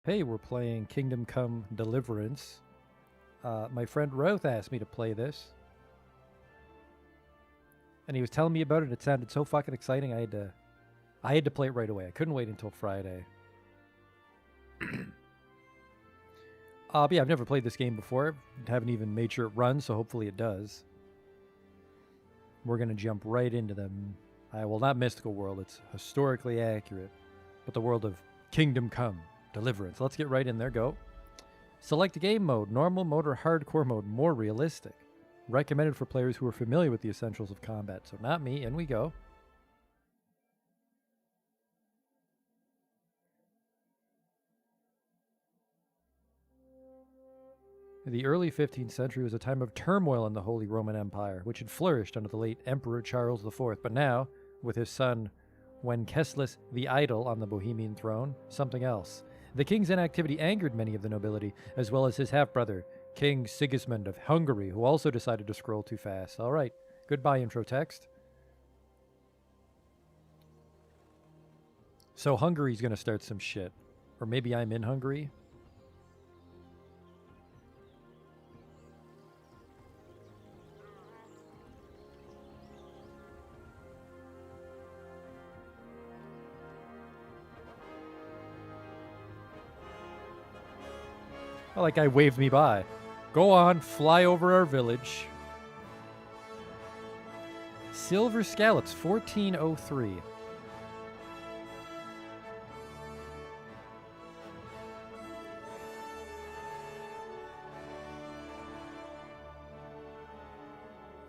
Hey, we're playing Kingdom Come Deliverance. My friend Roth asked me to play this, and he was telling me about it. It sounded so fucking exciting. I had to play it right away. I couldn't wait until Friday. But yeah, I've never played this game before. Haven't even made sure it runs, so hopefully it does. We're gonna jump right into them. Not mystical world. It's historically accurate, but the world of Kingdom Come Deliverance. Let's get right in there. Go. Select game mode, normal mode or hardcore mode, more realistic. Recommended for players who are familiar with the essentials of combat. So not me, in we go. The early 15th century was a time of turmoil in the Holy Roman Empire, which had flourished under the late Emperor Charles IV. But now, with his son Wenceslas the Idle on the Bohemian throne, something else. The king's inactivity angered many of the nobility, as well as his half-brother, King Sigismund of Hungary, who also decided to scroll too fast. All right, goodbye intro text. So Hungary's going to start some shit. Or maybe I'm in Hungary. Oh, that guy waved me by. Go on, fly over our village. Silver Scallops, 1403.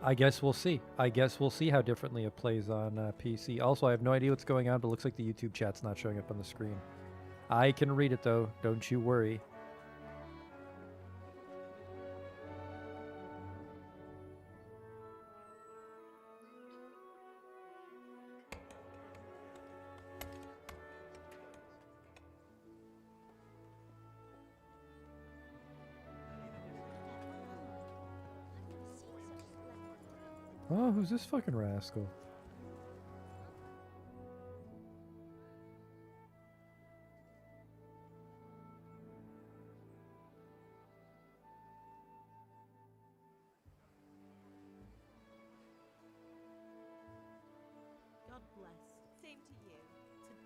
I guess we'll see. I guess we'll see how differently it plays on PC. Also, I have no idea what's going on, but it looks like the YouTube chat's not showing up on the screen. I can read it, though. Don't you worry. Oh, who's this fucking rascal? God bless. Same to you.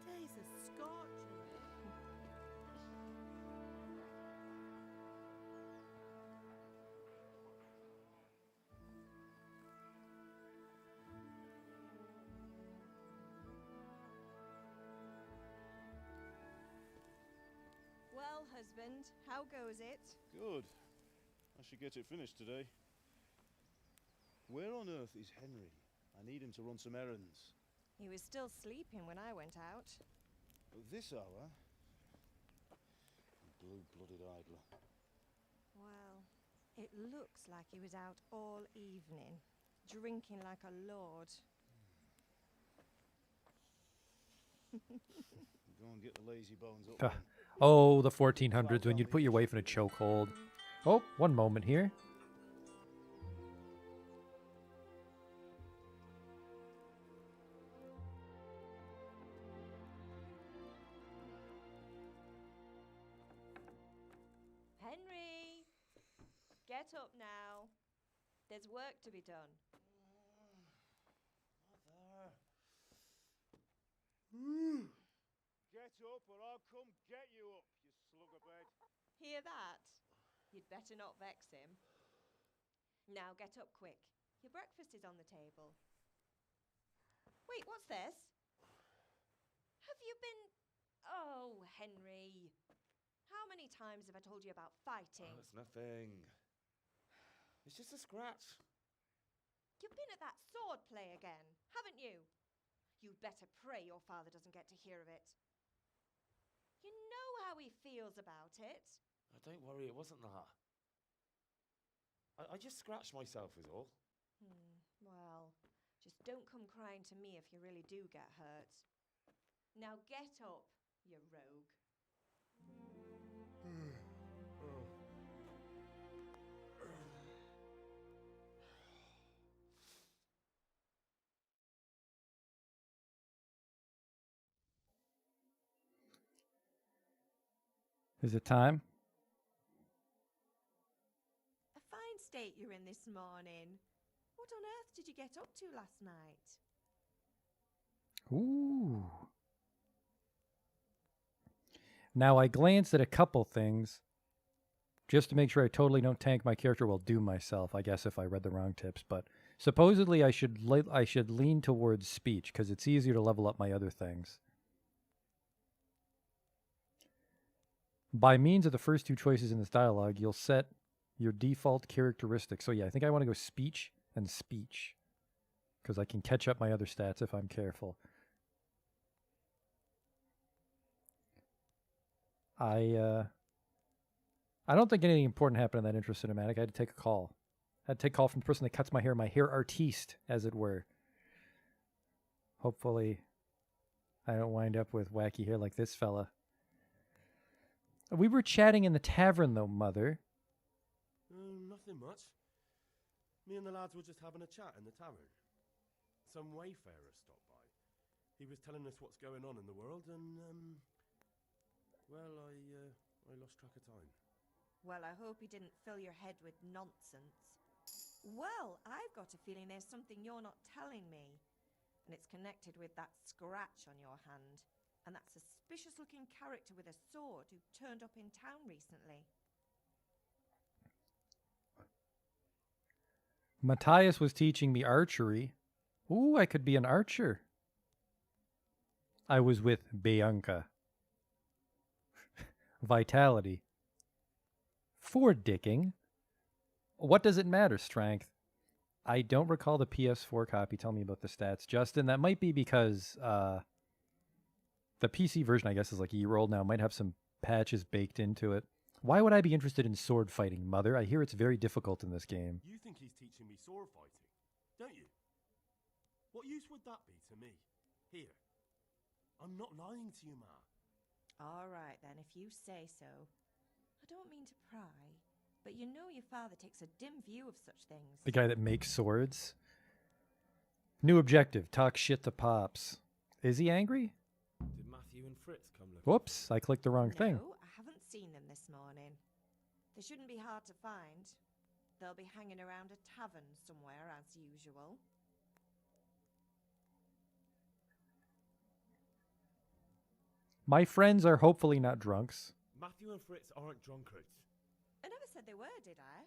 Today's a scorcher. Well, husband, how goes it? Good. I should get it finished today. Where on earth is Henry? I need him to run some errands. He was still sleeping when I went out. At this hour? Blue-blooded idler. Well, it looks like he was out all evening, drinking like a lord. Go and get the lazy bones up then. Oh, the 1400s when you'd put your wife in a chokehold. Oh, one moment here. Henry! Get up now. There's work to be done. Mother. Get up or I'll come get you up, you slug of bed. Hear that? You'd better not vex him. Now get up quick. Your breakfast is on the table. Wait, what's this? Have you been... Oh, Henry. How many times have I told you about fighting? Oh, it's nothing. It's just a scratch. You've been at that sword play again, haven't you? You'd better pray your father doesn't get to hear of it. You know how he feels about it. Oh, don't worry, it wasn't that. I just scratched myself is all. Well, just don't come crying to me if you really do get hurt. Now get up, you rogue. Is it time? A fine state you're in this morning. What on earth did you get up to last night? Ooh. Now, I glanced at a couple things just to make sure I totally don't tank my character while doom myself, I guess, if I read the wrong tips. But supposedly I should lean towards speech because it's easier to level up my other things. By means of the first two choices in this dialogue, you'll set your default characteristics. So yeah, I think I want to go speech and speech because I can catch up my other stats if I'm careful. I don't think anything important happened in that intro cinematic. I had to take a call. I had to take a call from the person that cuts my hair artiste, as it were. Hopefully, I don't wind up with wacky hair like this fella. We were chatting in the tavern, though, Mother. Nothing much. Me and the lads were just having a chat in the tavern. Some wayfarer stopped by. He was telling us what's going on in the world, and well, I lost track of time. Well, I hope he didn't fill your head with nonsense. Well, I've got a feeling there's something you're not telling me. And it's connected with that scratch on your hand. And that suspicious-looking character with a sword who turned up in town recently. Matthias was teaching me archery. Ooh, I could be an archer. I was with Bianca. Vitality. For dicking. What does it matter, strength? I don't recall the PS4 copy. Tell me about the stats. Justin, that might be because the PC version, I guess, is like a year old now. Might have some patches baked into it. Why would I be interested in sword fighting, Mother? I hear it's very difficult in this game. You think he's teaching me sword fighting, don't you? What use would that be to me? Here. I'm not lying to you, Ma. All right, then, if you say so. I don't mean to pry, but you know your father takes a dim view of such things. The guy that makes swords? New objective, talk shit to Pops. Is he angry? Did Matthew and Fritz come looking? Whoops, I clicked the wrong thing. No, I haven't seen them this morning. They shouldn't be hard to find. They'll be hanging around a tavern somewhere, as usual. My friends are hopefully not drunks. Matthew and Fritz aren't drunkards. I never said they were, did I?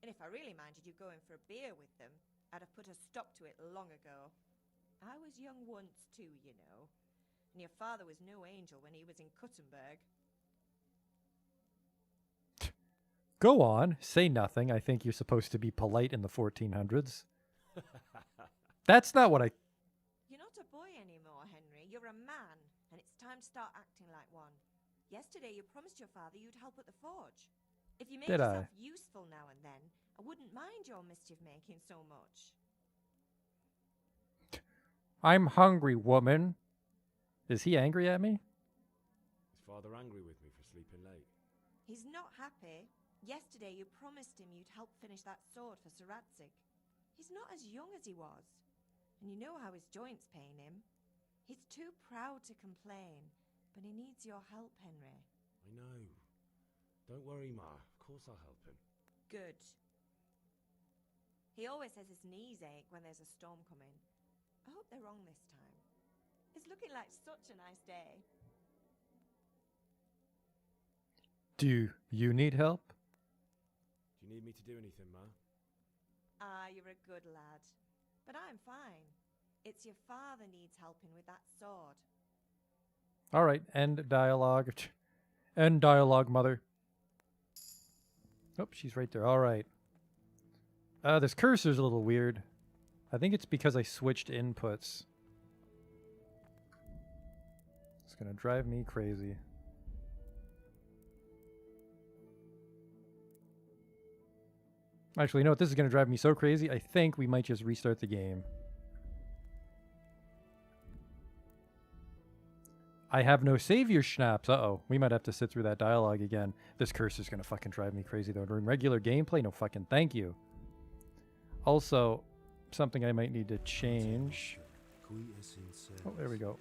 And if I really minded you going for a beer with them, I'd have put a stop to it long ago. I was young once too, you know. And your father was no angel when he was in Kuttenberg. Go on, say nothing. I think you're supposed to be polite in the 1400s. That's not what I... You're not a boy anymore, Henry. You're a man, and it's time to start acting like one. Yesterday you promised your father you'd help at the forge. If you made Did yourself I? useful now and then, I wouldn't mind your mischief-making so much. I'm hungry, woman. Is he angry at me? Is father angry with me for sleeping late? He's not happy. Yesterday you promised him you'd help finish that sword for Sir Radzig. He's not as young as he was. And you know how his joints pain him. He's too proud to complain, but he needs your help, Henry. I know. Don't worry, Ma. Of course I'll help him. Good. He always says his knees ache when there's a storm coming. I hope they're wrong this time. It's looking like such a nice day. Do you need help? Do you need me to do anything, Ma? Ah, you're a good lad. But I'm fine. It's your father needs helping with that sword. All right, end dialogue. End dialogue, Mother. Oh, she's right there. All right. This cursor's a little weird. I think it's because I switched inputs. It's gonna drive me crazy. Actually, you know what? This is gonna drive me so crazy, I think we might just restart the game. I have no savior schnapps. Uh-oh. We might have to sit through that dialogue again. This cursor's gonna fucking drive me crazy, though. During regular gameplay, no fucking thank you. Also, something I might need to change. Oh, there we go.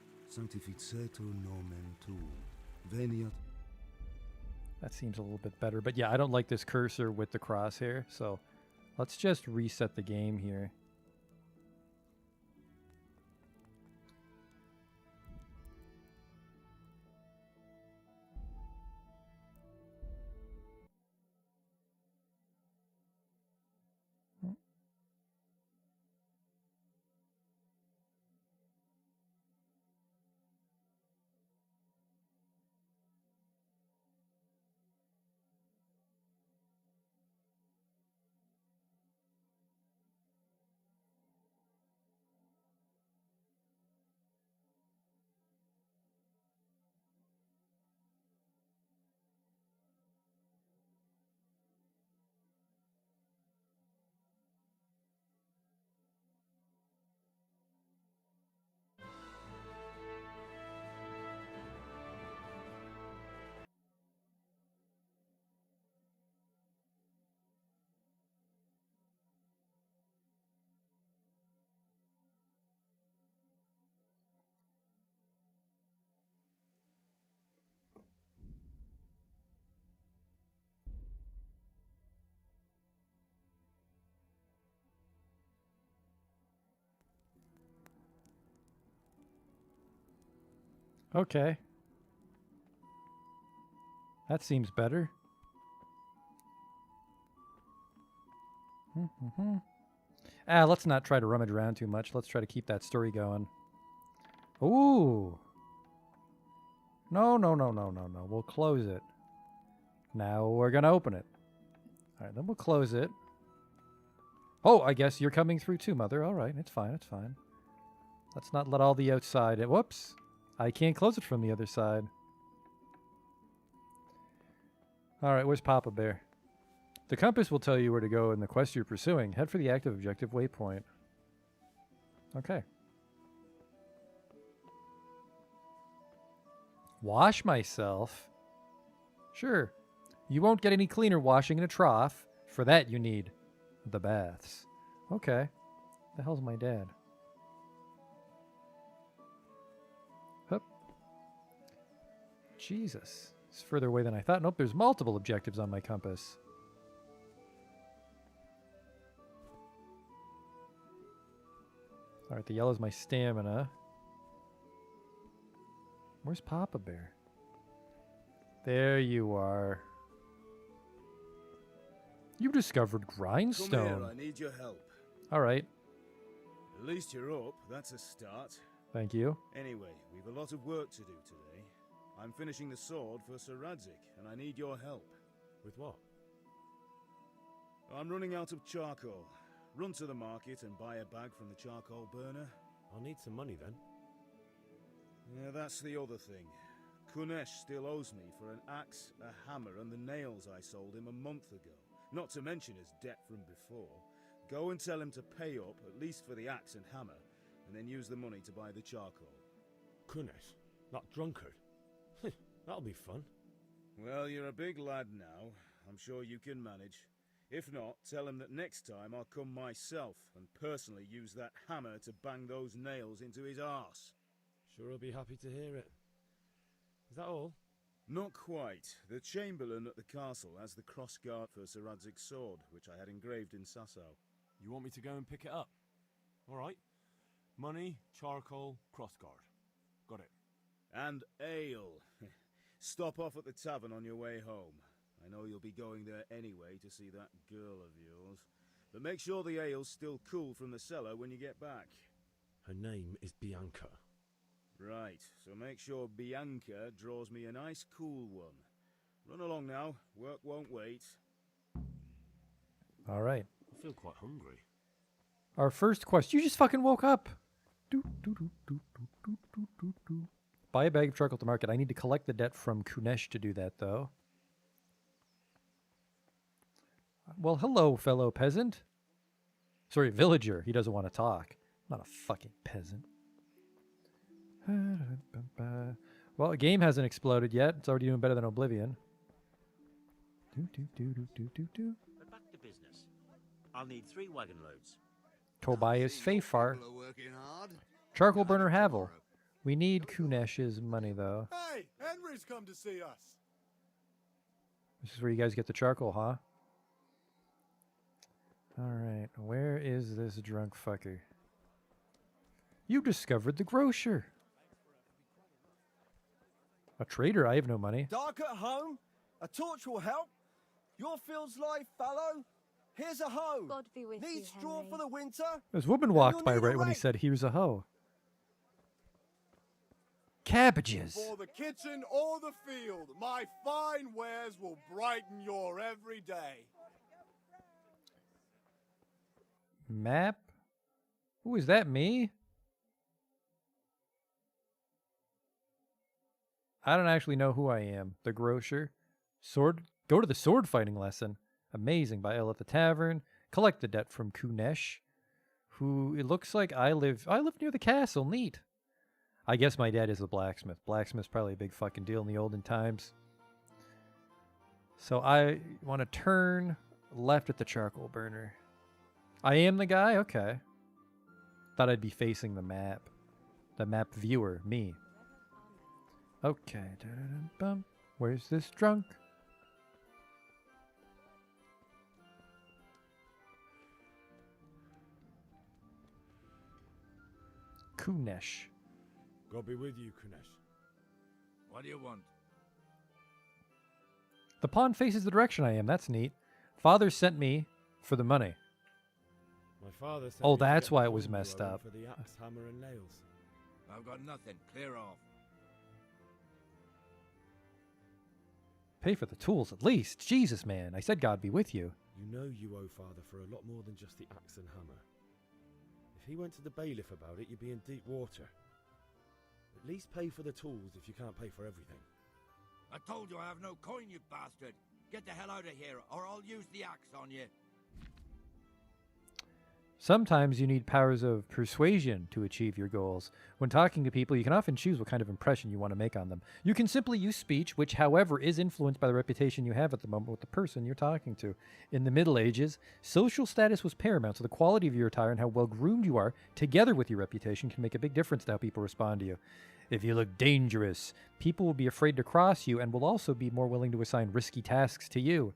That seems a little bit better. But yeah, I don't like this cursor with the crosshair. So let's just reset the game here. Okay. That seems better. Let's not try to rummage around too much. Let's try to keep that story going. Ooh. No. We'll close it. Now we're going to open it. All right, then we'll close it. Oh, I guess you're coming through too, Mother. All right, it's fine, it's fine. Let's not let all the outside in. Whoops. I can't close it from the other side. All right, where's Papa Bear? The compass will tell you where to go in the quest you're pursuing. Head for the active objective waypoint. Okay. Wash myself? Sure. You won't get any cleaner washing in a trough. For that, you need the baths. Okay. The hell's my dad? Hup. Jesus. It's further away than I thought. Nope, there's multiple objectives on my compass. Alright, the yellow's my stamina. Where's Papa Bear? There you are. You discovered grindstone. Come here, I need your help. Alright, At least you're up, that's a start. thank you. Anyway, we've a lot of work to do today. I'm finishing the sword for Sir Radzik, and I need your help. With what? I'm running out of charcoal. Run to the market and buy a bag from the charcoal burner. I'll need some money then. Yeah, that's the other thing. Kunesh still owes me for an axe, a hammer, and the nails I sold him a month ago. Not to mention his debt from before. Go and tell him to pay up, at least for the axe and hammer, and then use the money to buy the charcoal. Kunesh? That drunkard? That'll be fun. Well, you're a big lad now. I'm sure you can manage. If not, tell him that next time I'll come myself and personally use that hammer to bang those nails into his arse. Sure he'll be happy to hear it. Is that all? Not quite. The Chamberlain at the castle has the crossguard for Sir Radzik's sword, which I had engraved in Sasau. You want me to go and pick it up? Alright. Money, charcoal, crossguard. Got it. And ale. Stop off at the tavern on your way home. I know you'll be going there anyway to see that girl of yours. But make sure the ale's still cool from the cellar when you get back. Her name is Bianca. Right, so make sure Bianca draws me a nice cool one. Run along now, work won't wait. Alright. I feel quite hungry. Our first quest. You just fucking woke up. Buy a bag of charcoal at the market. I need to collect the debt from Kunesh to do that, though. Well, hello, fellow peasant. Sorry, villager. He doesn't want to talk. I'm not a fucking peasant. Well, the game hasn't exploded yet. It's already doing better than Oblivion. But back to business. I'll need 3 wagon loads. Tobias Fafar. People are working hard. Charcoal burner Havel. We need Kunesh's money, though. Hey, Henry's come to see us. This is where you guys get the charcoal, huh? Alright, where is this drunk fucker? You discovered the grocer. A trader? I have no money. Dark at home? A torch will help. Your field's life, fallow. Here's a hoe. God be with Need you, straw Henry. for the winter? This woman Then walked you'll by need a right when he rake. said here's a hoe. Cabbages. For the kitchen or the field, my fine wares will brighten your every day. Map? Who is that, me? I don't actually know who I am. The grocer. Sword. Go to the sword fighting lesson. Amazing. Buy ale at the tavern. Collect the debt from Kunesh. Who, it looks like I live near the castle. Neat. I guess my dad is a blacksmith. Blacksmith's probably a big fucking deal in the olden times. So I want to turn left at the charcoal burner. I am the guy? Okay. Thought I'd be facing the map. The map viewer, me. Okay. Da-da-dum-bum. Where's this drunk? Kunesh. God be with you, Kunesh. What do you want? The pond faces the direction I am. That's neat. Father sent me for the money. My father sent Oh, me to that's get why the it was tool you messed owe him up. For the axe, hammer, and nails. I've got nothing. Clear off. Pay for the tools at least. Jesus, man. I said God be with you. You know you owe father for a lot more than just the axe and hammer. If he went to the bailiff about it, you'd be in deep water. At least pay for the tools if you can't pay for everything. I told you I have no coin, you bastard. Get the hell out of here, or I'll use the axe on you. Sometimes you need powers of persuasion to achieve your goals. When talking to people, you can often choose what kind of impression you want to make on them. You can simply use speech, which, however, is influenced by the reputation you have at the moment with the person you're talking to. In the Middle Ages, social status was paramount, so the quality of your attire and how well groomed you are, together with your reputation, can make a big difference to how people respond to you. If you look dangerous, people will be afraid to cross you and will also be more willing to assign risky tasks to you.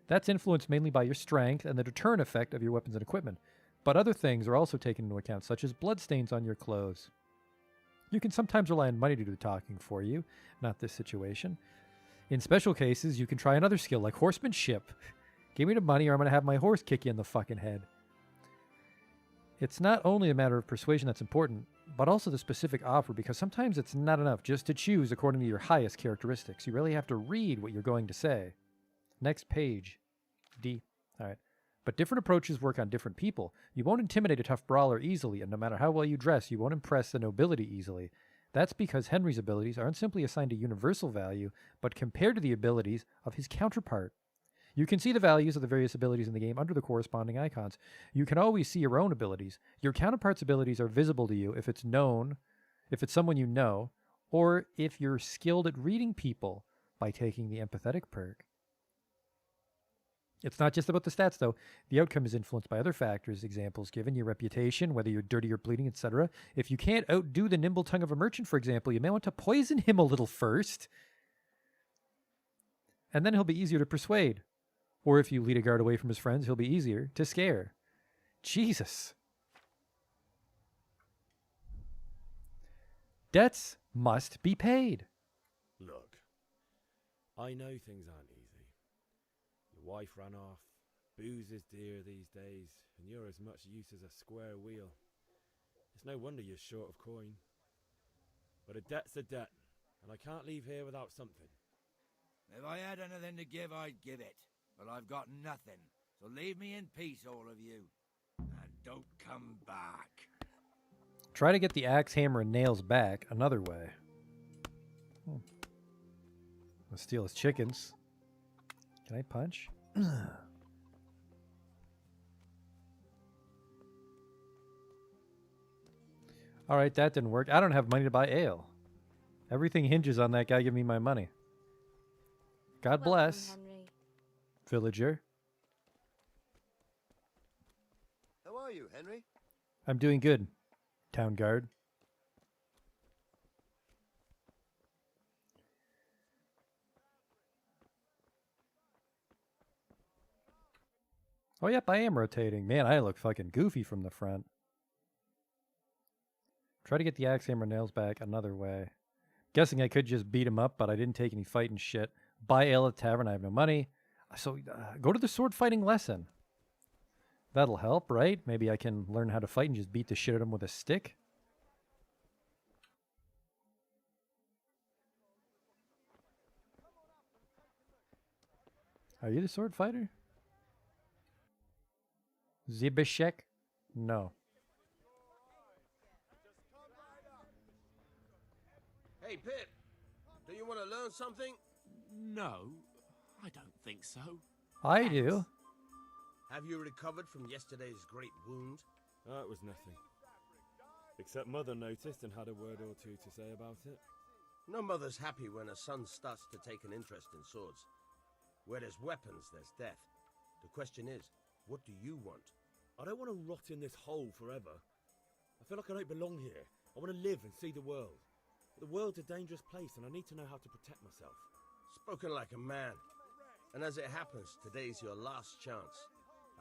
That's influenced mainly by your strength and the deterrent effect of your weapons and equipment. But other things are also taken into account, such as bloodstains on your clothes. You can sometimes rely on money to do the talking for you, not this situation. In special cases, you can try another skill, like horsemanship. Give me the money or I'm going to have my horse kick you in the fucking head. It's not only a matter of persuasion that's important, but also the specific offer, because sometimes it's not enough just to choose according to your highest characteristics. You really have to read what you're going to say. Next page. D. All right. But different approaches work on different people. You won't intimidate a tough brawler easily, and no matter how well you dress, you won't impress the nobility easily. That's because Henry's abilities aren't simply assigned a universal value, but compared to the abilities of his counterpart. You can see the values of the various abilities in the game under the corresponding icons. You can always see your own abilities. Your counterpart's abilities are visible to you if it's known, if it's someone you know, or if you're skilled at reading people by taking the empathetic perk. It's not just about the stats, though. The outcome is influenced by other factors, examples given, your reputation, whether you're dirty or bleeding, etc. If you can't outdo the nimble tongue of a merchant, for example, you may want to poison him a little first, and then he'll be easier to persuade. Or if you lead a guard away from his friends, he'll be easier to scare. Jesus. Debts must be paid. Look, I know things aren't easy. Your wife ran off, booze is dear these days, and you're as much use as a square wheel. It's no wonder you're short of coin. But a debt's a debt, and I can't leave here without something. If I had anything to give, I'd give it. But I've got nothing, so leave me in peace, all of you. And don't come back. Try to get the axe, hammer, and nails back another way. Let's steal his chickens. Can I punch? All right, that didn't work. I don't have money to buy ale. Everything hinges on that guy giving me my money. God Welcome, bless, Henry. villager. How are you, Henry? I'm doing good, town guard. Oh, yep, I am rotating. Man, I look fucking goofy from the front. Try to get the axe hammer nails back another way. Guessing I could just beat him up, but I didn't take any fighting shit. Buy ale at tavern, I have no money. So go to the sword fighting lesson. That'll help, right? Maybe I can learn how to fight and just beat the shit out of him with a stick. Are you the sword fighter? Zibishek? No. Hey, Pip, do you want to learn something? No, I don't think so. I do. Have you recovered from yesterday's great wound? It was nothing. Except Mother noticed and had a word or two to say about it. No mother's happy when her son starts to take an interest in swords. Where there's weapons, there's death. The question is, what do you want? I don't want to rot in this hole forever. I feel like I don't belong here. I want to live and see the world. But the world's a dangerous place and I need to know how to protect myself. Spoken like a man. And as it happens, today's your last chance.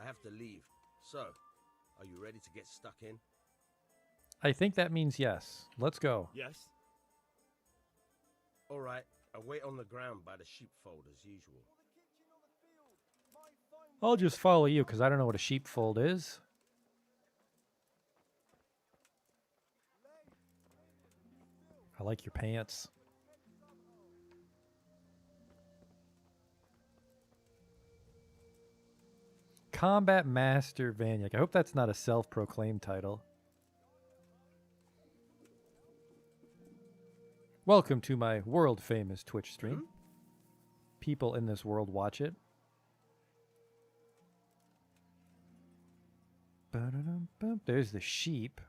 I have to leave. So, are you ready to get stuck in? I think that means yes. Let's go. Yes? All right, I'll wait on the ground by the sheepfold as usual. I'll just follow you because I don't know what a sheepfold is. I like your pants. Combat Master Vaniac. I hope that's not a self-proclaimed title. Welcome to my world-famous Twitch stream. People in this world watch it. Ba-da-dum-bum. There's the sheep.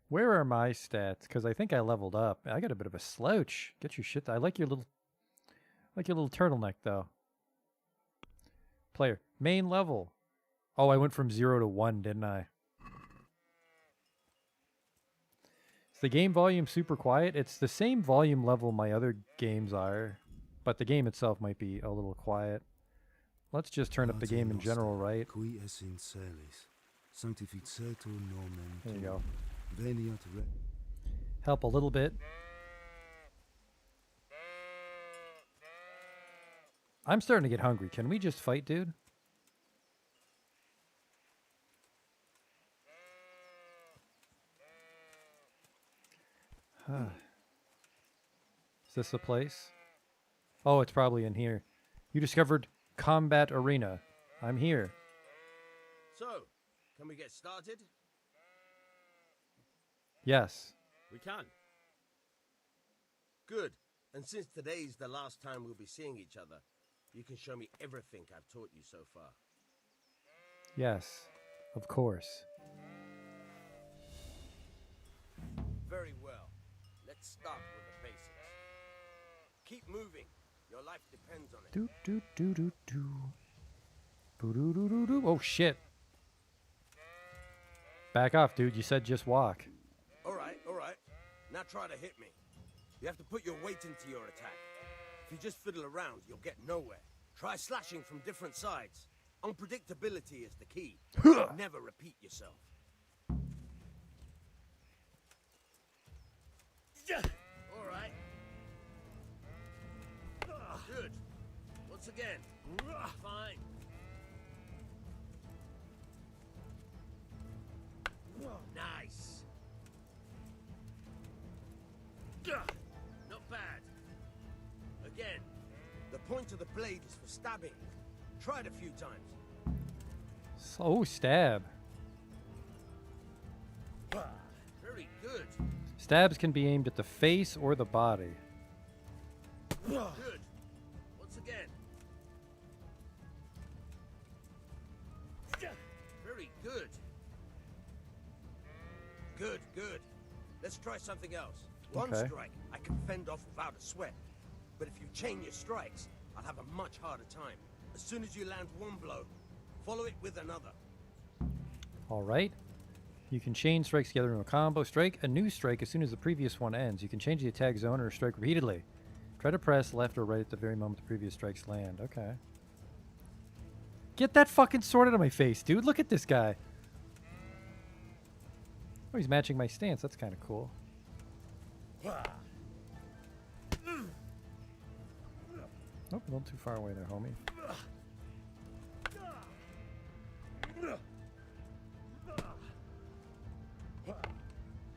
Where are my stats? Because I think I leveled up. I got a bit of a slouch. Get your shit. I like your little turtleneck though. Player. Main level. Oh, I went from 0 to 1, didn't I? Is the game volume super quiet? It's the same volume level my other games are, but the game itself might be a little quiet. Let's just turn up the game in general, right? There you go. Help a little bit. I'm starting to get hungry. Can we just fight, dude? Is this the place? Oh, it's probably in here. You discovered Combat Arena. I'm here. So, can we get started? Yes. We can. Good. And since today's the last time we'll be seeing each other, you can show me everything I've taught you so far. Yes. Of course. Very well. Let's start with the basics. Keep moving. Your life depends on it. Do do do do do. Boo doo doo doo doo. Oh shit. Back off, dude. You said just walk. All right, all right. Now try to hit me. You have to put your weight into your attack. If you just fiddle around, you'll get nowhere. Try slashing from different sides. Unpredictability is the key. Never repeat yourself. All right. Good. Once again. Fine. Nice. Not bad. Again. The point of the blade is for stabbing. Try it a few times. So stab. Very good. Stabs can be aimed at the face or the body. Good. Once again. Very good. Good, good. Let's try something else. One Okay. strike I can fend off without a sweat. But if you chain your strikes, I'll have a much harder time. As soon as you land one blow, follow it with another. All right. You can chain strikes together in a combo. Strike a new strike as soon as the previous one ends. You can change the attack zone or strike repeatedly. Try to press left or right at the very moment the previous strikes land. Okay. Get that fucking sword out of my face, dude. Look at this guy. Oh, he's matching my stance. That's kind of cool. Nope, a little too far away there, homie.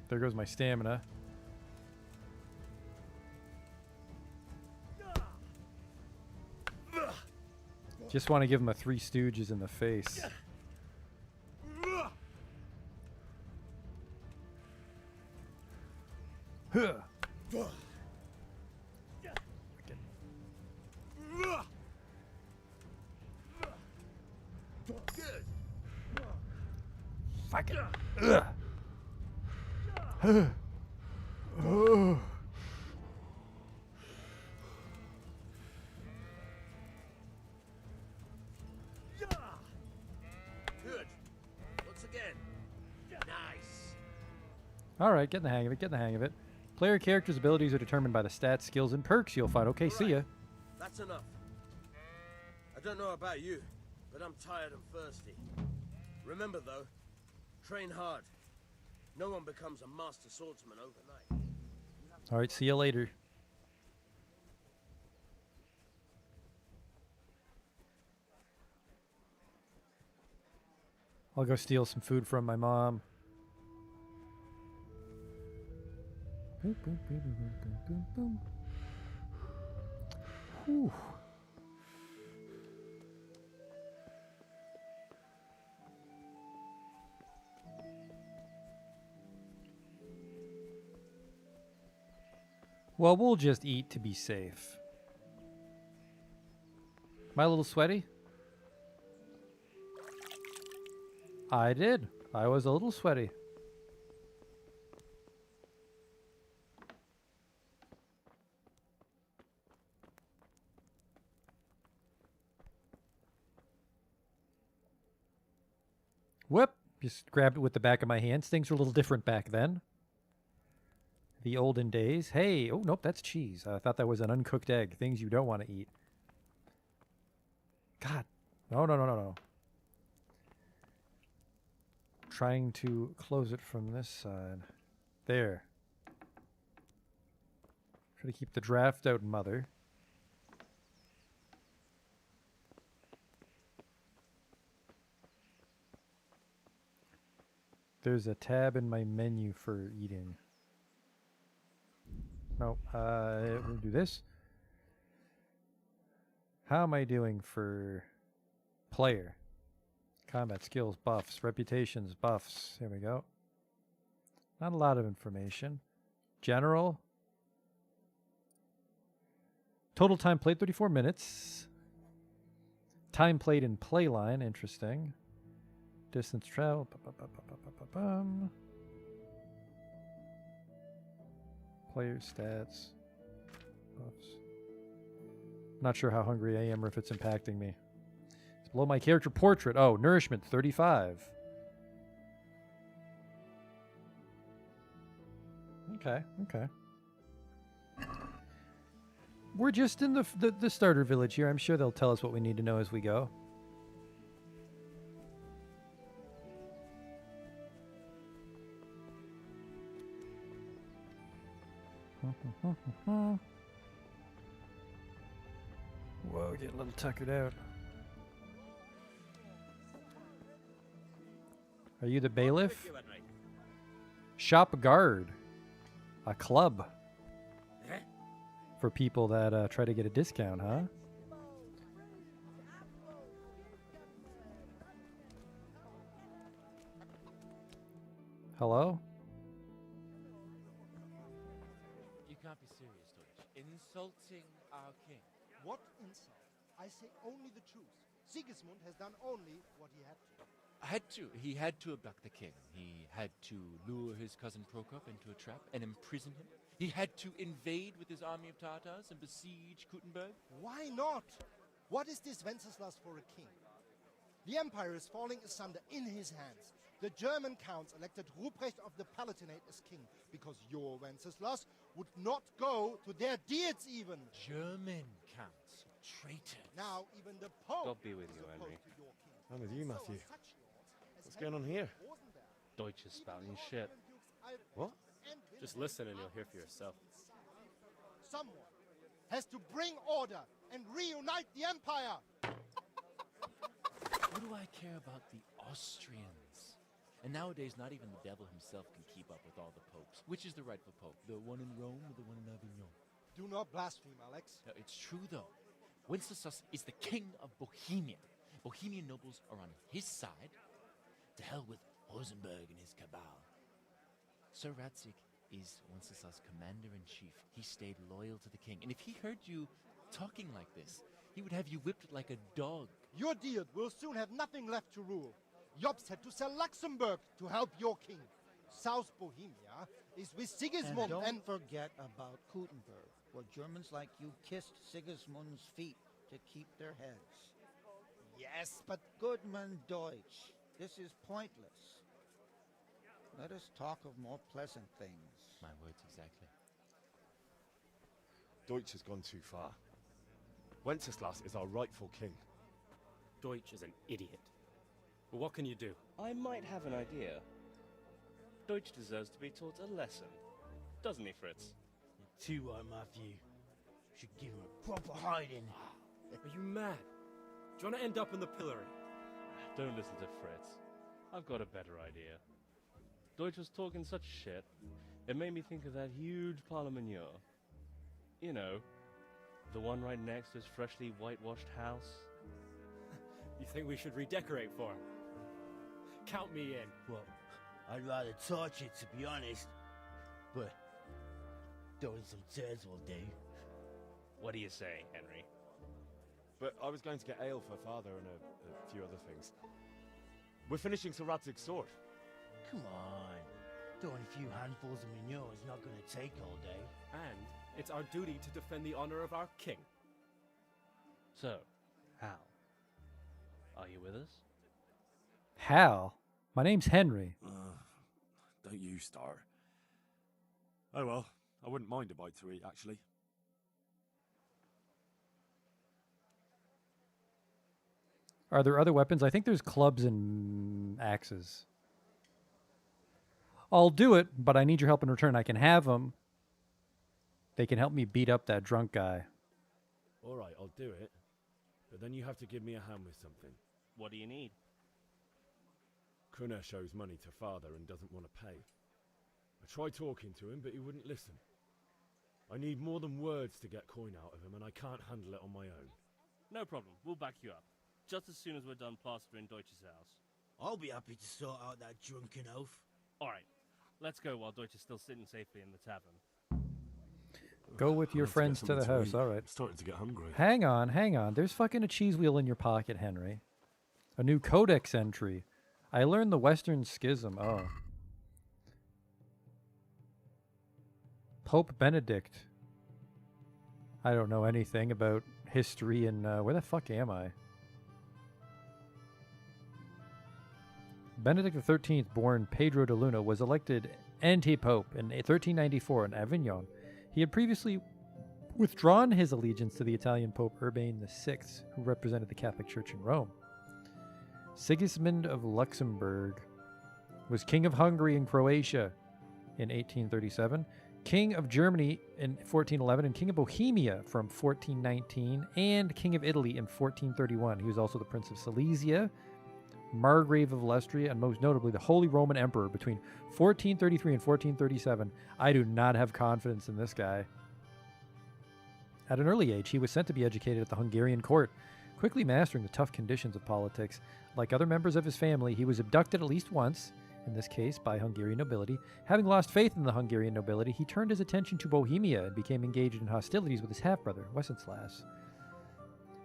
There goes my stamina. Just want to give him a Three Stooges in the face. Huh. Fuck it. Ugh. Oh. Good. Once again. Nice. All right, get in the hang of it. Get in the hang of it. Player character's abilities are determined by the stats, skills, and perks you'll find. Okay, see ya. That's enough. I don't know about you, but I'm tired and thirsty. Remember though, train hard. No one becomes a master swordsman overnight. All right, see you later. I'll go steal some food from my mom. Boom, boom, boom, boom, boom, boom, boom. Whew. Well, we'll just eat to be safe. Am I a little sweaty? I did. I was a little sweaty. Whoop! Just grabbed it with the back of my hands. Things were a little different back then. The olden days. Hey, oh, nope, that's cheese. I thought that was an uncooked egg. Things you don't want to eat. God. No, no, no, no, no. Trying to close it from this side. There. Try to keep the draft out, mother. There's a tab in my menu for eating. No, we'll do this. How am I doing for player? Combat skills, buffs, reputations, buffs. Here we go. Not a lot of information. General. Total time played, 34 minutes. Time played in playline, interesting. Distance travel. Player stats. Buffs. Not sure how hungry I am or if it's impacting me. It's below my character portrait. Oh, nourishment 35. Okay, okay. We're just in the starter village here. I'm sure they'll tell us what we need to know as we go. Whoa, getting a little tuckered out. Are you the bailiff? Shop guard. A club. For people that try to get a discount, huh? Hello? You can't be serious, Deutsch. Insulting our king. What insult? I say only the truth. Sigismund has done only what he had to. He had to abduct the king. He had to lure his cousin Prokop into a trap and imprison him. He had to invade with his army of Tatars and besiege Kuttenberg. Why not? What is this Wenceslas for a king? The empire is falling asunder in his hands. The German counts elected Ruprecht of the Palatinate as king because your Wenceslas would not go to their deeds even. German counts. Traitors. Now even the Pope God be with you, is Henry. opposed to your king. I'm with you, So Matthew. are such lords as What's going on Henry here? of Rosenberg. Deutsch is spouting shit. What? Just listen and you'll hear for yourself. Someone has to bring order and reunite the empire. What do I care about the Austrians? And nowadays, not even the devil himself can keep up with all the popes. Which is the rightful pope? The one in Rome or the one in Avignon? Do not blaspheme, Alex. No, it's true, though. Wenceslas is the king of Bohemia. Bohemian nobles are on his side. To hell with Rosenberg and his cabal. Sir Ratzig is Wenceslas' commander-in-chief. He stayed loyal to the king. And if he heard you talking like this, he would have you whipped like a dog. Your Diet will soon have nothing left to rule. Jobst had to sell Luxembourg to help your king. South Bohemia is with Sigismund And don't forget about Gutenberg, where Germans like you kissed Sigismund's feet to keep their heads. Yes, but Goodman Deutsch, this is pointless. Let us talk of more pleasant things. My words exactly. Deutsch has gone too far. Wenceslas is our rightful king. Deutsch is an idiot. But what can you do? I might have an idea. Deutsch deserves to be taught a lesson. Doesn't he, Fritz? Too right, Matthew. Should give him a proper hiding. Are you mad? Do you want to end up in the pillory? Don't listen to Fritz. I've got a better idea. Deutsch was talking such shit, it made me think of that huge Parlement. You know, the one right next to his freshly whitewashed house. You think we should redecorate for him? Count me in. Well, I'd rather torch it, to be honest. But throwing some turds will do. What do you say, Henry? But I was going to get ale for father and a few other things. We're finishing Sir Radzig's sword. Come on. Throwing a few handfuls of manure is not going to take all day. And it's our duty to defend the honor of our king. So, Hal, are you with us? Hal? My name's Henry. Don't you start. Oh well, I wouldn't mind a bite to eat, actually. Are there other weapons? I think there's clubs and axes. I'll do it, but I need your help in return. I can have them. They can help me beat up that drunk guy. All right, I'll do it. But then you have to give me a hand with something. What do you need? Kunesh owes money to father and doesn't want to pay. I tried talking to him, but he wouldn't listen. I need more than words to get coin out of him, and I can't handle it on my own. No problem. We'll back you up. Just as soon as we're done plastering Deutsch's house. I'll be happy to sort out that drunken oaf. All right. Let's go while Deutsch is still sitting safely in the tavern. Go with your friends to the house. All right. I'm starting to get hungry. Hang on, hang on. There's fucking a cheese wheel in your pocket, Henry. A new codex entry. I learned the Western Schism. Oh. Pope Benedict. I don't know anything about history and where the fuck am I? Benedict XIII, born Pedro de Luna, was elected anti-pope in 1394 in Avignon. He had previously withdrawn his allegiance to the Italian Pope Urban VI, who represented the Catholic Church in Rome. Sigismund of Luxembourg was King of Hungary and Croatia in 1837, King of Germany in 1411, and King of Bohemia from 1419, and King of Italy in 1431. He was also the Prince of Silesia, Margrave of Lestria, and most notably the Holy Roman Emperor between 1433 and 1437. I do not have confidence in this guy. At an early age, he was sent to be educated at the Hungarian court, quickly mastering the tough conditions of politics. Like other members of his family, he was abducted at least once, in this case by Hungarian nobility. Having lost faith in the Hungarian nobility, he turned his attention to Bohemia and became engaged in hostilities with his half-brother, Wenceslas.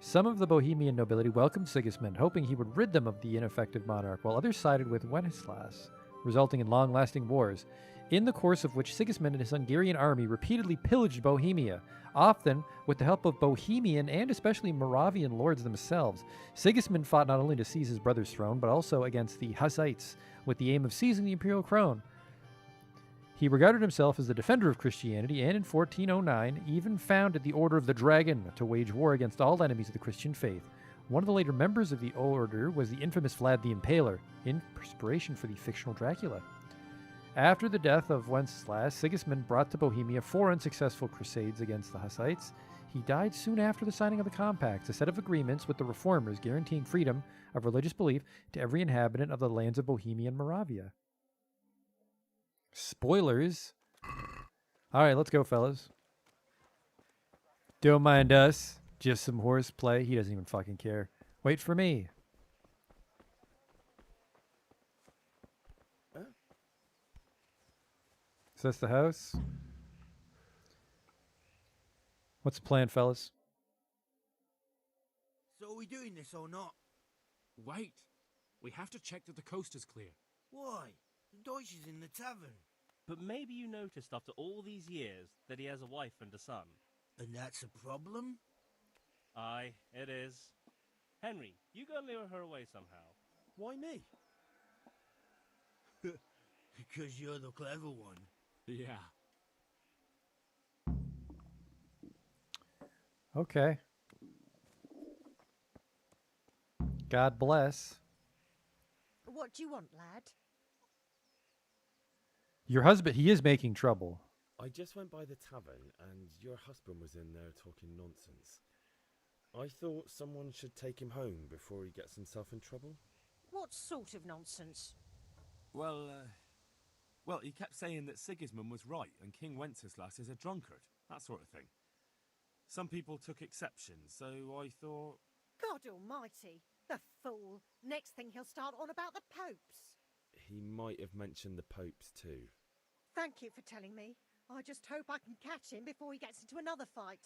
Some of the Bohemian nobility welcomed Sigismund, hoping he would rid them of the ineffective monarch, while others sided with Wenceslas, resulting in long-lasting wars. in the course of which Sigismund and his Hungarian army repeatedly pillaged Bohemia, often with the help of Bohemian and especially Moravian lords themselves. Sigismund fought not only to seize his brother's throne, but also against the Hussites, with the aim of seizing the imperial crown. He regarded himself as the defender of Christianity, and in 1409 even founded the Order of the Dragon to wage war against all enemies of the Christian faith. One of the later members of the order was the infamous Vlad the Impaler, inspiration for the fictional Dracula. After the death of Wenceslas, Sigismund brought to Bohemia 4 unsuccessful crusades against the Hussites. He died soon after the signing of the compacts, a set of agreements with the reformers guaranteeing freedom of religious belief to every inhabitant of the lands of Bohemia and Moravia. Spoilers. All right, let's go, fellas. Don't mind us. Just some horseplay. He doesn't even fucking care. Wait for me. Is this the house? What's the plan, fellas? So are we doing this or not? Wait. We have to check that the coast is clear. Why? The Deutsch is in the tavern. But maybe you noticed after all these years that he has a wife and a son. And that's a problem? Aye, it is. Henry, you go and lure her away somehow. Why me? Because you're the clever one. Yeah. Okay. God bless. What do you want, lad? Your husband, he is making trouble. I just went by the tavern and your husband was in there talking nonsense. I thought someone should take him home before he gets himself in trouble. What sort of nonsense? Well, he kept saying that Sigismund was right and King Wenceslas is a drunkard, that sort of thing. Some people took exception, so I thought... God almighty, the fool. Next thing he'll start on about the popes. He might have mentioned the popes too. Thank you for telling me. I just hope I can catch him before he gets into another fight.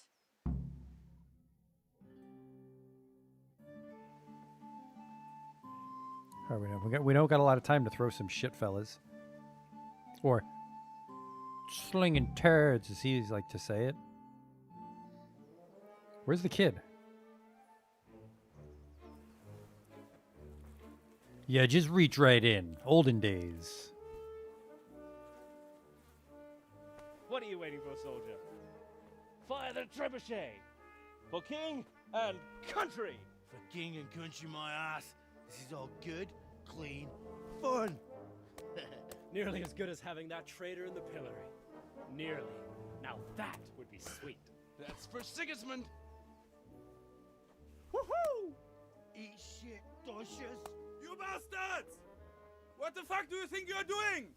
All right, we don't got a lot of time to throw some shit, fellas. Or slinging turds, as he like to say it. Where's the kid? Yeah, just reach right in. Olden days. What are you waiting for, soldier? Fire the trebuchet! For king and country! For king and country, my ass. This is all good, clean, fun. Nearly as good as having that traitor in the pillory. Nearly. Now that would be sweet. That's for Sigismund! Woohoo! Eat shit, Doshes. You bastards! What the fuck do you think you're doing?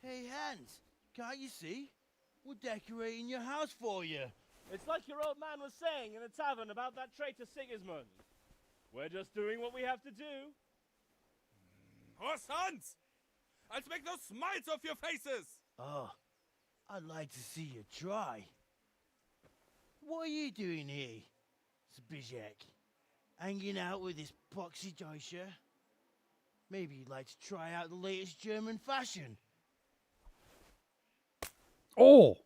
Hey, Hans, can't you see? We're decorating your house for you. It's like your old man was saying in the tavern about that traitor Sigismund. We're just doing what we have to do. Horse Hans! I'll make those smiles off your faces! Oh, I'd like to see you try. What are you doing here, Zbigniew? Hanging out with this poxy Deutscher? Maybe you'd like to try out the latest German fashion. Oh!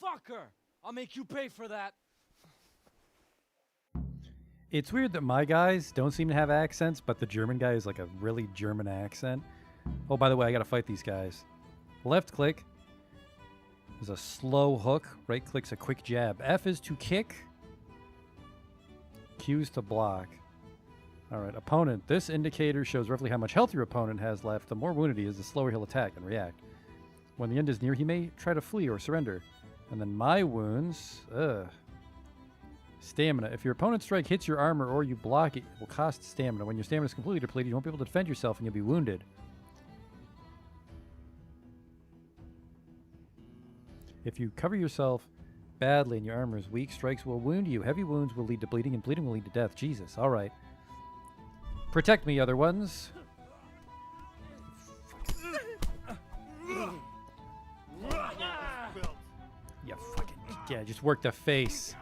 Fucker! I'll make you pay for that. It's weird that my guys don't seem to have accents, but the German guy is like a really German accent. Oh, by the way, I gotta fight these guys. Left click is a slow hook. Right click's a quick jab. F is to kick. Q is to block. Alright, opponent. This indicator shows roughly how much health your opponent has left. The more wounded he is, the slower he'll attack and react. When the end is near, he may try to flee or surrender. And then my wounds... Stamina. If your opponent's strike hits your armor or you block it, it will cost stamina. When your stamina is completely depleted, you won't be able to defend yourself and you'll be wounded. If you cover yourself badly and your armor is weak, strikes will wound you. Heavy wounds will lead to bleeding, and bleeding will lead to death. Jesus. Alright. Protect me, other ones. Yeah, fucking... Yeah, just work the face.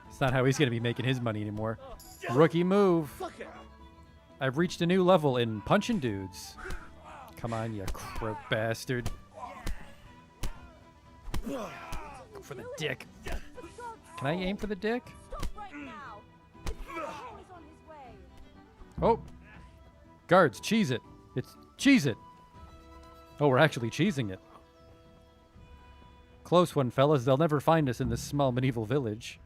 It's not how he's going to be making his money anymore. Rookie move. I've reached a new level in punching dudes. Come on, you croak bastard. Go for the dick. Can I aim for the dick? Oh. Guards, cheese it. It's cheese it. Oh, we're actually cheesing it. Close one, fellas. They'll never find us in this small medieval village.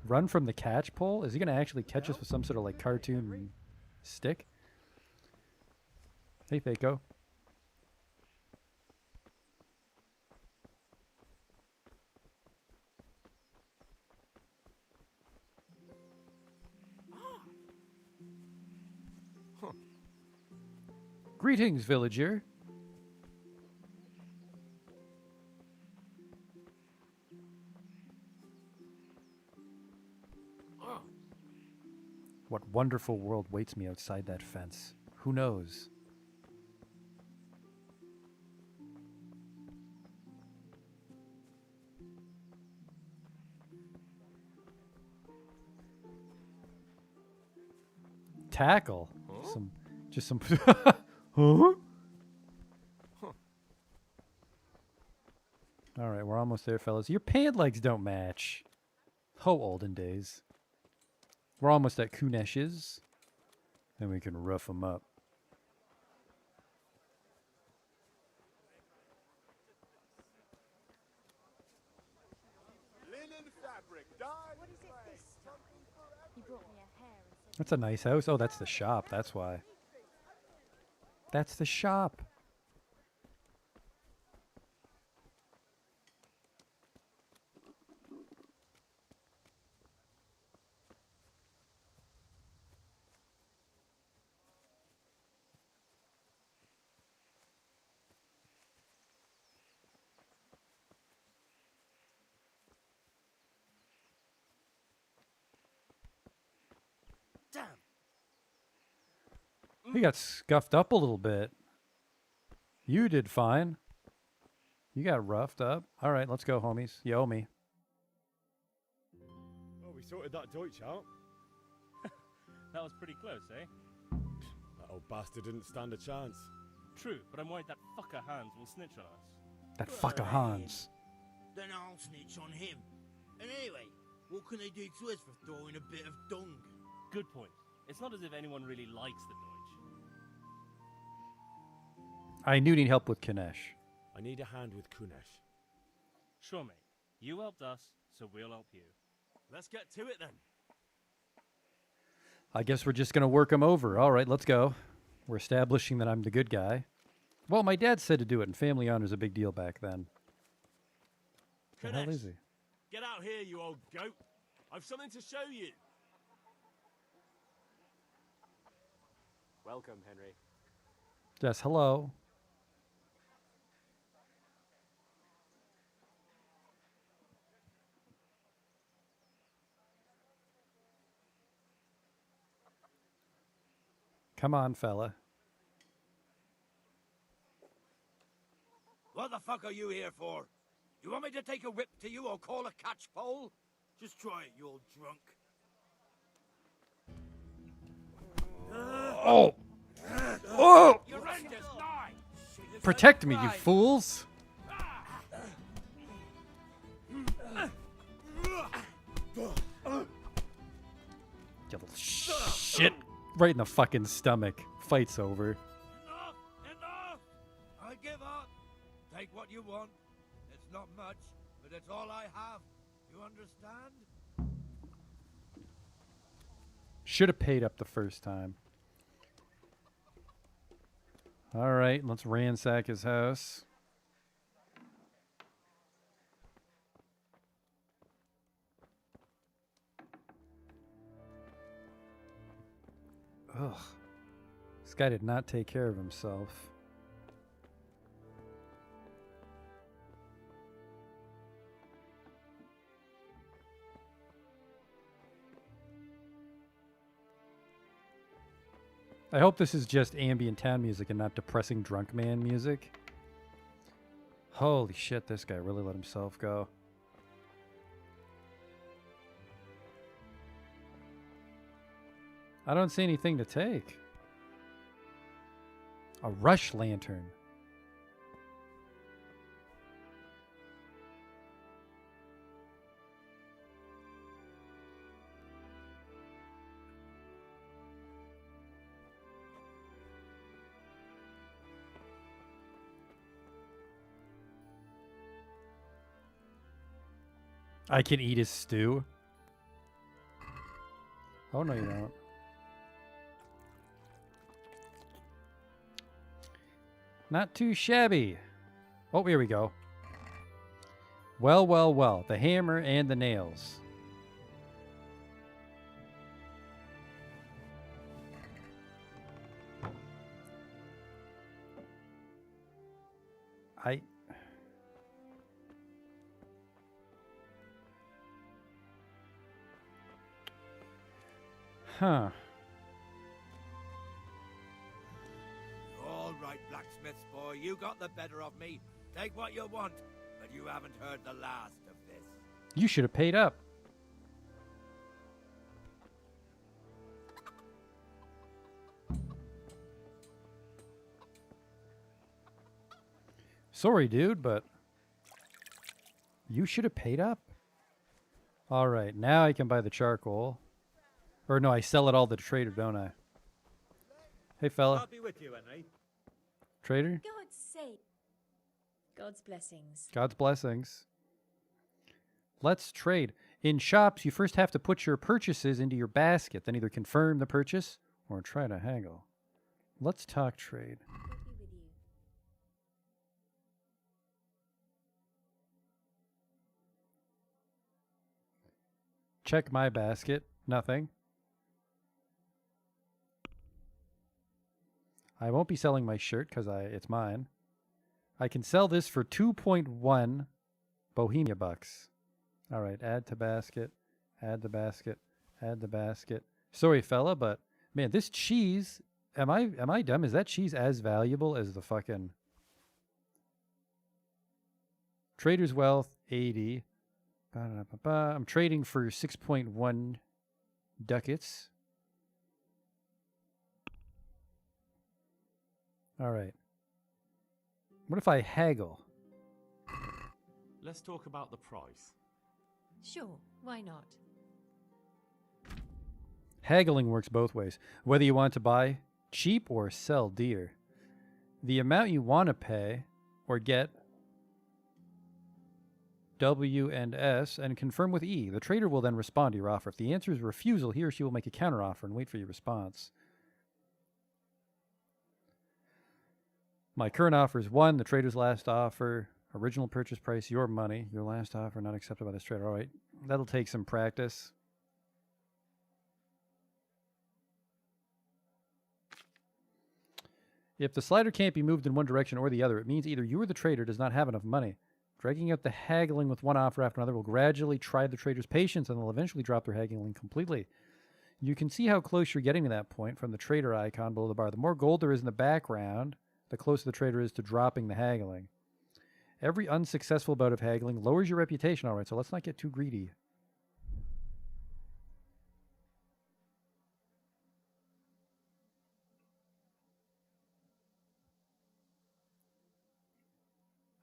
Run from the catch pole? Is he going to actually catch us with some sort of like cartoon stick? Hey, Fako. Greetings, villager. What wonderful world waits me outside that fence? Who knows? Tackle? Huh? Some huh? All right, we're almost there, fellas. Your pant legs don't match. Ho, olden days. We're almost at Kunesh's. Then we can rough them up. Linen fabric, dyed. What is it this time? He brought me a hair and said, That's a nice house. Oh, that's the shop. That's why. That's the shop. Damn. He got scuffed up a little bit. You did fine. You got roughed up. All right, let's go, homies. You owe me. Oh, we sorted that Deutsch out. That was pretty close, eh? That old bastard didn't stand a chance. True, but I'm worried that fucker Hans will snitch on us. That fucker Hans. Then I'll snitch on him. And anyway, what can they do to us for throwing a bit of dung? Good point. It's not as if anyone really likes the Deutsch. I do need help with Kinesh. I need a hand with Kunesh. Sure, mate. You helped us, so we'll help you. Let's get to it then. I guess we're just going to work him over. All right, let's go. We're establishing that I'm the good guy. Well, my dad said to do it, and family honor's a big deal back then. What the hell is he? Get out here, you old goat. I've something to show you. Welcome, Henry. Yes, hello. Come on, fella. What the fuck are you here for? You want me to take a whip to you or call a catch pole? Just try it, you old drunk. Oh! Oh! You're ready to die! Protect me, you fools! You little shit! Right in the fucking stomach. Fight's over. Enough! Enough! I give up. Take what you want. It's not much, but it's all I have. You understand? Should have paid up the first time. Alright, let's ransack his house. Ugh. This guy did not take care of himself. I hope this is just ambient town music and not depressing drunk man music. Holy shit, this guy really let himself go. I don't see anything to take. A rush lantern. I can eat his stew. Oh, no, you don't. Not too shabby. Oh, here we go. Well, well, well. The hammer and the nails. Huh. All right, blacksmith's boy, you got the better of me. Take what you want, but you haven't heard the last of this. You should have paid up. Sorry, dude, but you should have paid up. All right, now I can buy the charcoal. Or no, I sell it all to the trader, don't I? Hey, fella. I'll be with you, Henry. Trader? God's sake. God's blessings. God's blessings. Let's trade. In shops, you first have to put your purchases into your basket, then either confirm the purchase or try to haggle. Let's talk trade. Check my basket. Nothing. I won't be selling my shirt because it's mine. I can sell this for 2.1 Bohemia bucks. All right, add to basket, add the basket, add the basket. Sorry, fella, but man, this cheese, am I dumb? Is that cheese as valuable as the fucking Trader's Wealth 80? Ba-da-ba-ba. I'm trading for 6.1 ducats. All right. What if I haggle? Let's talk about the price. Sure, why not? Haggling works both ways. Whether you want to buy cheap or sell dear. The amount you want to pay or get W and S and confirm with E. The trader will then respond to your offer. If the answer is refusal, he or she will make a counteroffer and wait for your response. My current offer is 1. The trader's last offer. Original purchase price, your money. Your last offer not accepted by this trader. All right. That'll take some practice. If the slider can't be moved in one direction or the other, it means either you or the trader does not have enough money. Dragging out the haggling with one offer after another will gradually try the trader's patience and they'll eventually drop their haggling completely. You can see how close you're getting to that point from the trader icon below the bar. The more gold there is in the background, the closer the trader is to dropping the haggling. Every unsuccessful bout of haggling lowers your reputation. All right, so let's not get too greedy.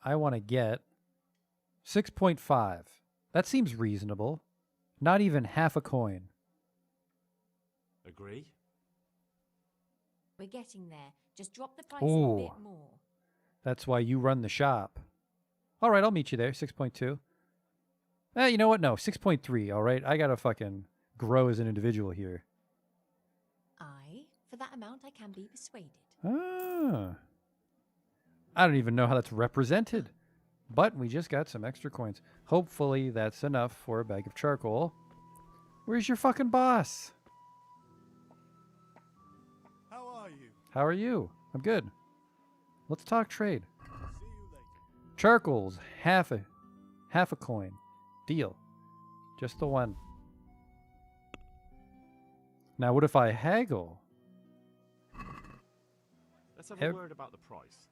I want to get 6.5. That seems reasonable. Not even half a coin. Agree? We're getting there. Just drop the price a Ooh. bit more. That's why you run the shop. All right, I'll meet you there. 6.2. You know what? No, 6.3. All right, I got to fucking grow as an individual here. For that amount, I can be persuaded. Ah. I don't even know how that's represented. But we just got some extra coins. Hopefully that's enough for a bag of charcoal. Where's your fucking boss? How are you? How are you? I'm good. Let's talk trade. Charcoal's half a coin. Deal. Just the one. Now what if I haggle? Let's have a word about the price.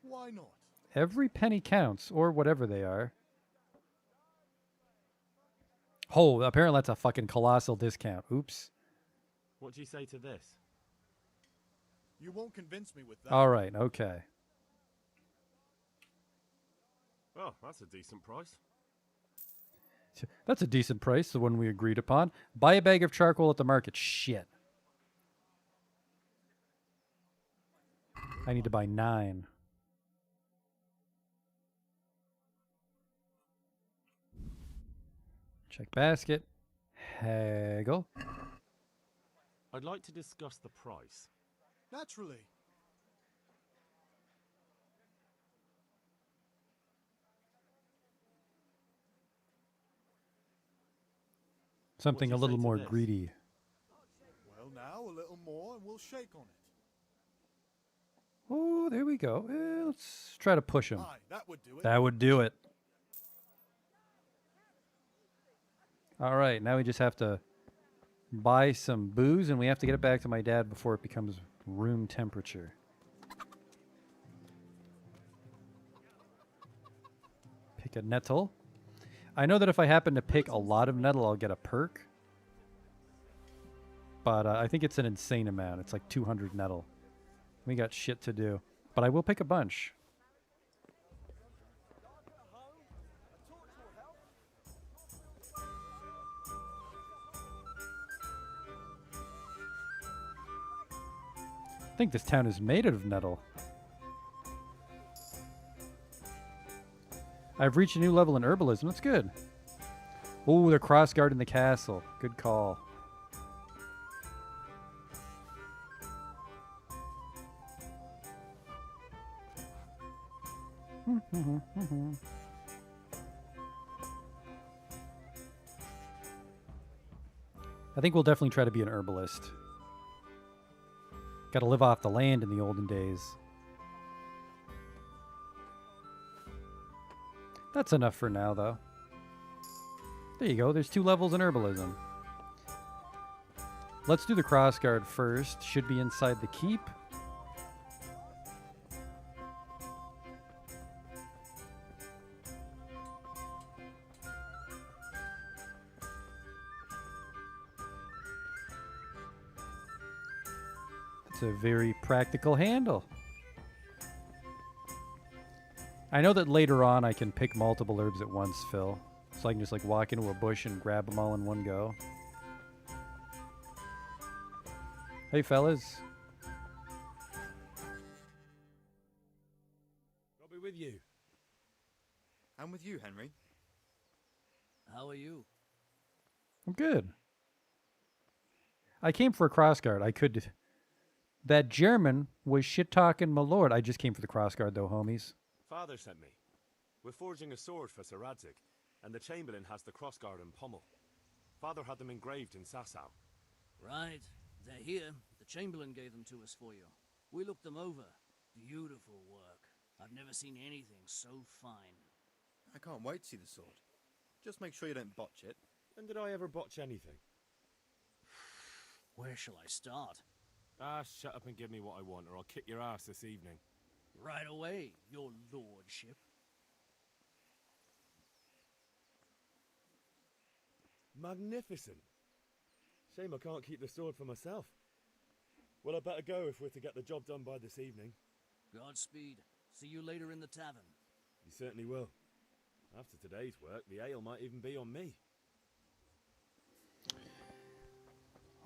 Why not? Every penny counts, or whatever they are. Oh, apparently that's a fucking colossal discount. Oops. What do you say to this? You won't convince me with that. All right, okay. Oh, that's a decent price. That's a decent price, the one we agreed upon. Buy a bag of charcoal at the market. Shit. I need to buy 9. Check basket. Haggle. I'd like to discuss the price. Naturally. Something a What'd you little say to more this? greedy. Well, now a little more and we'll shake on it. Oh, there we go. Let's try to push him. Aye, that would do it. That would do it. All right, now we just have to buy some booze, and we have to get it back to my dad before it becomes room temperature. Pick a nettle. I know that if I happen to pick a lot of nettle, I'll get a perk. But I think it's an insane amount. It's like 200 nettle. We got shit to do. But I will pick a bunch. I think this town is made out of nettle. I've reached a new level in herbalism. That's good. Oh, they're cross-guarding the castle. Good call. I think we'll definitely try to be an herbalist. Got to live off the land in the olden days. That's enough for now, though. There you go. There's 2 levels in herbalism. Let's do the crossguard first. Should be inside the keep. It's a very practical handle. I know that later on I can pick multiple herbs at once, Phil. So I can just like walk into a bush and grab them all in one go. Hey fellas. I'll be with you. I'm with you, Henry. How are you? I'm good. I came for a crossguard. I could... That German was shit-talking my lord. I just came for the crossguard though, homies. Father sent me. We're forging a sword for Sir Radzig, and the Chamberlain has the crossguard and pommel. Father had them engraved in Sasau. Right. They're here. The Chamberlain gave them to us for you. We looked them over. Beautiful work. I've never seen anything so fine. I can't wait to see the sword. Just make sure you don't botch it. When did I ever botch anything? Where shall I start? Ah, shut up and give me what I want, or I'll kick your ass this evening. Right away, your lordship. Magnificent. Shame I can't keep the sword for myself. Well, I better go if we're to get the job done by this evening. Godspeed. See you later in the tavern. You certainly will. After today's work, the ale might even be on me.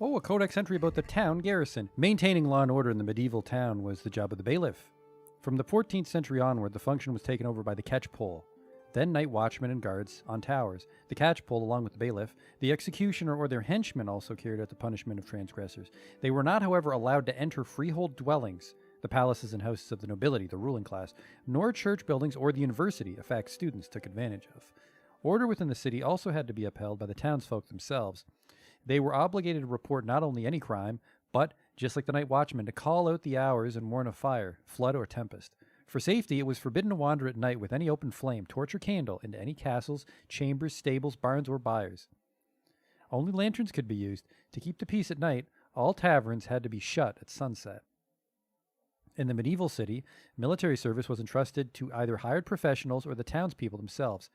Oh, a codex entry about the town garrison. Maintaining law and order in the medieval town was the job of the bailiff. From the 14th century onward, the function was taken over by the catchpole, then night watchmen and guards on towers. The catchpole, along with the bailiff, the executioner or their henchmen also carried out the punishment of transgressors. They were not, however, allowed to enter freehold dwellings, the palaces and houses of the nobility, the ruling class, nor church buildings or the university, a fact students took advantage of. Order within the city also had to be upheld by the townsfolk themselves. They were obligated to report not only any crime, but, just like the night watchman, to call out the hours and warn of fire, flood, or tempest. For safety, it was forbidden to wander at night with any open flame, torch, or candle into any castles, chambers, stables, barns, or byres. Only lanterns could be used. To keep the peace at night, all taverns had to be shut at sunset. In the medieval city, military service was entrusted to either hired professionals or the townspeople themselves.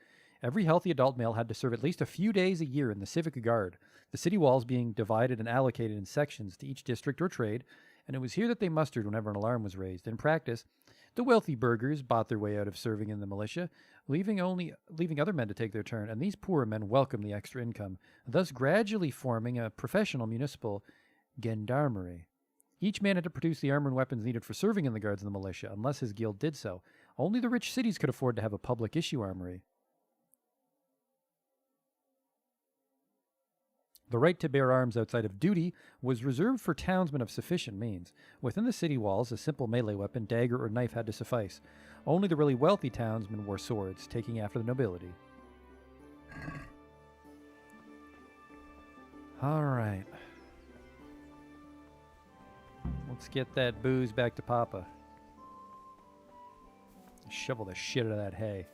Every healthy adult male had to serve at least a few days a year in the civic guard, the city walls being divided and allocated in sections to each district or trade, and it was here that they mustered whenever an alarm was raised. In practice, the wealthy burghers bought their way out of serving in the militia, leaving other men to take their turn, and these poorer men welcomed the extra income, thus gradually forming a professional municipal gendarmerie. Each man had to produce the armor and weapons needed for serving in the guards of the militia, unless his guild did so. Only the rich cities could afford to have a public issue armory. The right to bear arms outside of duty was reserved for townsmen of sufficient means. Within the city walls, a simple melee weapon, dagger, or knife had to suffice. Only the really wealthy townsmen wore swords, taking after the nobility. All right. Let's get that booze back to Papa. Shovel the shit out of that hay.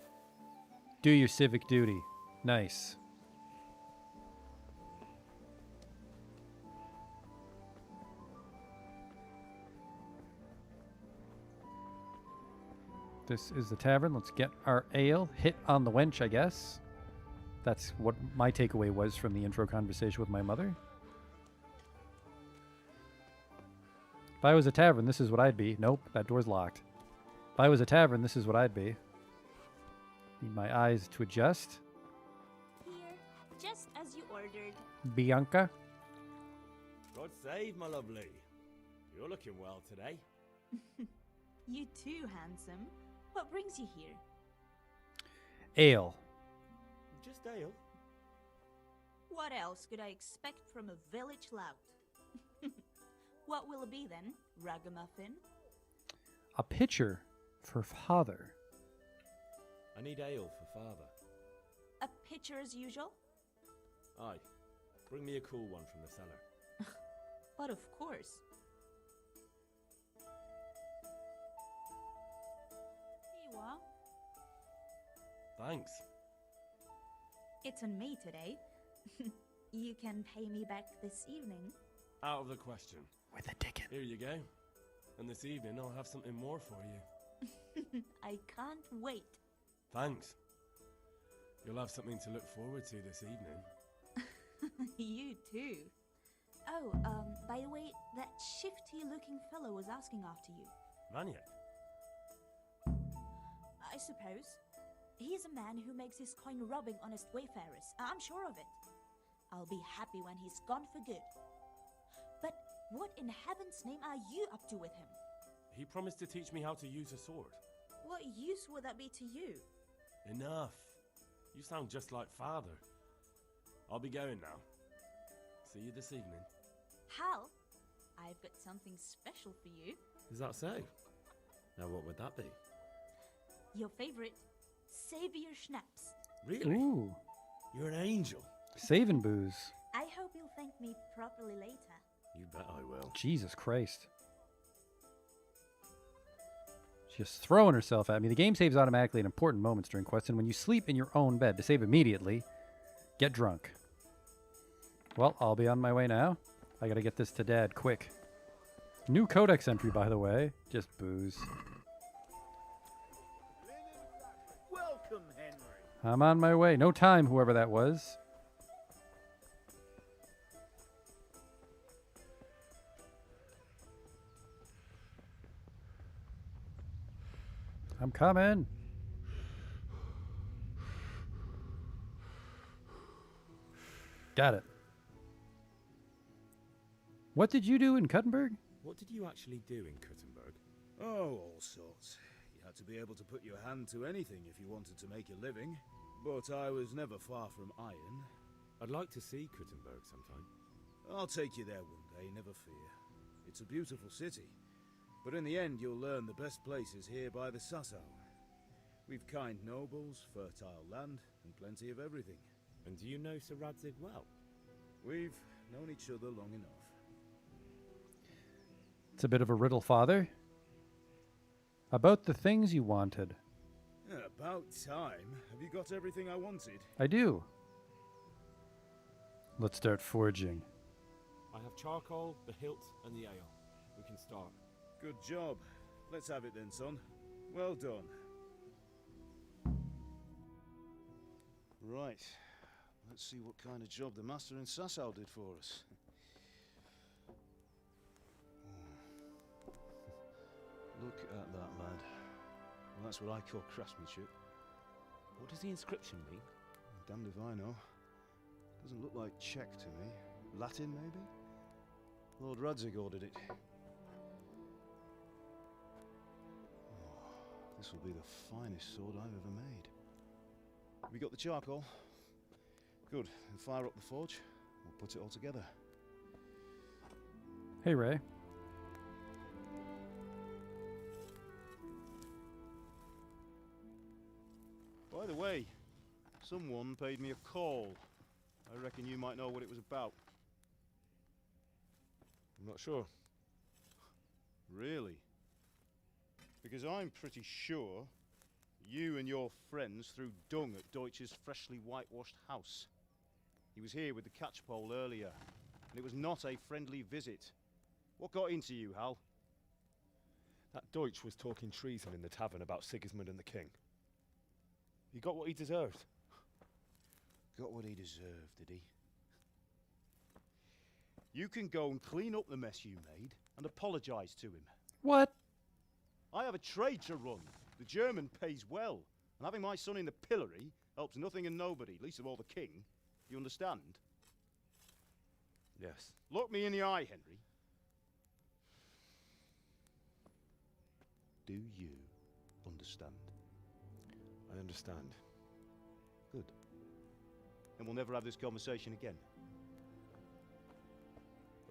Do your civic duty. Nice. This is the tavern. Let's get our ale. Hit on the wench, I guess. That's what my takeaway was from the intro conversation with my mother. If I was a tavern, this is what I'd be. Nope, that door's locked. If I was a tavern, this is what I'd be. Need my eyes to adjust. Here, just as you ordered. Bianca. God save, my lovely. You're looking well today. You too, handsome. What brings you here? Ale. Just ale? What else could I expect from a village lout? What will it be then, ragamuffin? A pitcher for father. I need ale for father. A pitcher as usual? Aye. Bring me a cool one from the cellar. But of course. Here you are. Thanks. It's on me today. You can pay me back this evening. Out of the question. With a ticket. Here you go. And this evening I'll have something more for you. I can't wait. Thanks. You'll have something to look forward to this evening. You too. Oh, by the way, that shifty-looking fellow was asking after you. Maniac? I suppose. He's a man who makes his coin robbing honest wayfarers. I'm sure of it. I'll be happy when he's gone for good. But what in heaven's name are you up to with him? He promised to teach me how to use a sword. What use would that be to you? Enough. You sound just like father. I'll be going now. See you this evening. Hal, I've got something special for you. Is that so? Now what would that be? Your favorite Savior Schnapps. Really? Ooh. You're an angel. Saving booze. I hope you'll thank me properly later. You bet I will. Jesus Christ. She's just throwing herself at me. The game saves automatically at important moments during quests, and when you sleep in your own bed, to save immediately, get drunk. Well, I'll be on my way now. I gotta get this to Dad quick. New codex entry, by the way. Just booze. Welcome, Henry. I'm on my way. No time, whoever that was. I'm coming. Got it. What did you do in Cuttenberg? What did you actually do in Cuttenberg? Oh, all sorts. You had to be able to put your hand to anything if you wanted to make a living. But I was never far from iron. I'd like to see Cuttenberg sometime. I'll take you there one day, never fear. It's a beautiful city. But in the end, you'll learn the best place is here by the Sasau. We've kind nobles, fertile land, and plenty of everything. And do you know Sir Radzig well? We've known each other long enough. It's a bit of a riddle, Father. About the things you wanted. About time. Have you got everything I wanted? I do. Let's start forging. I have charcoal, the hilt, and the ale. We can start. Good job. Let's have it then, son. Well done. Right. Let's see what kind of job the master in Sasau did for us. Look at that, lad. Well, that's what I call craftsmanship. What does the inscription mean? Damned if I know. Doesn't look like Czech to me. Latin, maybe? Lord Radzig ordered it. Oh, this will be the finest sword I've ever made. We got the charcoal? Good. Then fire up the forge. We'll put it all together. Hey, Ray. By the way, someone paid me a call. I reckon you might know what it was about. I'm not sure. Really? Because I'm pretty sure you and your friends threw dung at Deutsch's freshly whitewashed house. He was here with the catchpole earlier, and it was not a friendly visit. What got into you, Hal? That Deutsch was talking treason in the tavern about Sigismund and the king. He got what he deserved. Got what he deserved, did he? You can go and clean up the mess you made and apologise to him. What? I have a trade to run. The German pays well, and having my son in the pillory helps nothing and nobody, least of all the king. You understand? Yes. Look me in the eye, Henry. Do you understand? I understand. Good. Then we'll never have this conversation again.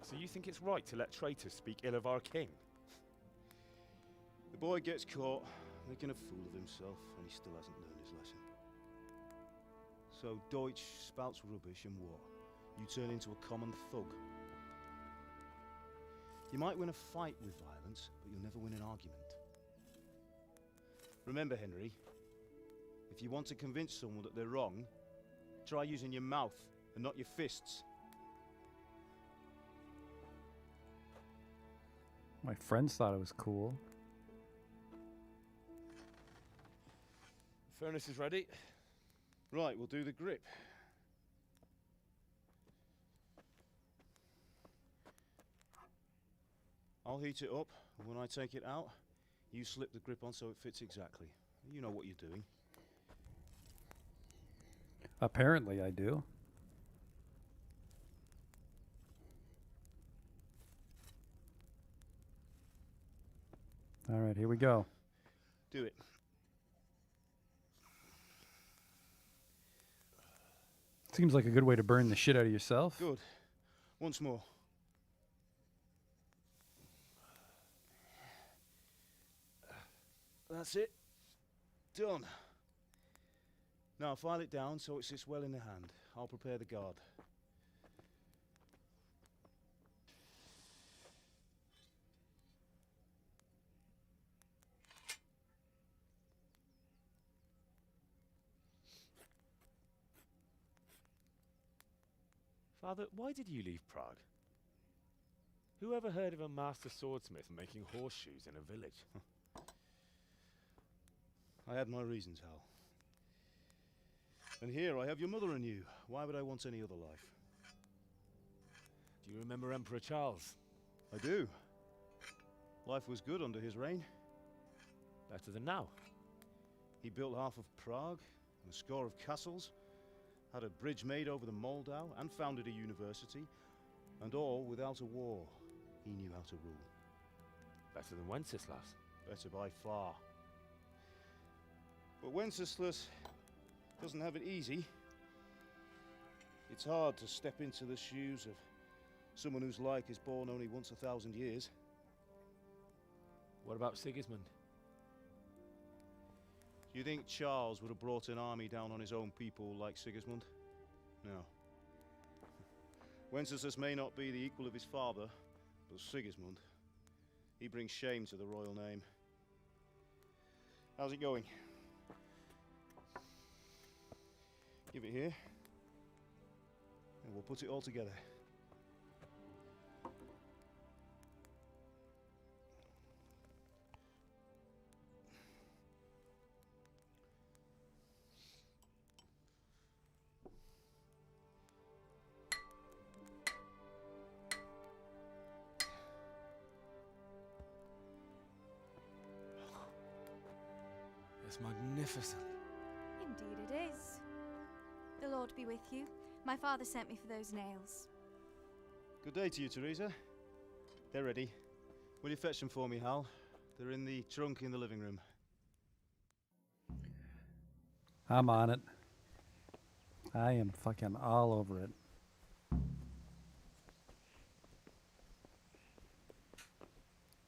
So you think it's right to let traitors speak ill of our king? The boy gets caught, making a fool of himself, and he still hasn't learned his lesson. So Deutsch spouts rubbish, and what? You turn into a common thug. You might win a fight with violence, but you'll never win an argument. Remember, Henry, if you want to convince someone that they're wrong, try using your mouth and not your fists. My friends thought it was cool. Furnace is ready. Right, we'll do the grip. I'll heat it up, and when I take it out, you slip the grip on so it fits exactly. You know what you're doing. Apparently I do. All right, here we go. Do it. Seems like a good way to burn the shit out of yourself. Good. Once more. That's it. Done. Now file it down so it sits well in the hand. I'll prepare the guard. Father, why did you leave Prague? Who ever heard of a master swordsmith making horseshoes in a village? I had my reasons, Hal. And here I have your mother and you. Why would I want any other life? Do you remember Emperor Charles? I do. Life was good under his reign. Better than now. He built half of Prague, and a score of castles, had a bridge made over the Moldau, and founded a university, and all without a war. He knew how to rule. Better than Wenceslas. Better by far. But Wenceslas doesn't have it easy. It's hard to step into the shoes of someone whose like is born only once 1,000 years. What about Sigismund? Do you think Charles would have brought an army down on his own people like Sigismund? No. Wenceslas may not be the equal of his father, but Sigismund, he brings shame to the royal name. How's it going? Give it here, and we'll put it all together. That's magnificent. Indeed it is. The Lord be with you. My father sent me for those nails. Good day to you, Teresa. They're ready. Will you fetch them for me, Hal? They're in the trunk in the living room. I'm on it. I am fucking all over it.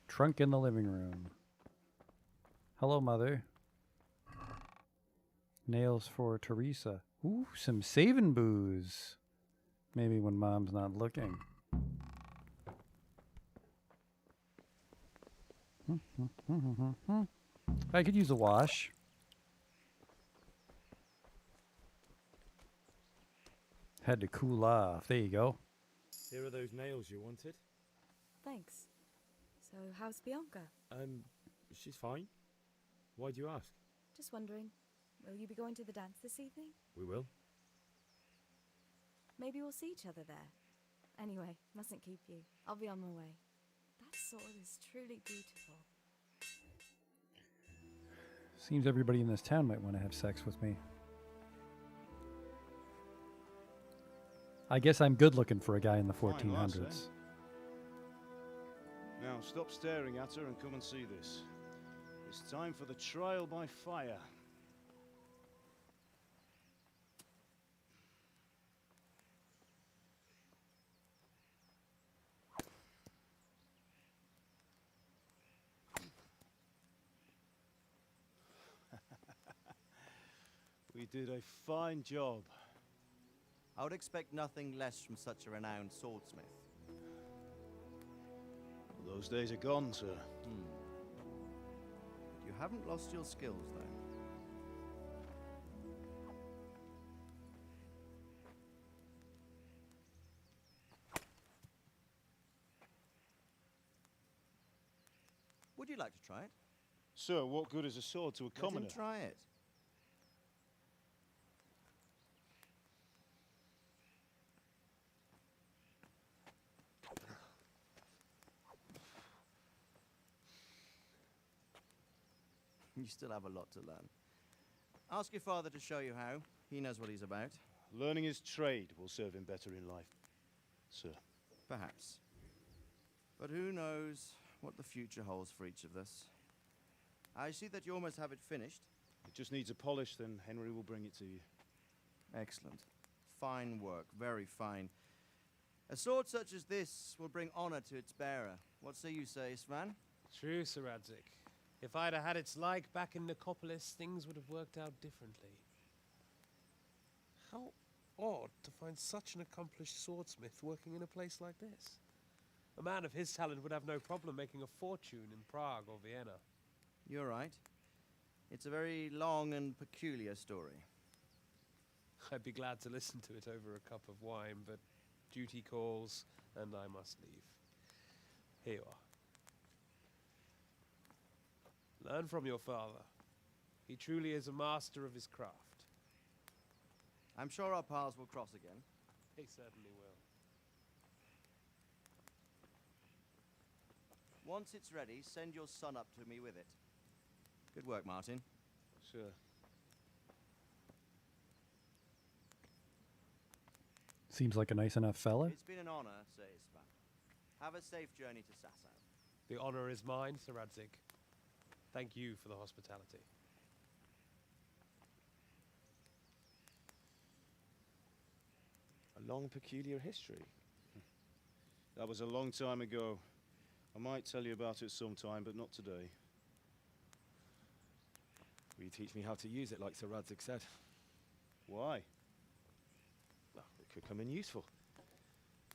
Trunk in the living room. Hello, Mother. Nails for Teresa. Ooh, some saving booze. Maybe when Mom's not looking. I could use a wash. Had to cool off. There you go. Here are those nails you wanted. Thanks. So, how's Bianca? She's fine. Why do you ask? Just wondering, will you be going to the dance this evening? We will. Maybe we'll see each other there. Anyway, mustn't keep you. I'll be on my way. That sword is truly beautiful. Seems everybody in this town might want to have sex with me. I guess I'm good looking for a guy in the Fine 1400s. lass, eh? Now, stop staring at her and come and see this. It's time for the trial by fire. We did a fine job. I would expect nothing less from such a renowned swordsmith. Those days are gone, sir. You haven't lost your skills, though. Would you like to try it? Sir, what good is a sword to a commoner? Let him try it. You still have a lot to learn. Ask your father to show you how. He knows what he's about. Learning his trade will serve him better in life, sir. Perhaps. But who knows what the future holds for each of us. I see that you almost have it finished. It just needs a polish, then Henry will bring it to you. Excellent. Fine work, very fine. A sword such as this will bring honor to its bearer. What say you, Svan? True, Sir Radzik. If I'd have had its like back in Nicopolis, things would have worked out differently. How odd to find such an accomplished swordsmith working in a place like this. A man of his talent would have no problem making a fortune in Prague or Vienna. You're right. It's a very long and peculiar story. I'd be glad to listen to it over a cup of wine, but duty calls, and I must leave. Here you are. Learn from your father. He truly is a master of his craft. I'm sure our paths will cross again. He certainly will. Once it's ready, send your son up to me with it. Good work, Martin. Sure. Seems like a nice enough fella. It's been an honor, Sir Isvan. Have a safe journey to Sasau. The honor is mine, Sir Radzik. Thank you for the hospitality. A long, peculiar history. That was a long time ago. I might tell you about it sometime, but not today. Will you teach me how to use it like Sir Radzik said? Why? Well, it could come in useful.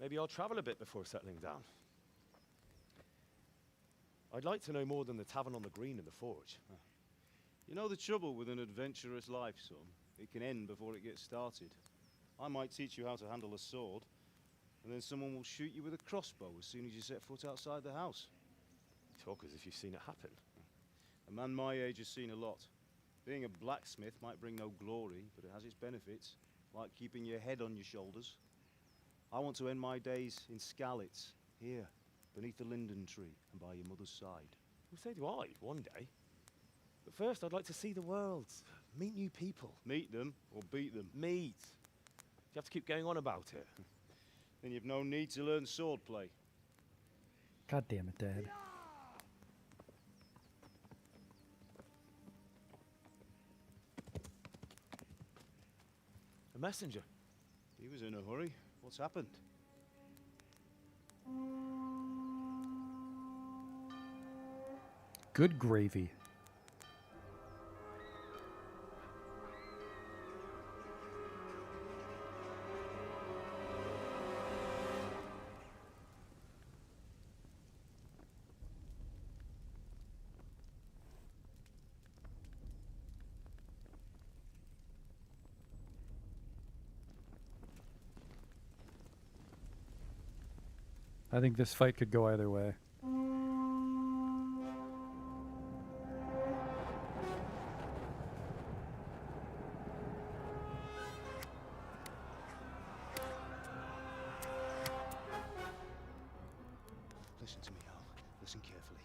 Maybe I'll travel a bit before settling down. I'd like to know more than the tavern on the green and the forge. You know the trouble with an adventurous life, son? It can end before it gets started. I might teach you how to handle a sword, and then someone will shoot you with a crossbow as soon as you set foot outside the house. You talk as if you've seen it happen. A man my age has seen a lot. Being a blacksmith might bring no glory, but it has its benefits, like keeping your head on your shoulders. I want to end my days in Skalitz, here, beneath the linden tree and by your mother's side. Well, so do I, one day. But first, I'd like to see the world. Meet new people. Meet them or beat them? Meet. You have to keep going on about it. Then you've no need to learn swordplay. God damn it, Dad. A messenger. He was in a hurry. What's happened? Good gravy. I think this fight could go either way. Listen to me, Al. Listen carefully.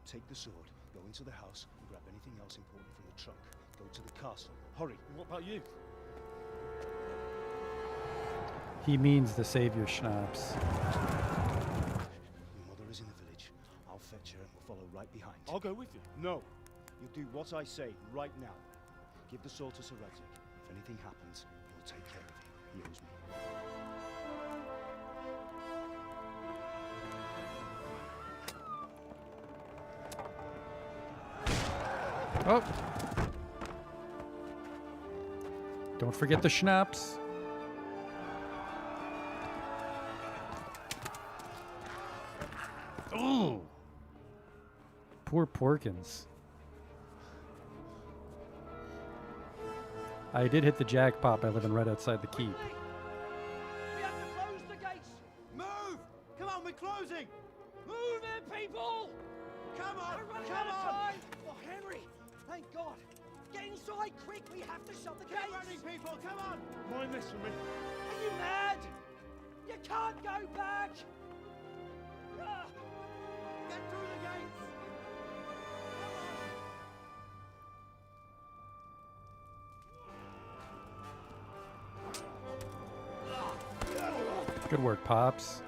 Take the sword, go into the house, and grab anything else important from the trunk. Go to the castle. Hurry. What about you? He means the savior schnapps. Your mother is in the village. I'll fetch her and we'll follow right behind. I'll go with you. No. You do what I say right now. Give the sword to Sir Radzik. If anything happens, he'll take care of you. He owes me. Oh! Don't forget the schnapps. Oh! Poor Porkins. I did hit the jackpot by living right outside the keep. We have to close the gates! Move! Come on, we're closing! Move it, people! Come on, come on! Oh, Henry, thank God! Get inside quick, we have to shut the gates! Get running, people, come on! Mind this for me. Are you mad? You can't go back! Ah! Get through the gates! Good work, Pops.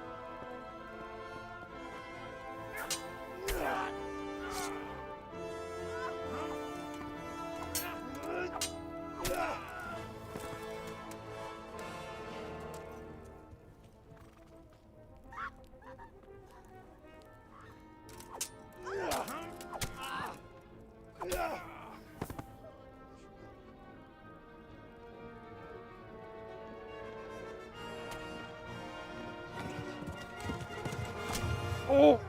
Oh!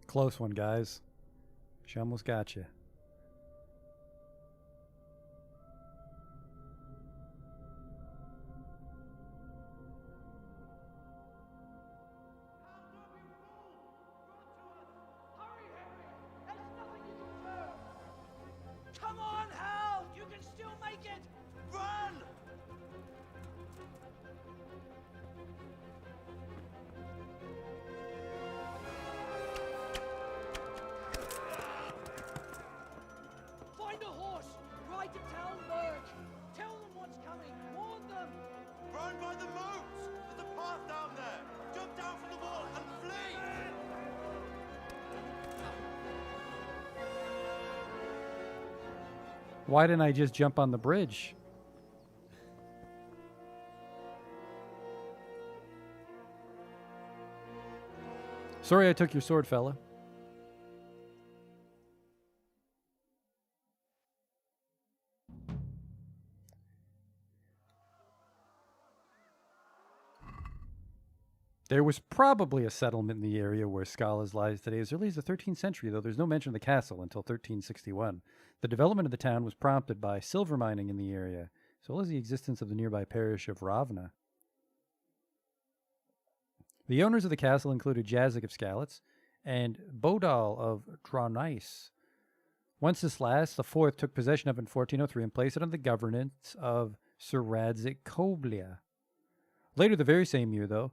Close one, guys. She almost got you. Come on, Hal! You can still make it! Run! Find a horse! Ride to Talmberg! Tell them what's coming! Warn them! Run by the moats! There's a path down there! Jump down from the wall and flee! Why didn't I just jump on the bridge? Sorry I took your sword, fella. There was probably a settlement in the area where Skalas lies today as early as the 13th century, though there's no mention of the castle until 1361. The development of the town was prompted by silver mining in the area, as well as the existence of the nearby parish of Ravna. The owners of the castle included Jazik of Skalitz and Bodal of Draunice. Wenceslas IV took possession of it in 1403 and placed it under the governance of Sir Radzik Koblia. Later the very same year, though,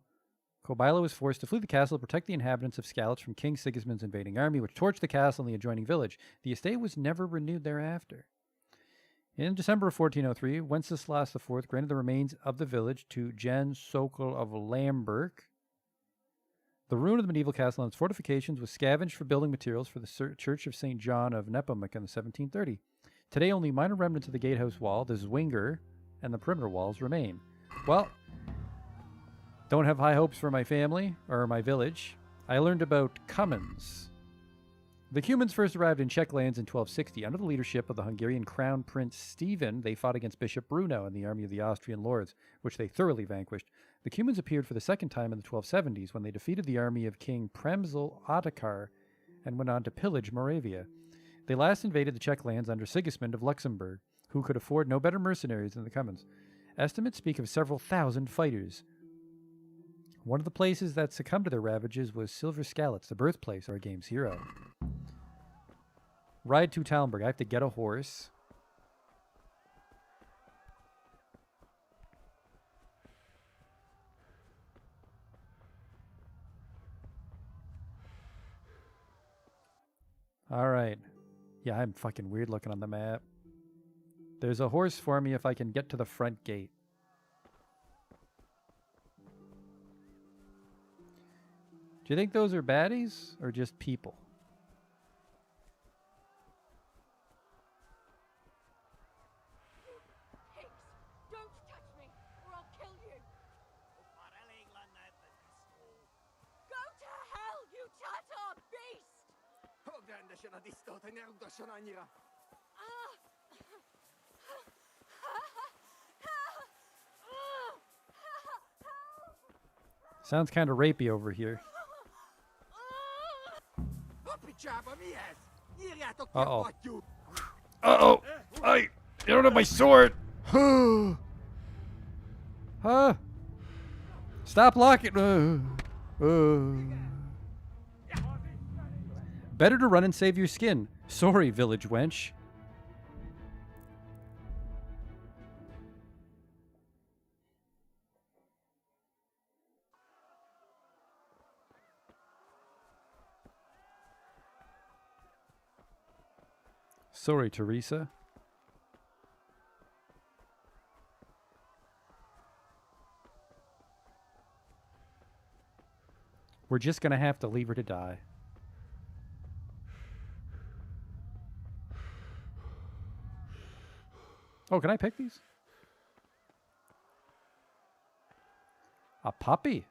Kobila was forced to flee the castle to protect the inhabitants of Skalitz from King Sigismund's invading army, which torched the castle and the adjoining village. The estate was never renewed thereafter. In December of 1403, Wenceslas IV granted the remains of the village to Jan Sokol of Lamberg. The ruin of the medieval castle and its fortifications was scavenged for building materials for the Church of St. John of Nepomuk in 1730. Today, only minor remnants of the gatehouse wall, the Zwinger, and the perimeter walls remain. Well, don't have high hopes for my family, or my village. I learned about Cummins. The Cumans first arrived in Czech lands in 1260. Under the leadership of the Hungarian Crown Prince Stephen, they fought against Bishop Bruno and the army of the Austrian lords, which they thoroughly vanquished. The Cumans appeared for the second time in the 1270s when they defeated the army of King Premysl Ottokar and went on to pillage Moravia. They last invaded the Czech lands under Sigismund of Luxembourg, who could afford no better mercenaries than the Cummins. Estimates speak of several thousand fighters. One of the places that succumbed to their ravages was Silver Skalitz, the birthplace of our game's hero. Ride to Talmberg. I have to get a horse. Alright. Yeah, I'm fucking weird looking on the map. There's a horse for me if I can get to the front gate. Do you think those are baddies or just people? Don't touch me, or I'll kill you! Go to hell, you Tatar beast! Sounds kind of rapey over here. Uh-oh. Uh-oh! I don't have my sword! Huh? Stop locking! Better to run and save your skin. Sorry, village wench. Sorry, Teresa. We're just gonna have to leave her to die. Oh, can I pick these? A puppy?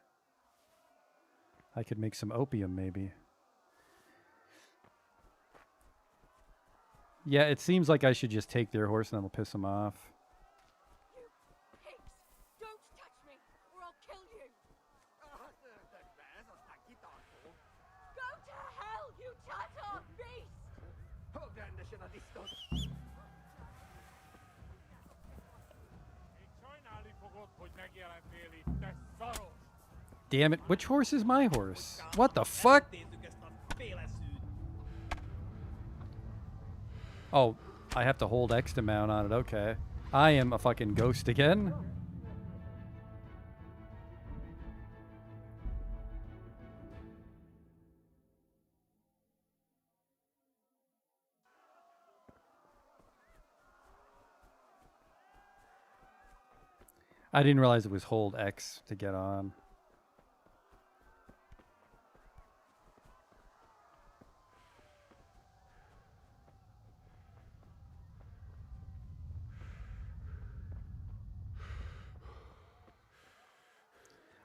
I could make some opium, maybe. Yeah, it seems like I should just take their horse and that'll piss them off. Don't touch me, or I'll kill you! Go to hell, you Tatar beast! Damn it, which horse is my horse? What the fuck? Oh, I have to hold X to mount on it, okay. I am a fucking ghost again. I didn't realize it was hold X to get on.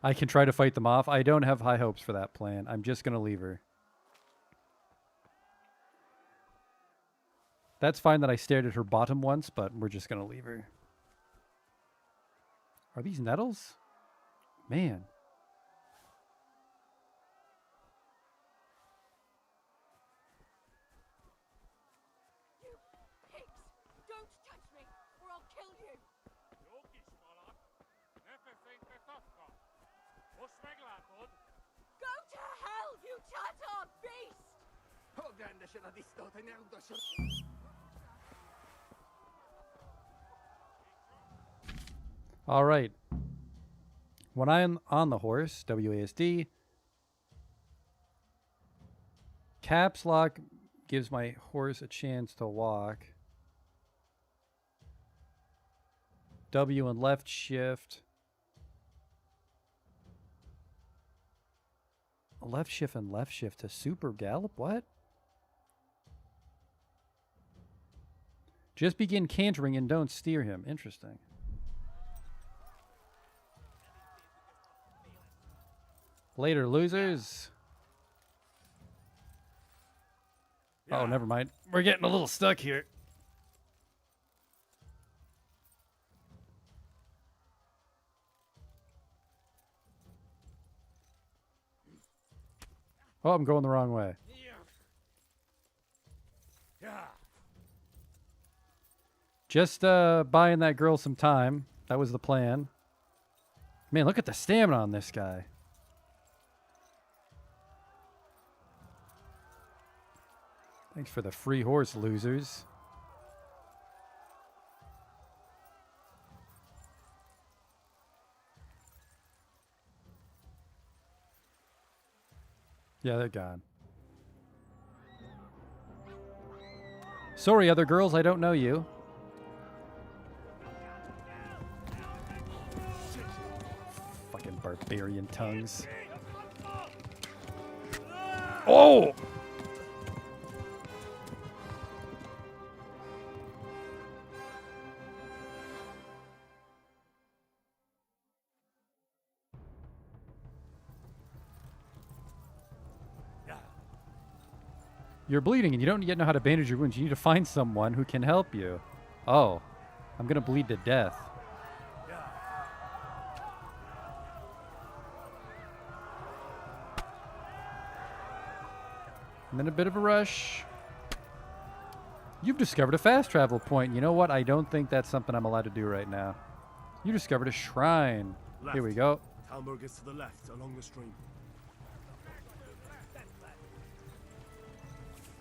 I can try to fight them off. I don't have high hopes for that plan. I'm just going to leave her. That's fine that I stared at her bottom once, but we're just going to leave her. Are these nettles? Man. Don't touch me, or I'll kill you! All right. When I'm on the horse, WASD, caps lock gives my horse a chance to walk. W and left shift. Left shift and left shift to super gallop? What? Just begin cantering and don't steer him. Interesting. Later, losers. Oh, never mind. We're getting a little stuck here. Oh, I'm going the wrong way. Just buying that girl some time. That was the plan. Man, look at the stamina on this guy. Thanks for the free horse, losers. Yeah, they're gone. Sorry, other girls, I don't know you. Fucking barbarian tongues. Oh! You're bleeding and you don't yet know how to bandage your wounds. You need to find someone who can help you. Oh, I'm going to bleed to death. I'm in a bit of a rush. You've discovered a fast travel point. You know what? I don't think that's something I'm allowed to do right now. You discovered a shrine. Left. Here we go. Talmberg is to the left, along the stream.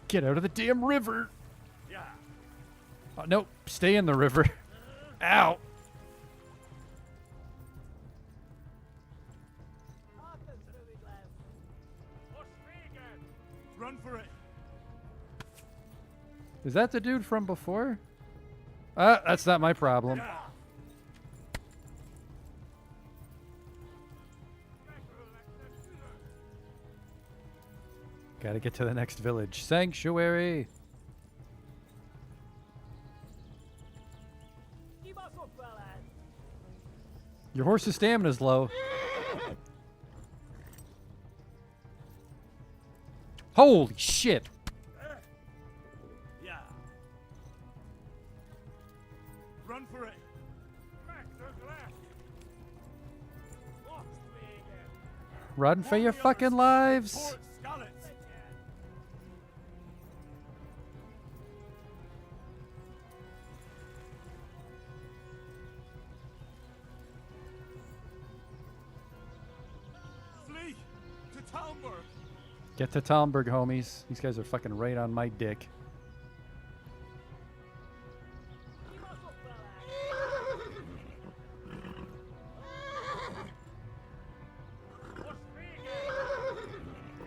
Get out of the damn river. Oh, nope. Stay in the river. Ow. Run for it. Is that the dude from before? That's not my problem. Gotta get to the next village. Sanctuary! Your horse's stamina's low. Holy shit! Run for it. Run for your fucking lives! Flee to Talmberg. Get to Talmberg, homies. These guys are fucking right on my dick.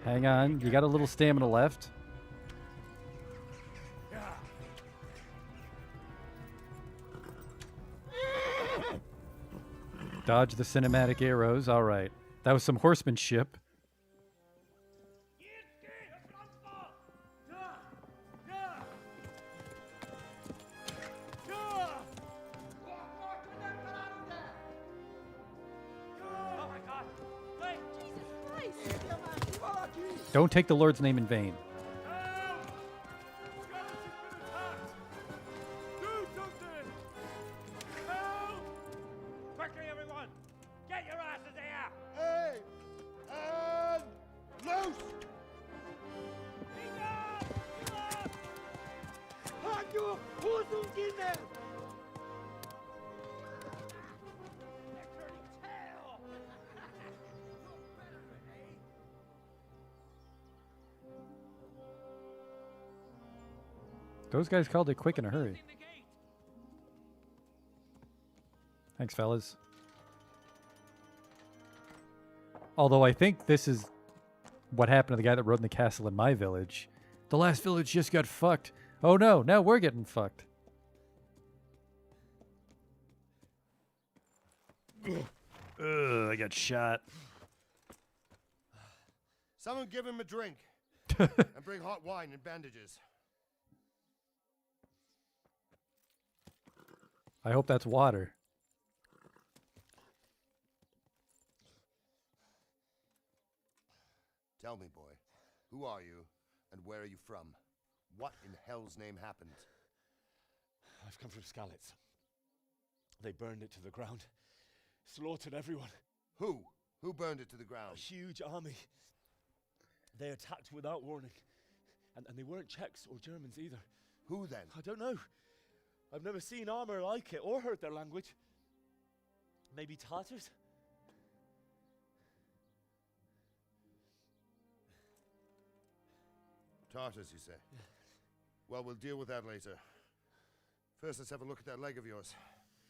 Hang on. You got a little stamina left. Dodge the cinematic arrows. All right. That was some horsemanship. Don't take the Lord's name in vain. Quickly, everyone! Get your asses here! Hey! And loose! Those guys called it quick in a hurry. Thanks, fellas. Although I think this is what happened to the guy that rode in the castle in my village. The last village just got fucked. Oh no, now we're getting fucked. Ugh, I got shot. Someone give him a drink. And bring hot wine and bandages. I hope that's water. Tell me, boy, who are you and where are you from? What in hell's name happened? I've come from Skalitz. They burned it to the ground. Slaughtered everyone. Who? Who burned it to the ground? A huge army. They attacked without warning. And they weren't Czechs or Germans either. Who then? I don't know. I've never seen armor like it or heard their language. Maybe Tartars? Tartars, you say? Well, we'll deal with that later. First, let's have a look at that leg of yours.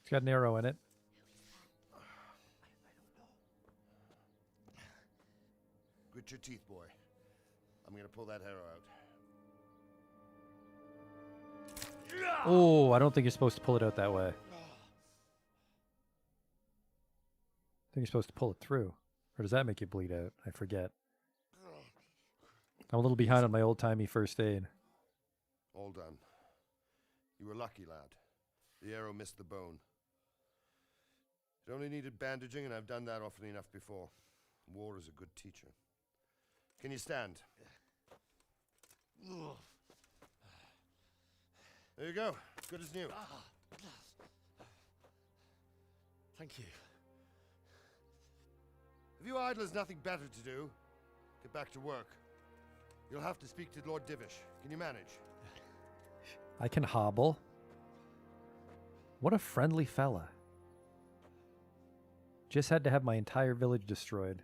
It's got an arrow in it. Grit your teeth, boy. I'm gonna pull that arrow out. Oh, I don't think you're supposed to pull it out that way. I think you're supposed to pull it through. Or does that make you bleed out? I forget. I'm a little behind on my old-timey first aid. All done. You were lucky, lad. The arrow missed the bone. It only needed bandaging, and I've done that often enough before. War is a good teacher. Can you stand? There you go. Good as new. Thank you. Have you idlers nothing better to do? Get back to work. You'll have to speak to Lord Divish. Can you manage? I can hobble. What a friendly fella. Just had to have my entire village destroyed.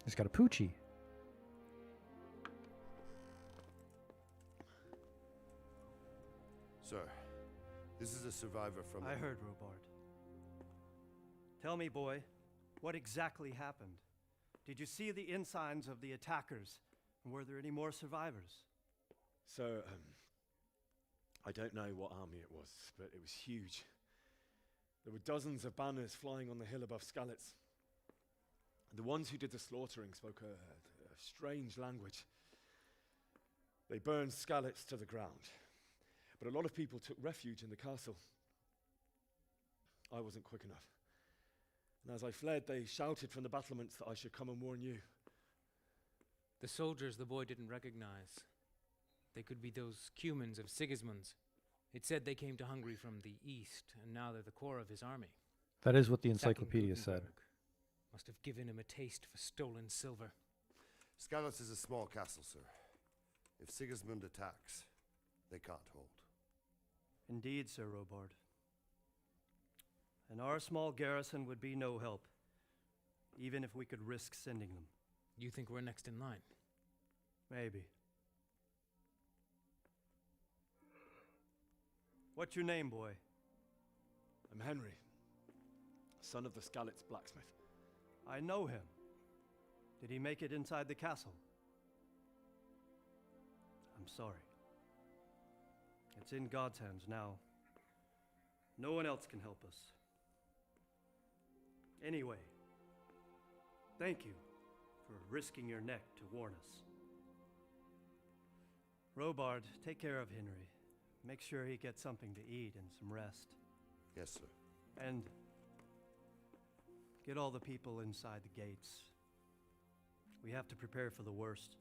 He's got a poochie. Sir, this is a survivor from... I heard, Robard. Tell me, boy, what exactly happened? Did you see the ensigns of the attackers? And were there any more survivors? So, I don't know what army it was, but it was huge. There were dozens of banners flying on the hill above Skalitz. The ones who did the slaughtering spoke a strange language. They burned Skalitz to the ground. But a lot of people took refuge in the castle. I wasn't quick enough. And as I fled, they shouted from the battlements that I should come and warn you. The soldiers the boy didn't recognize. They could be those Cumans of Sigismund's. It said they came to Hungary from the east, and now they're the core of his army. That is what the encyclopedia said. Must have given him a taste for stolen silver. Skalitz is a small castle, sir. If Sigismund attacks, they can't hold. Indeed, Sir Robard. And our small garrison would be no help, even if we could risk sending them. You think we're next in line? Maybe. What's your name, boy? I'm Henry, son of the Skalitz blacksmith. I know him. Did he make it inside the castle? I'm sorry. It's in God's hands now. No one else can help us. Anyway, thank you for risking your neck to warn us. Robard, take care of Henry. Make sure he gets something to eat and some rest. Yes, sir. And get all the people inside the gates. We have to prepare for the worst.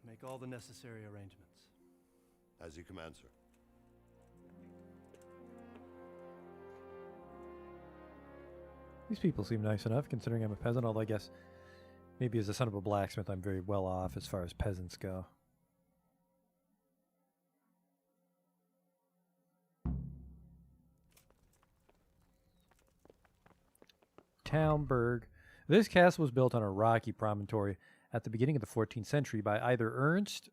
Make all the necessary arrangements. As you command, sir. These people seem nice enough, considering I'm a peasant, although I guess maybe as the son of a blacksmith I'm very well off as far as peasants go. Townburg. This castle was built on a rocky promontory at the beginning of the 14th century by either Ernst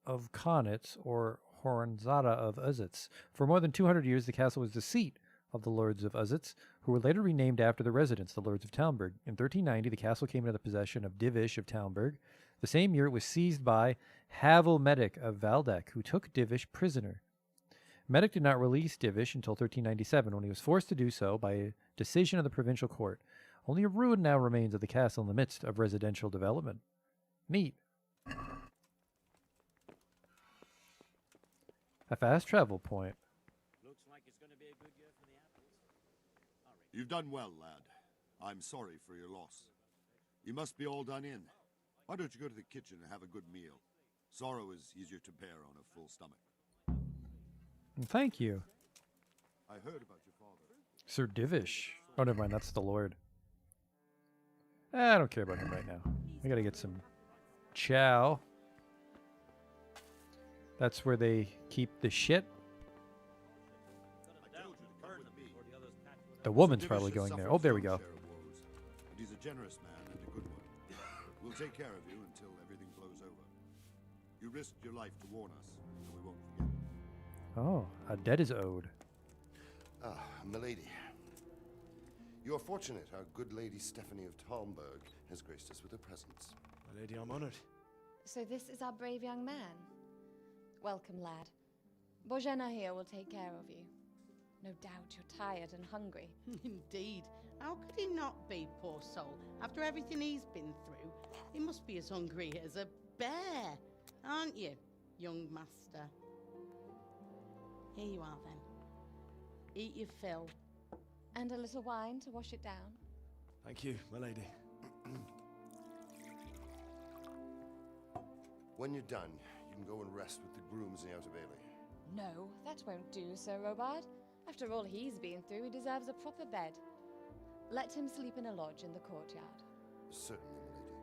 of Kaunitz or Hohenzollern of Uzitz. For more than 200 years, the castle was the seat of the lords of Uzitz, who were later renamed after the residents, the lords of Talmberg. In 1390, the castle came into the possession of Divish of Talmberg. The same year, it was seized by Havel Medic of Waldeck, who took Divish prisoner. Medic did not release Divish until 1397, when he was forced to do so by a decision of the provincial court. Only a ruin now remains of the castle in the midst of residential development. Neat. A fast travel point. Looks like it's going to be a good year for the apples. You've done well, lad. I'm sorry for your loss. You must be all done in. Why don't you go to the kitchen and have a good meal? Sorrow is easier to bear on a full stomach. Thank you. I heard about your father. Sir Divish. Oh, never mind. That's the Lord. I don't care about him right now. I gotta get some chow. That's where they keep the shit. The woman's probably going there. Oh, there we go. And he's a generous man and a good one. We'll take care of you until everything blows over. You risked your life to warn us, and we won't forget. Oh, a debt is owed. Ah, milady. You are fortunate our good lady Stephanie of Talmberg has graced us with her presence. My lady, I'm honored. So this is our brave young man. Welcome, lad. Bojana here will take care of you. No doubt you're tired and hungry. Indeed. How could he not be, poor soul? After everything he's been through, he must be as hungry as a bear, aren't you, young master? Here you are, then. Eat your fill. And a little wine to wash it down. Thank you, my lady. When you're done, you can go and rest with the grooms in the Outer Bailey. No, that won't do, Sir Robard. After all he's been through, he deserves a proper bed. Let him sleep in a lodge in the courtyard. Certainly, milady.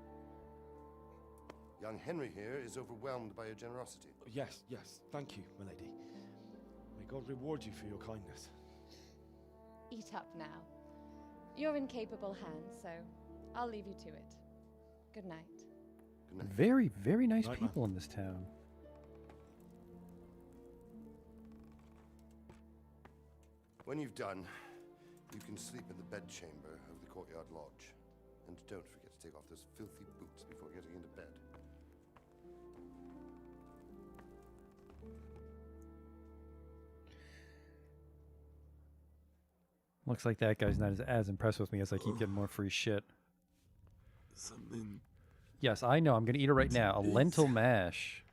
Young Henry here is overwhelmed by your generosity. Yes, yes. Thank you, my lady. May God reward you for your kindness. Eat up now. You're in capable hands, so I'll leave you to it. Good night. Good night. Very, very nice people in this town. When you've done, you can sleep in the bedchamber of the courtyard lodge. And don't forget to take off those filthy boots before getting into bed. Looks like that guy's not as impressed with me as I keep getting more free shit. Something. Yes, I know. I'm going to eat it right now. A lentil mash.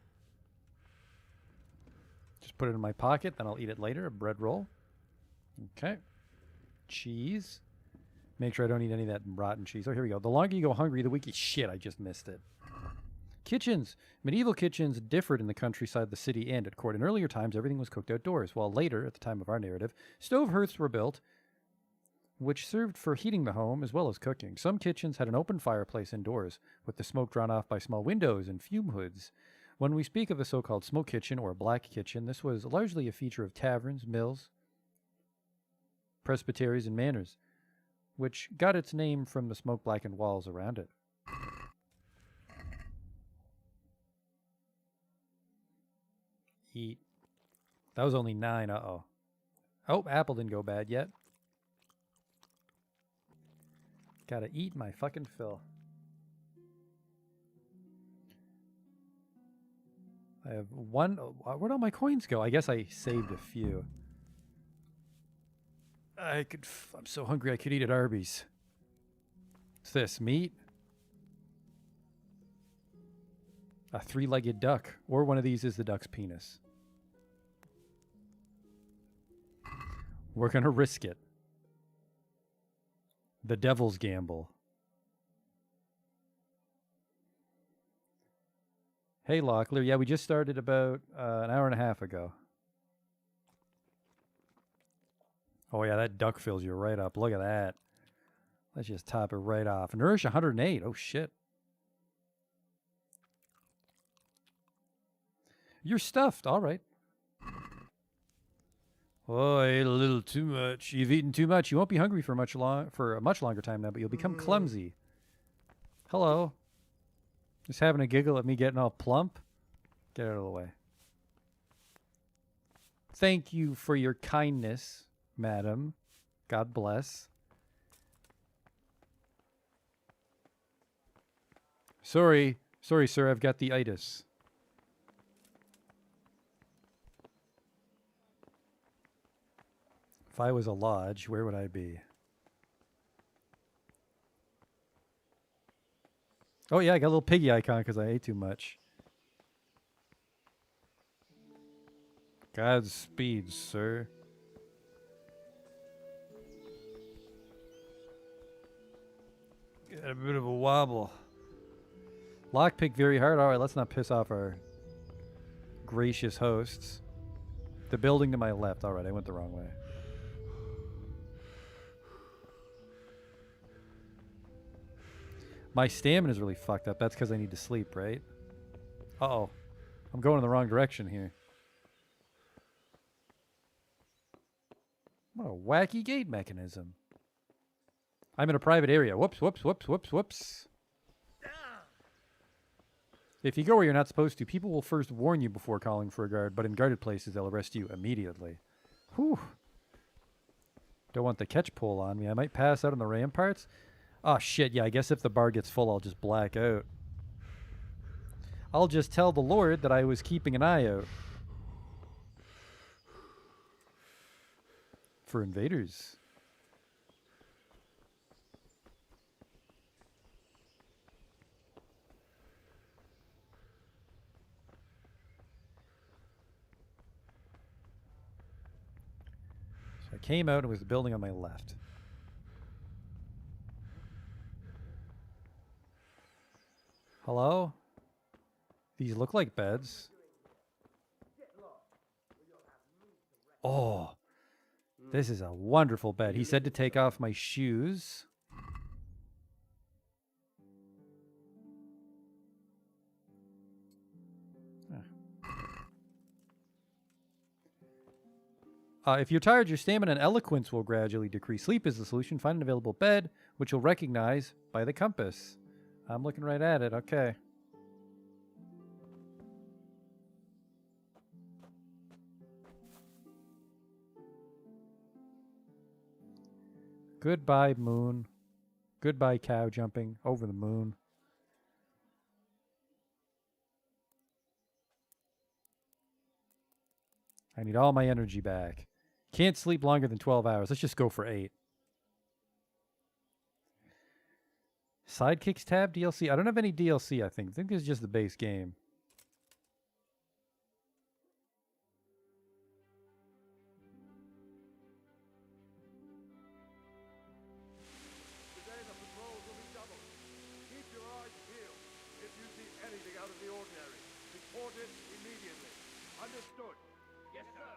Just put it in my pocket, then I'll eat it later. A bread roll. Okay. Cheese. Make sure I don't eat any of that rotten cheese. Oh, here we go. The longer you go hungry, the weaker. Shit, I just missed it. Kitchens. Medieval kitchens differed in the countryside, the city, and at court. In earlier times, everything was cooked outdoors, while later, at the time of our narrative, stove hearths were built, which served for heating the home as well as cooking. Some kitchens had an open fireplace indoors, with the smoke drawn off by small windows and fume hoods. When we speak of a so-called smoke kitchen or black kitchen, this was largely a feature of taverns, mills, presbyteries, and manors, which got its name from the smoke-blackened walls around it. Eat. That was only 9. Uh-oh. Oh, apple didn't go bad yet. Gotta eat my fucking fill. I have one. Where'd all my coins go? I guess I saved a few. I'm so hungry I could eat at Arby's. What's this? Meat? A 3-legged duck. Or one of these is the duck's penis. We're gonna risk it. The Devil's Gamble. Hey, Locklear. Yeah, we just started about an hour and a half ago. Oh, yeah, that duck fills you right up. Look at that. Let's just top it right off. Nourish 108. Oh, shit. You're stuffed. All right. Oh, I ate a little too much. You've eaten too much. You won't be hungry for a much longer time now, but you'll become clumsy. Hello. Just having a giggle at me getting all plump? Get out of the way. Thank you for your kindness, madam. God bless. Sorry, sir, I've got the itis. If I was a lodge, where would I be? Oh yeah, I got a little piggy icon because I ate too much. Godspeed, sir. Got a bit of a wobble. Lockpick very hard. All right, let's not piss off our gracious hosts. The building to my left. All right, I went the wrong way. My stamina's really fucked up. That's because I need to sleep, right? Uh-oh. I'm going in the wrong direction here. What a wacky gate mechanism. I'm in a private area. Whoops, whoops, whoops, whoops, whoops. If you go where you're not supposed to, people will first warn you before calling for a guard, but in guarded places, they'll arrest you immediately. Whew. Don't want the catch pole on me. I might pass out on the ramparts. Oh, shit, yeah, I guess if the bar gets full, I'll just black out. I'll just tell the Lord that I was keeping an eye out. For invaders. So I came out and was the building on my left. Hello? These look like beds. Oh, this is a wonderful bed. He said to take off my shoes. If you're tired, your stamina and eloquence will gradually decrease. Sleep is the solution. Find an available bed, which you'll recognize by the compass. I'm looking right at it. Okay. Goodbye, moon. Goodbye, cow jumping over the moon. I need all my energy back. Can't sleep longer than 12 hours. Let's just go for 8. Sidekicks tab DLC? I don't have any DLC, I think. I think this is just the base game. Today the patrols will be doubled. Keep your eyes peeled. If you see anything out of the ordinary, report it immediately. Understood? Yes, sir.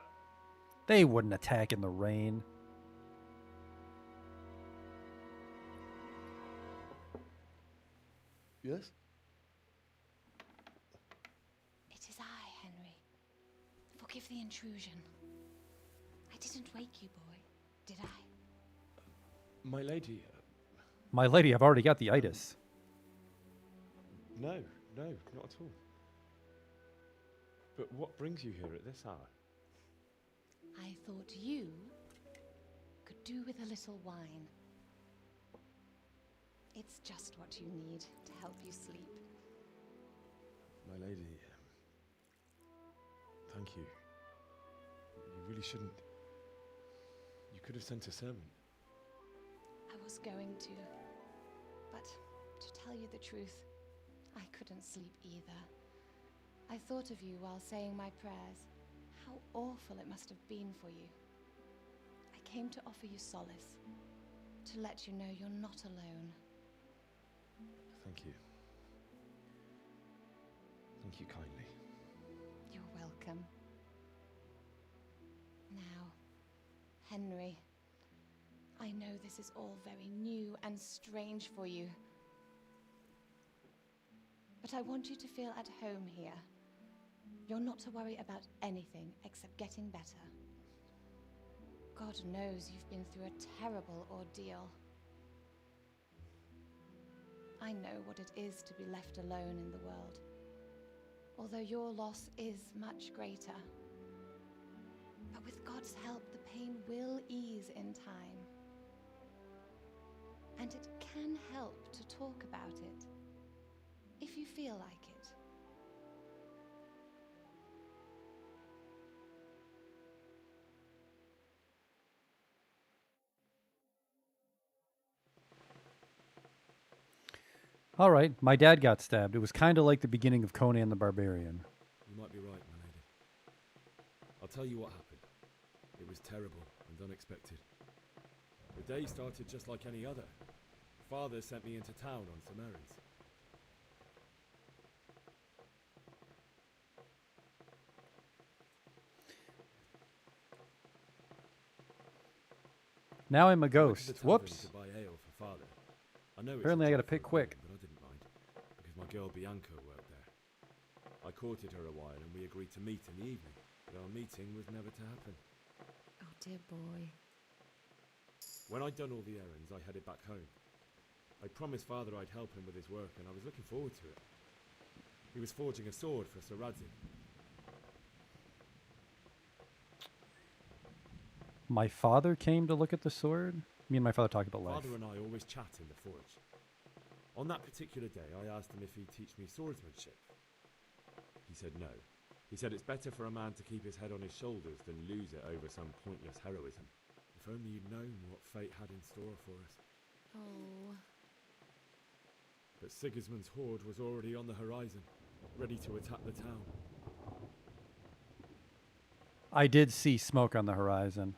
They wouldn't attack in the rain. Yes? It is I, Henry. Forgive the intrusion. I didn't wake you, boy, did I? My lady. My lady, I've already got the itis. No, not at all. But what brings you here at this hour? I thought you could do with a little wine. It's just what you need to help you sleep. My lady, thank you. You really shouldn't. You could have sent a servant. I was going to, but to tell you the truth, I couldn't sleep either. I thought of you while saying my prayers. How awful it must have been for you. I came to offer you solace, to let you know you're not alone. Thank you. Thank you kindly. You're welcome. Now, Henry, I know this is all very new and strange for you, but I want you to feel at home here. You're not to worry about anything except getting better. God knows you've been through a terrible ordeal. I know what it is to be left alone in the world. Although your loss is much greater. But with God's help, the pain will ease in time. And it can help to talk about it, if you feel like it. All right, my dad got stabbed. It was kind of like the beginning of Conan the Barbarian. You might be right, my lady. I'll tell you what happened. It was terrible and unexpected. The day started just like any other. Father sent me into town on some errands. Now I'm a I went to ghost. the tavern Whoops. to buy ale for Father. I know it's Apparently a I job gotta for pick a quick. woman, but I didn't mind because my girl Bianca worked there. I courted her a while and we agreed to meet in the evening, but our meeting was never to happen. Oh, dear boy. When I'd done all the errands, I headed back home. I promised Father I'd help him with his work, and I was looking forward to it. He was forging a sword for Sir Radzig. My father came to look at the sword? Me and my father talked about life. Father and I always chat in the forge. On that particular day, I asked him if he'd teach me swordsmanship. He said no. He said it's better for a man to keep his head on his shoulders than lose it over some pointless heroism. If only you'd known what fate had in store for us. Oh. But Sigismund's horde was already on the horizon, ready to attack the town. I did see smoke on the horizon.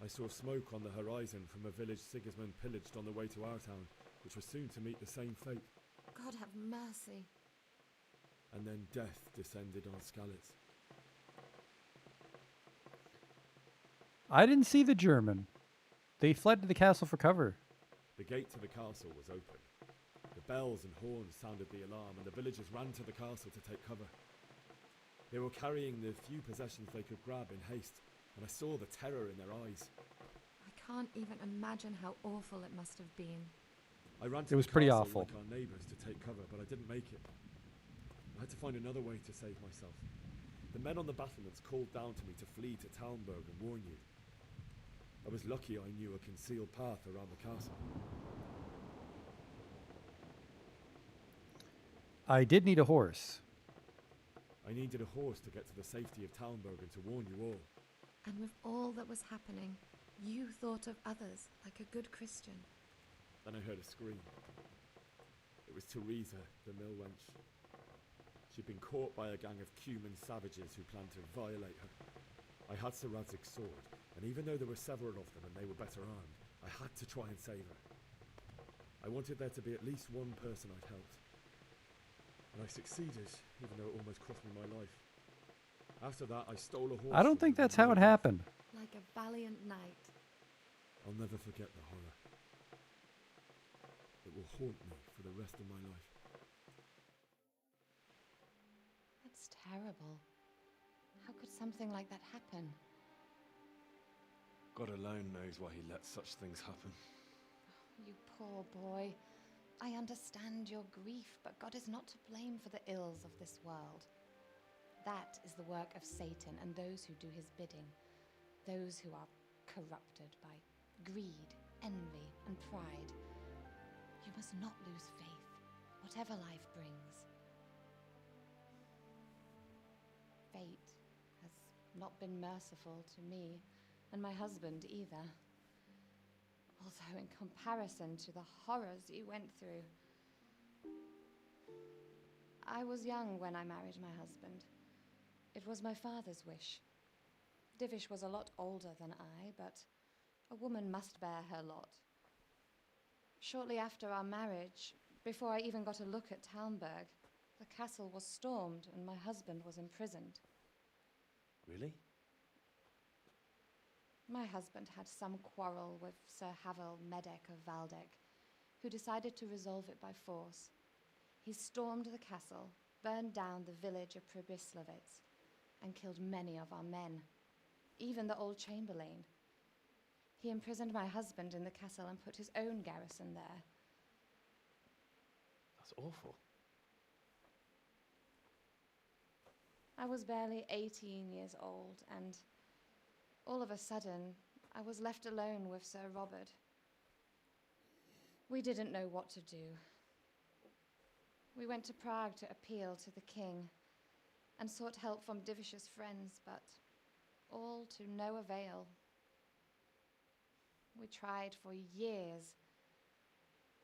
I saw smoke on the horizon from a village Sigismund pillaged on the way to our town, which was soon to meet the same fate. God have mercy. And then death descended on Skalitz. I didn't see the German. They fled to the castle for cover. The gate to the castle was open. The bells and horns sounded the alarm, and the villagers ran to the castle to take cover. They were carrying the few possessions they could grab in haste, and I saw the terror in their eyes. I can't even imagine how awful it must have been. I ran to It was the pretty castle awful. like our neighbours to take cover, but I didn't make it. I had to find another way to save myself. The men on the battlements called down to me to flee to Talmberg and warn you. I was lucky I knew a concealed path around the castle. I did need a horse. I needed a horse to get to the safety of Talmberg and to warn you all. And with all that was happening, you thought of others like a good Christian. Then I heard a scream. It was Teresa, the mill wench. She'd been caught by a gang of Cuman savages who planned to violate her. I had Sir Radzig's sword, and even though there were several of them and they were better armed, I had to try and save her. I wanted there to be at least one person I'd helped. And I succeeded, even though it almost cost me my life. After that, I stole a horse. I don't think that's how it happened. Like a valiant knight. I'll never forget the horror. It will haunt me for the rest of my life. That's terrible. How could something like that happen? God alone knows why he lets such things happen. You poor boy. I understand your grief, but God is not to blame for the ills of this world. That is the work of Satan and those who do his bidding. Those who are corrupted by greed, envy, and pride. You must not lose faith, whatever life brings. Fate has not been merciful to me, and my husband either. Although in comparison to the horrors you went through. I was young when I married my husband. It was my father's wish. Divish was a lot older than I, but a woman must bear her lot. Shortly after our marriage, before I even got a look at Talmberg, the castle was stormed and my husband was imprisoned. Really? My husband had some quarrel with Sir Havel Medek of Valdek, who decided to resolve it by force. He stormed the castle, burned down the village of Pribyslavitz, and killed many of our men, even the old chamberlain. He imprisoned my husband in the castle and put his own garrison there. That's awful. I was barely 18 years old, and all of a sudden, I was left alone with Sir Robert. We didn't know what to do. We went to Prague to appeal to the king and sought help from Divish's friends, but all to no avail. We tried for years,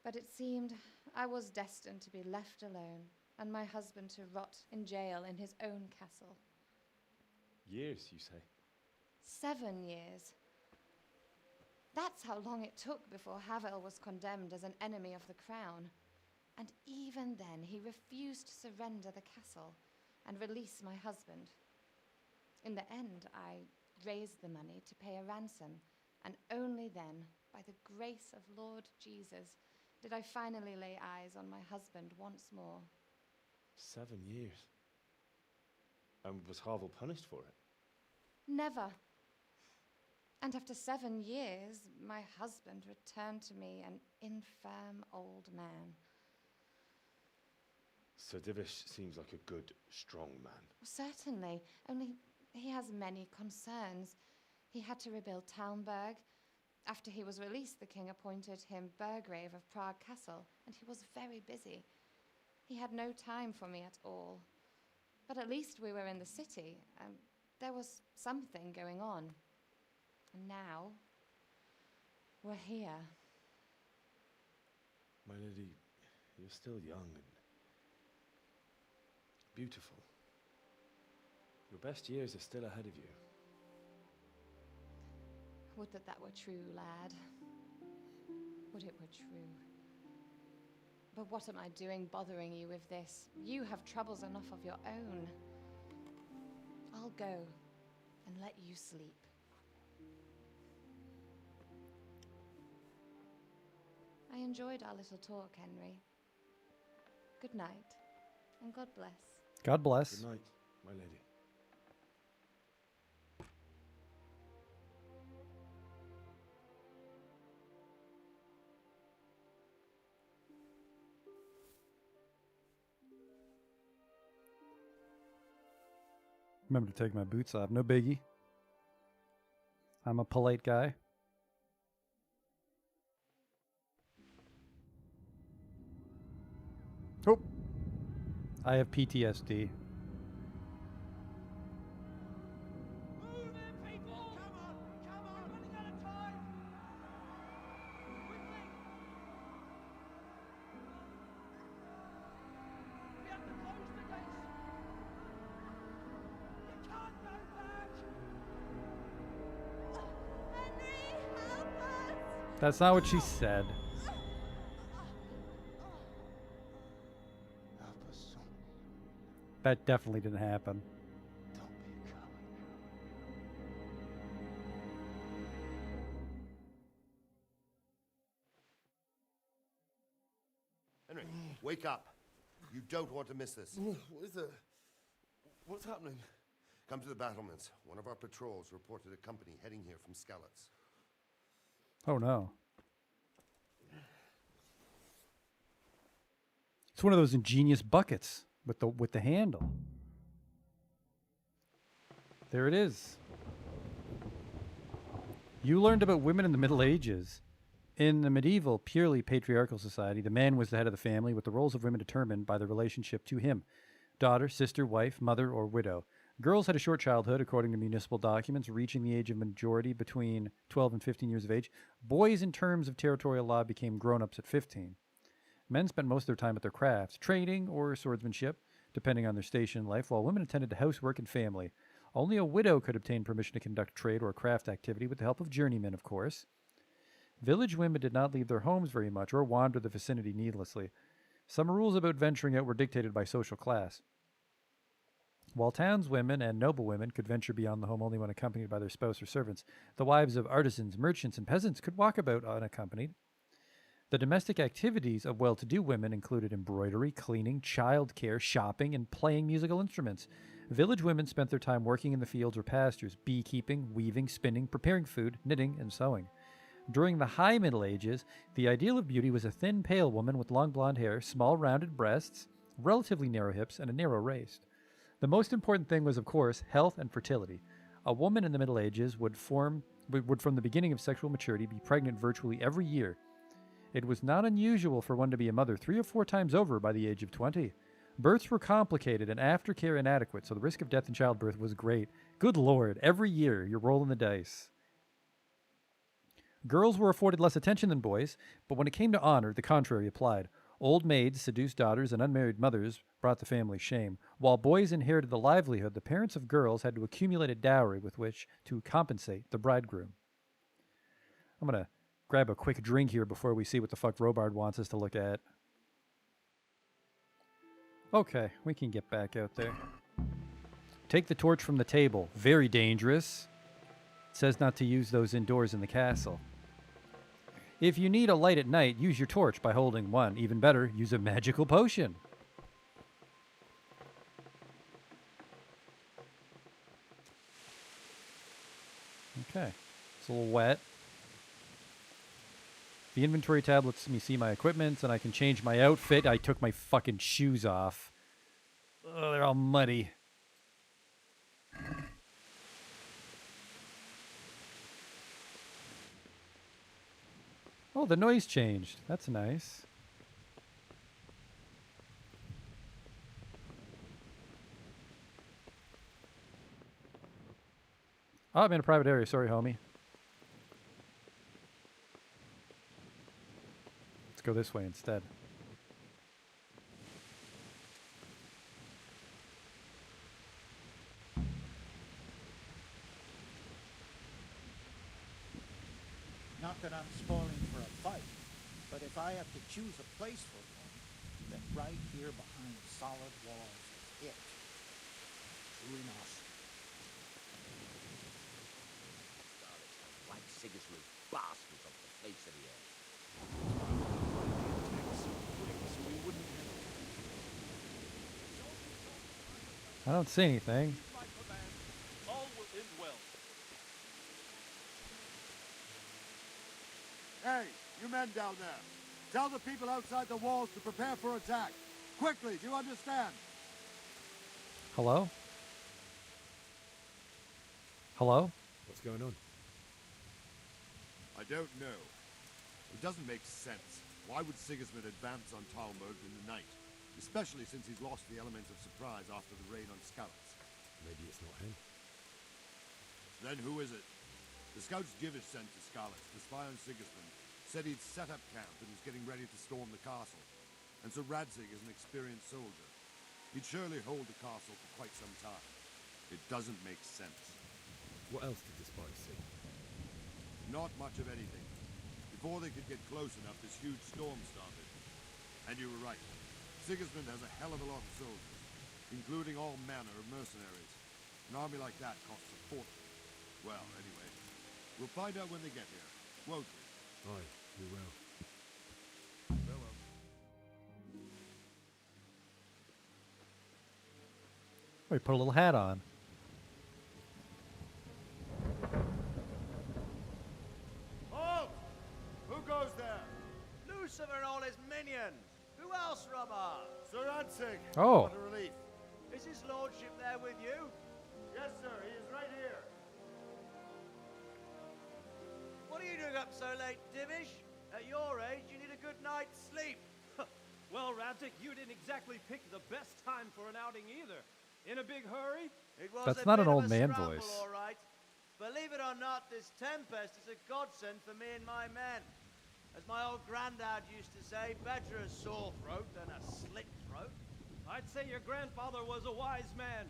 but it seemed I was destined to be left alone and my husband to rot in jail in his own castle. Years, you say? 7 years. That's how long it took before Havel was condemned as an enemy of the crown. And even then, he refused to surrender the castle and release my husband. In the end, I raised the money to pay a ransom, and only then, by the grace of Lord Jesus, did I finally lay eyes on my husband once more. 7 years. And was Havel punished for it? Never. And after 7 years, my husband returned to me an infirm old man. Sir Divish seems like a good, strong man. Certainly, only he has many concerns. He had to rebuild Talmberg. After he was released, the king appointed him Burgrave of Prague Castle, and he was very busy. He had no time for me at all. But at least we were in the city, and there was something going on. And now, we're here. My lady, you're still young and beautiful. Your best years are still ahead of you. Would that that were true, lad. Would it were true. But what am I doing bothering you with this? You have troubles enough of your own. I'll go and let you sleep. I enjoyed our little talk, Henry. Good night, and God bless. God bless. Good night, my lady. Remember to take my boots off. No biggie. I'm a polite guy. Oh. I have PTSD. That's not what she said. That definitely didn't happen. Henry, wake up. You don't want to miss this. What is it? What's happening? Come to the battlements. One of our patrols reported a company heading here from Skalitz. Oh no. It's one of those ingenious buckets with the handle. There it is. You learned about women in the Middle Ages. In the medieval, purely patriarchal society, the man was the head of the family, with the roles of women determined by their relationship to him. Daughter, sister, wife, mother, or widow. Girls had a short childhood, according to municipal documents, reaching the age of majority between 12 and 15 years of age. Boys, in terms of territorial law, became grown-ups at 15. Men spent most of their time at their crafts, trading or swordsmanship, depending on their station in life, while women attended to housework and family. Only a widow could obtain permission to conduct trade or craft activity with the help of journeymen, of course. Village women did not leave their homes very much or wander the vicinity needlessly. Some rules about venturing out were dictated by social class. While townswomen and noblewomen could venture beyond the home only when accompanied by their spouse or servants, the wives of artisans, merchants, and peasants could walk about unaccompanied. The domestic activities of well-to-do women included embroidery, cleaning, childcare, shopping, and playing musical instruments. Village women spent their time working in the fields or pastures, beekeeping, weaving, spinning, preparing food, knitting, and sewing. During the High Middle Ages, the ideal of beauty was a thin, pale woman with long blonde hair, small, rounded breasts, relatively narrow hips, and a narrow waist. The most important thing was, of course, health and fertility. A woman in the Middle Ages would, from the beginning of sexual maturity, be pregnant virtually every year. It was not unusual for one to be a mother 3 or 4 times over by the age of 20. Births were complicated and aftercare inadequate, so the risk of death in childbirth was great. Good Lord, every year you're rolling the dice. Girls were afforded less attention than boys, but when it came to honor, the contrary applied. Old maids, seduced daughters, and unmarried mothers brought the family shame. While boys inherited the livelihood, the parents of girls had to accumulate a dowry with which to compensate the bridegroom. I'm going to grab a quick drink here before we see what the fuck Robard wants us to look at. Okay, we can get back out there. Take the torch from the table. Very dangerous. It says not to use those indoors in the castle. If you need a light at night, use your torch by holding one. Even better, use a magical potion. Okay, it's a little wet. The inventory tab lets me see my equipment, and I can change my outfit. I took my fucking shoes off. Oh, they're all muddy. Oh, the noise changed. That's nice. Oh, I'm in a private area. Sorry, homie. Let's go this way instead. Not that I'm spoiling for a fight, but if I have to choose a place for one, then right here behind solid walls is it. True enough. Like Sigismund's bastards off the face of the earth. I don't see anything. All will end well. Hey, you men down there. Tell the people outside the walls to prepare for attack. Quickly, do you understand? Hello? Hello? What's going on? I don't know. It doesn't make sense. Why would Sigismund advance on Talmud in the night? Especially since he's lost the element of surprise after the raid on Skalitz. Maybe it's not him. Then who is it? The scouts Jivish sent to Skalitz to spy on Sigismund said he'd set up camp and was getting ready to storm the castle. And so Radzig is an experienced soldier. He'd surely hold the castle for quite some time. It doesn't make sense. What else did the spies see? Not much of anything. Before they could get close enough, this huge storm started. And you were right. Sigismund has a hell of a lot of soldiers, including all manner of mercenaries. An army like that costs a fortune. Well, anyway, we'll find out when they get here, won't we? Aye, we will. Farewell. Wait, put a little hat on. Halt! Who goes there? Lucifer and all his minions. Who else, Robert? Sir Radzig. Oh. What a relief. Is his lordship there with you? Yes, sir. He is right here. What are you doing up so late, Divish? At your age, you need a good night's sleep. Well, Radzig, you didn't exactly pick the best time for an outing either. In a big hurry? It was That's a not bit an of old a man scramble, voice. all right. Believe it or not, this tempest is a godsend for me and my men. As my old granddad used to say, better a sore throat than a slit throat. I'd say your grandfather was a wise man.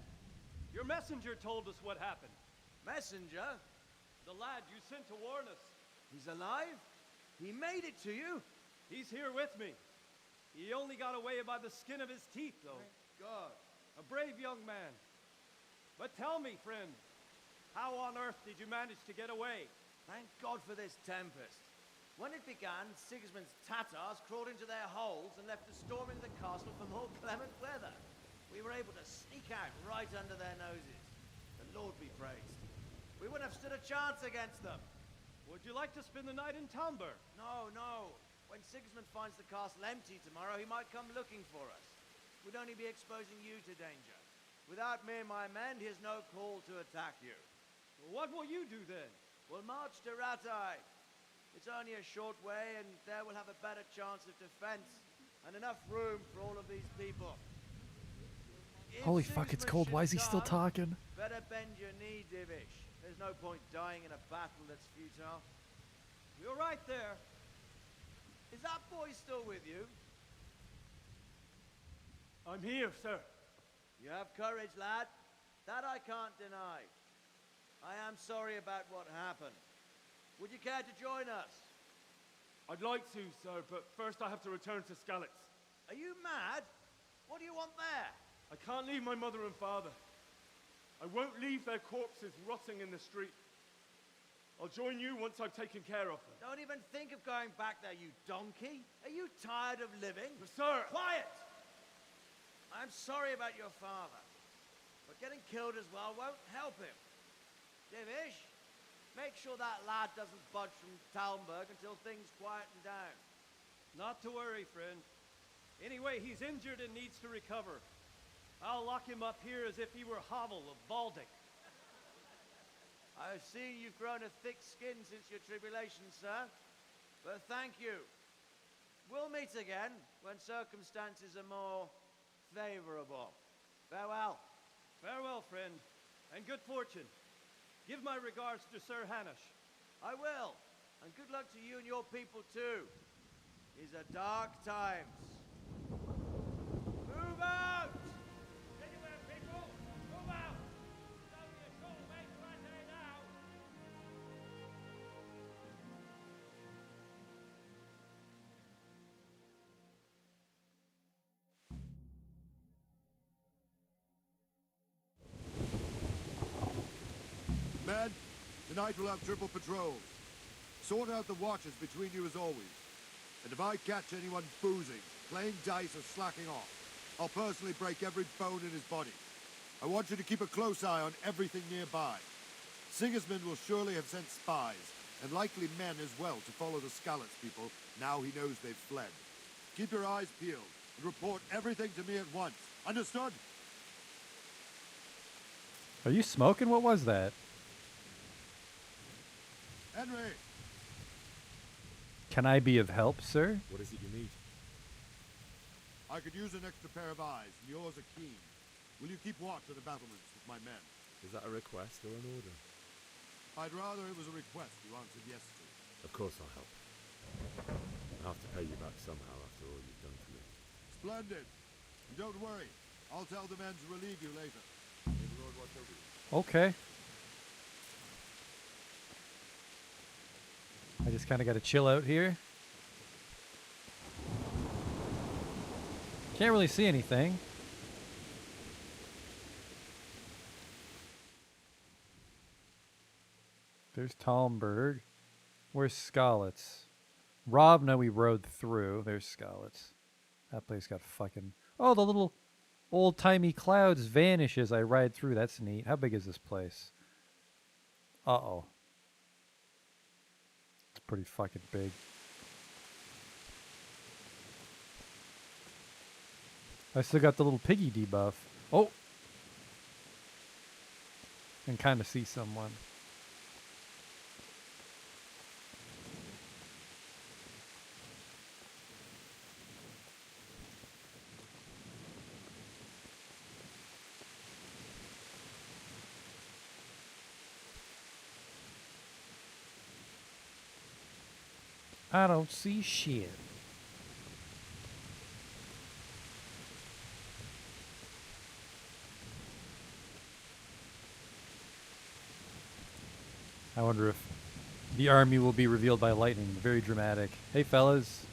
Your messenger told us what happened. Messenger? The lad you sent to warn us. He's alive? He made it to you? He's here with me. He only got away by the skin of his teeth, though. Thank God. A brave young man. But tell me, friend, how on earth did you manage to get away? Thank God for this tempest. When it began, Sigismund's Tatars crawled into their holes and left us storming the castle for more clement weather. We were able to sneak out right under their noses. The Lord be praised. We wouldn't have stood a chance against them. Would you like to spend the night in Talmberg? No, no. When Sigismund finds the castle empty tomorrow, he might come looking for us. We'd only be exposing you to danger. Without me and my men, he has no call to attack you. What will you do then? We'll march to Ratai. It's only a short way, and there we'll have a better chance of defense and enough room for all of these people. If Holy fuck, it's Sigismund cold. Why is should he still come, talking? Better bend your knee, Divish. There's no point dying in a battle that's futile. You're right there. Is that boy still with you? I'm here, sir. You have courage, lad. That I can't deny. I am sorry about what happened. Would you care to join us? I'd like to, sir, but first I have to return to Skalitz. Are you mad? What do you want there? I can't leave my mother and father. I won't leave their corpses rotting in the street. I'll join you once I've taken care of them. Don't even think of going back there, you donkey. Are you tired of living? But sir! Quiet! I'm sorry about your father, but getting killed as well won't help him. Divish, make sure that lad doesn't budge from Talmberg until things quieten down. Not to worry, friend. Anyway, he's injured and needs to recover. I'll lock him up here as if he were Havel of Baldic. I've seen you've grown a thick skin since your tribulation, sir. But thank you. We'll meet again when circumstances are more favorable. Farewell. Farewell, friend, and good fortune. Give my regards to Sir Hanush. I will. And good luck to you and your people, too. These are dark times. Move out! Anywhere, people! Move out! It's only a short way to Rattay now. Men, tonight we'll have triple patrols. Sort out the watches between you as always. And if I catch anyone boozing, playing dice or slacking off, I'll personally break every bone in his body. I want you to keep a close eye on everything nearby. Sigismund will surely have sent spies, and likely men as well, to follow the Skalitz people now he knows they've fled. Keep your eyes peeled, and report everything to me at once. Understood? Are you smoking? What was that? Henry! Can I be of help, sir? What is it you need? I could use an extra pair of eyes, and yours are keen. Will you keep watch at the battlements with my men? Is that a request or an order? I'd rather it was a request you answered yes to. Of course I'll help. I'll have to pay you back somehow after all you've done for me. Splendid. And don't worry. I'll tell the men to relieve you later. May the Lord watch over you. Okay. I just kind of got to chill out here. Can't really see anything. There's Talmberg. Where's Skalitz? Rovna we rode through. There's Skalitz. That place got fucking... Oh, the little old-timey clouds vanish as I ride through. That's neat. How big is this place? Uh-oh. It's pretty fucking big. I still got the little piggy debuff. Oh! And kind of see someone. I don't see shit. I wonder if the army will be revealed by lightning. Very dramatic. Hey, fellas.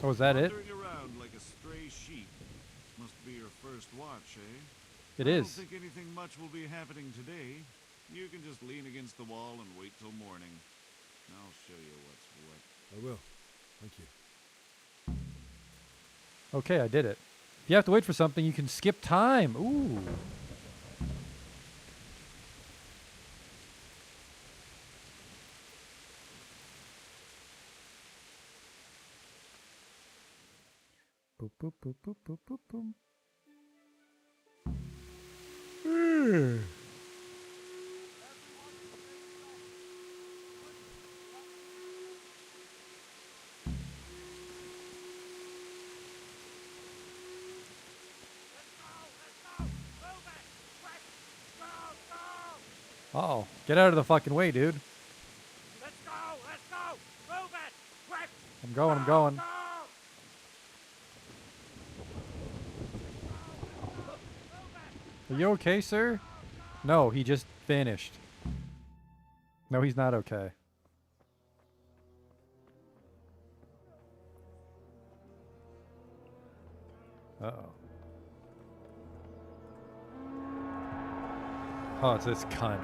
Oh, is that it? Wandering around like a stray sheep. Must be your first watch, eh? It I is. don't think anything much will be happening today. You can just lean against the wall and wait till morning. I'll show you what's what. I will. Thank you. Okay, I did it. If you have to wait for something, you can skip time. Ooh. boop, boop, boop, boop, boop, boop, boom. Uh-oh. Get out of the fucking way, dude. Let's go! Move it! Quick! I'm going. Are you okay, sir? No, he just vanished. No, he's not okay. Uh-oh. Oh, it's this cunt.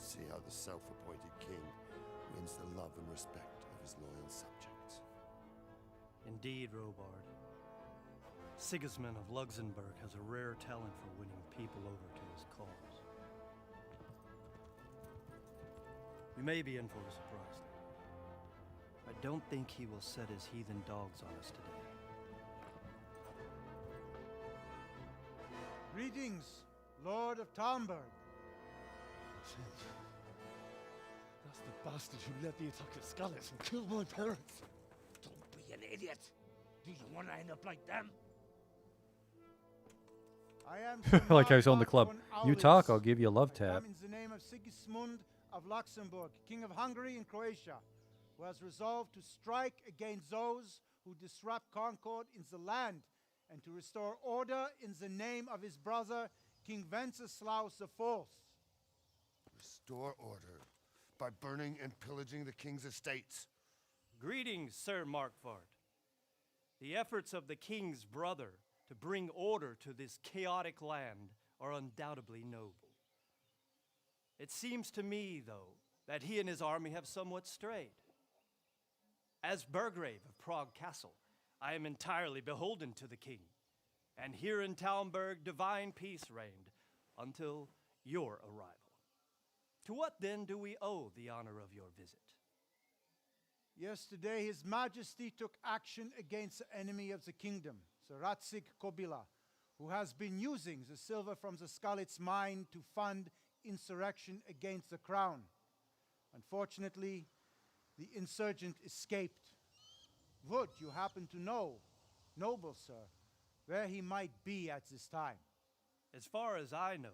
See how the self-appointed king wins the love and respect of his loyal subjects. Indeed, Robard. Sigismund of Luxembourg has a rare talent for winning people over to his cause. We may be in for a surprise, though. I don't think he will set his heathen dogs on us today. Greetings, Lord of Talmberg. That's the bastard who led the attack at Scarlet and killed my parents. Don't be an idiot. Do you want to end up like them? I am Like I was on the club. You talk, I'll give you a love I tap. come in the name of Sigismund of Luxembourg, King of Hungary and Croatia, who has resolved to strike against those who disrupt concord in the land and to restore order in the name of his brother, King Wenceslaus IV. Restore order by burning and pillaging the king's estates. Greetings, Sir Markvart. The efforts of the king's brother to bring order to this chaotic land are undoubtedly noble. It seems to me, though, that he and his army have somewhat strayed. As Burgrave of Prague Castle, I am entirely beholden to the king, and here in Talmberg divine peace reigned until your arrival. To what then do we owe the honor of your visit? Yesterday, His Majesty took action against the enemy of the kingdom, Sir Ratsig Kobila, who has been using the silver from the Skalitz mine to fund insurrection against the crown. Unfortunately, the insurgent escaped. Would you happen to know, noble sir, where he might be at this time? As far as I know,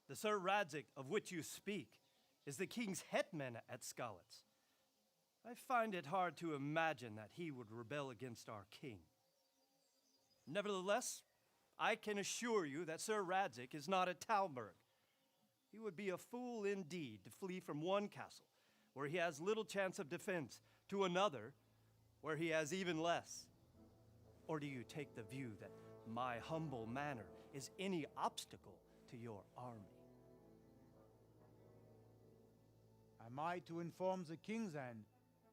the Sir Radzik of which you speak is the king's hetman at Skalitz. I find it hard to imagine that he would rebel against our king. Nevertheless, I can assure you that Sir Radzik is not at Talmberg. He would be a fool indeed to flee from one castle, where he has little chance of defense, to another, where he has even less. Or do you take the view that my humble manner is any obstacle to your army? Am I to inform the king then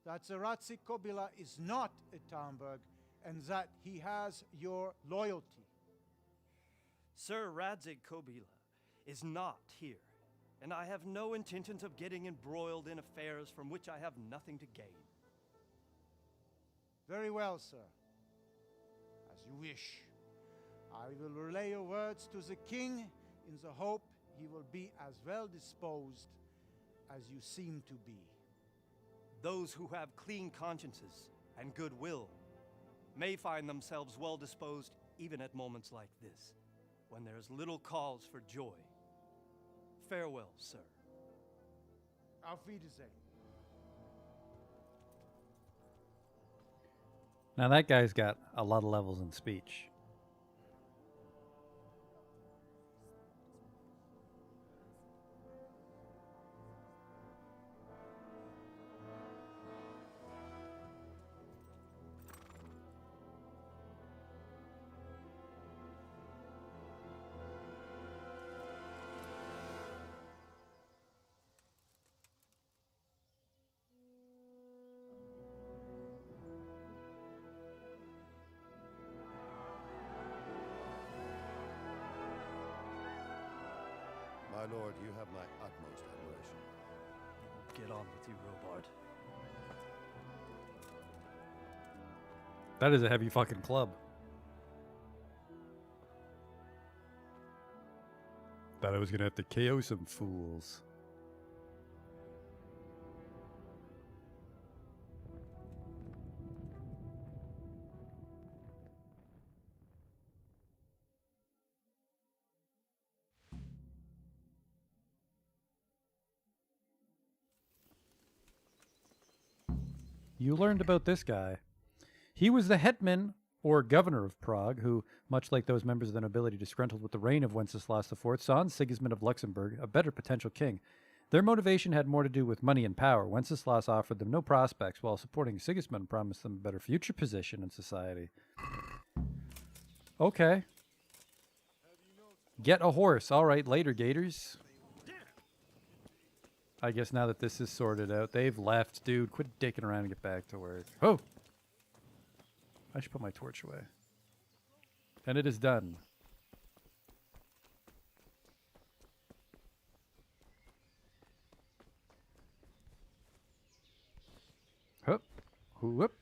that Sir Ratsik Kobila is not at Talmberg and that he has your loyalty? Sir Radzik Kobila is not here, and I have no intentions of getting embroiled in affairs from which I have nothing to gain. Very well, sir. As you wish. I will relay your words to the king in the hope he will be as well disposed as you seem to be. Those who have clean consciences and goodwill may find themselves well disposed even at moments like this, when there is little cause for joy. Farewell, sir. Auf Wiedersehen. Now that guy's got a lot of levels in speech. Lord, you have my utmost admiration. Get on with you, Robard. That is a heavy fucking club. Thought I was gonna have to KO some fools. You learned about this guy. He was the hetman, or governor of Prague, who, much like those members of the nobility disgruntled with the reign of Wenceslas IV, saw in Sigismund of Luxembourg a better potential king. Their motivation had more to do with money and power. Wenceslas offered them no prospects, while supporting Sigismund promised them a better future position in society. Okay. Get a horse. All right, later, Gators. I guess now that this is sorted out, they've left. Dude, quit dicking around and get back to work. Oh! I should put my torch away. And it is done. Hup. Whoop.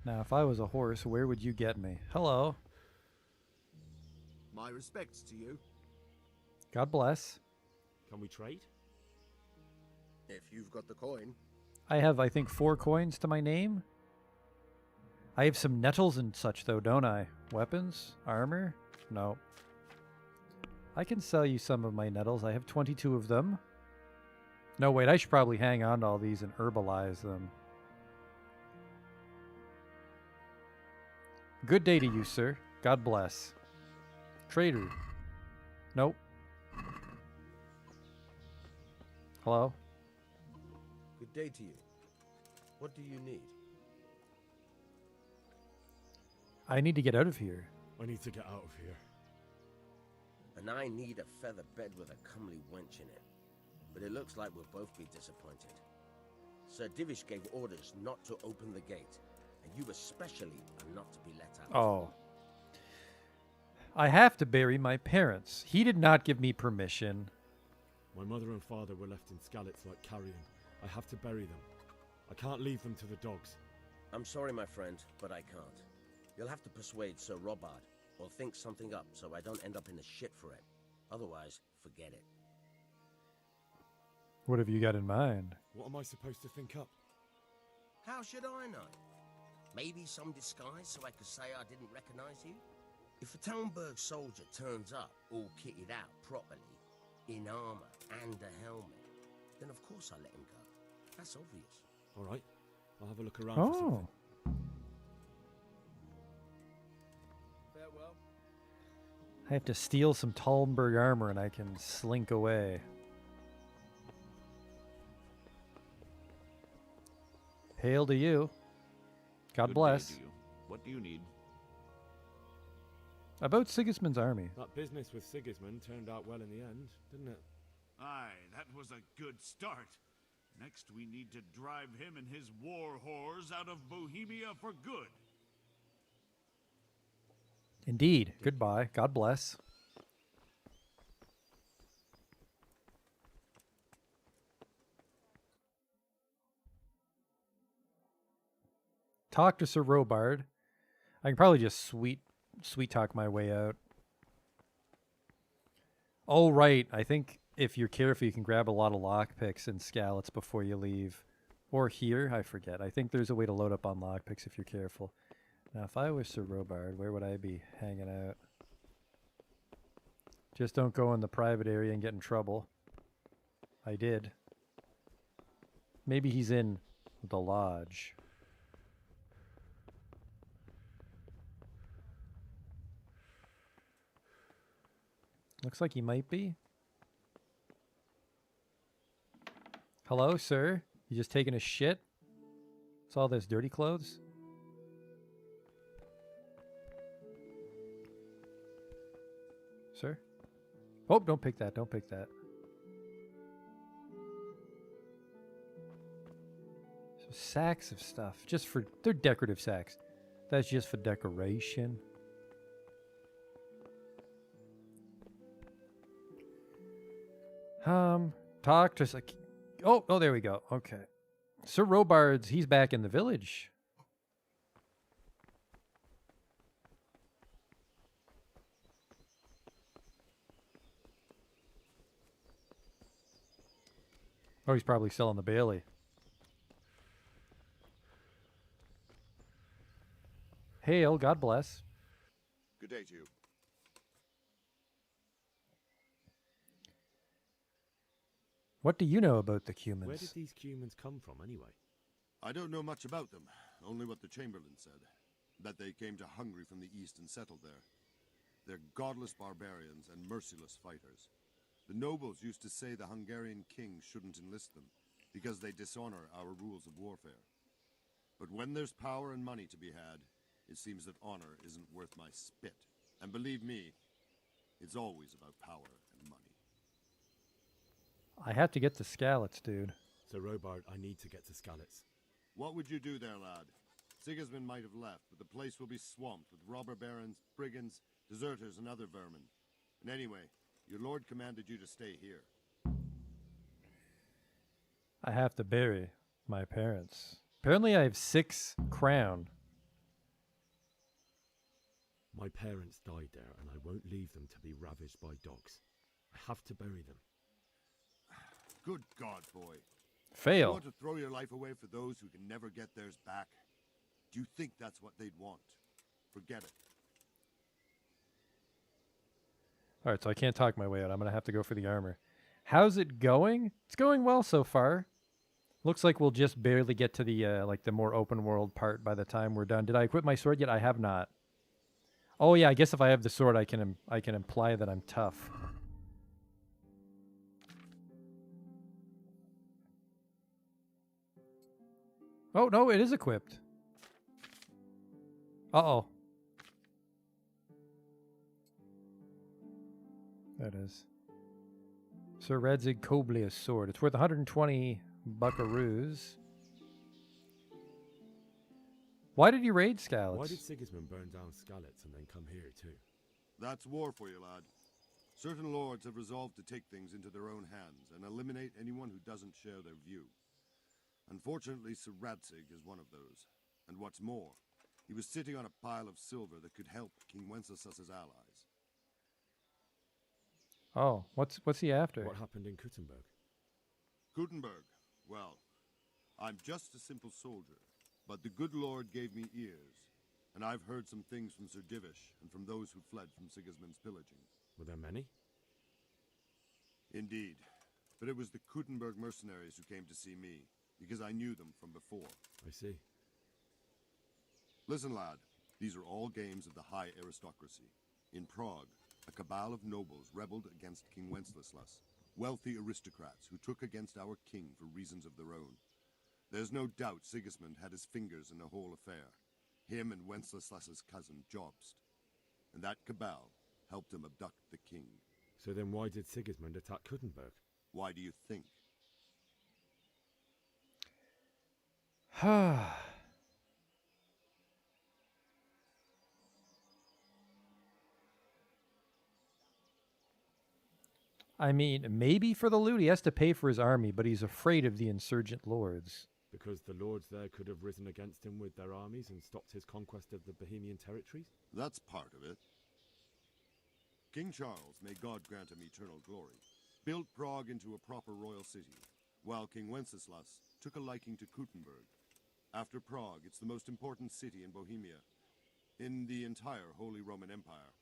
Now, if I was a horse, where would you get me? Hello. My respects to you. God bless. Can we trade? If you've got the coin. I have, I think, 4 coins to my name. I have some nettles and such, though, don't I? Weapons? Armor? No. I can sell you some of my nettles. I have 22 of them. No, wait, I should probably hang on to all these and herbalize them. Good day to you, sir. God bless. Trader. Nope. Hello? Good day to you. What do you need? I need to get out of here. I need to get out of here. And I need a feather bed with a comely wench in it. But it looks like we'll both be disappointed. Sir Divish gave orders not to open the gate, and you especially are not to be let out. Oh. I have to bury my parents. He did not give me permission. My mother and father were left in Skalitz like carrion. I have to bury them. I can't leave them to the dogs. I'm sorry, my friend, but I can't. You'll have to persuade Sir Robard, or think something up so I don't end up in the shit for it. Otherwise, forget it. What have you got in mind? What am I supposed to think up? How should I know? Maybe some disguise so I could say I didn't recognize you? If a Talmberg soldier turns up all kitted out properly, in armor and a helmet, then of course I let him go. That's obvious. All right, I'll have a look around for something. Farewell. I have to steal some Talmberg armor and I can slink away. Hail to you. God Good bless. day to you. What do you need? About Sigismund's army. That business with Sigismund turned out well in the end, didn't it? Aye, that was a good start. Next, we need to drive him and his war whores out of Bohemia for good. Indeed. Goodbye. God bless. Talk to Sir Robard. I can probably just sweet talk my way out. Oh, right. I think if you're careful, you can grab a lot of lockpicks and scallops before you leave. Or here, I forget. I think there's a way to load up on lockpicks if you're careful. Now, if I was Sir Robard, where would I be hanging out? Just don't go in the private area and get in trouble. I did. Maybe he's in the lodge. Looks like he might be. Hello, sir? You just taking a shit? What's all this, dirty clothes? Sir? Oh, don't pick that, don't pick that. So sacks of stuff, just for, they're decorative sacks. That's just for decoration. Talk to... Oh, there we go. Okay. Sir Robard's, he's back in the village. Oh, he's probably selling the Bailey. Hail, God bless. Good day to you. What do you know about the Cumans? Where did these Cumans come from, anyway? I don't know much about them, only what the Chamberlain said. That they came to Hungary from the east and settled there. They're godless barbarians and merciless fighters. The nobles used to say the Hungarian king shouldn't enlist them, because they dishonor our rules of warfare. But when there's power and money to be had, it seems that honor isn't worth my spit. And believe me, it's always about power and money. I have to get to Skalitz, dude. So, Robard, I need to get to Skalitz. What would you do there, lad? Sigismund might have left, but the place will be swamped with robber barons, brigands, deserters, and other vermin. And anyway, your lord commanded you to stay here. I have to bury my parents. Apparently I have 6 crown. My parents died there, and I won't leave them to be ravaged by dogs. I have to bury them. Good God, boy. Fail. You want to throw your life away for those who can never get theirs back? Do you think that's what they'd want? Forget it. Alright, so I can't talk my way out. I'm going to have to go for the armor. How's it going? It's going well so far. Looks like we'll just barely get to the like the more open world part by the time we're done. Did I equip my sword yet? I have not. Oh yeah, I guess if I have the sword, I can imply that I'm tough. Oh no, it is equipped. Uh-oh. That is. Sir Radzig Koblia's sword. It's worth 120 buckaroos. Why did you raid Skalitz? Why did Sigismund burn down Skalitz and then come here too? That's war for you, lad. Certain lords have resolved to take things into their own hands and eliminate anyone who doesn't share their view. Unfortunately, Sir Radzig is one of those. And what's more, he was sitting on a pile of silver that could help King Wenceslas's allies. Oh, what's he after? What happened in Kuttenberg? Kuttenberg? Well, I'm just a simple soldier, but the good Lord gave me ears, and I've heard some things from Sir Divish and from those who fled from Sigismund's pillaging. Were there many? Indeed, but it was the Kuttenberg mercenaries who came to see me, because I knew them from before. I see. Listen, lad, these are all games of the high aristocracy. In Prague, a cabal of nobles rebelled against King Wenceslas, wealthy aristocrats who took against our king for reasons of their own. There's no doubt Sigismund had his fingers in the whole affair, him and Wenceslas's cousin Jobst. And that cabal helped him abduct the king. So then why did Sigismund attack Kuttenberg? Why do you think? I mean, maybe for the loot. He has to pay for his army, but he's afraid of the insurgent lords. Because the lords there could have risen against him with their armies and stopped his conquest of the Bohemian territories? That's part of it. King Charles, may God grant him eternal glory, built Prague into a proper royal city, while King Wenceslas took a liking to Kuttenberg. After Prague, it's the most important city in Bohemia, in the entire Holy Roman Empire.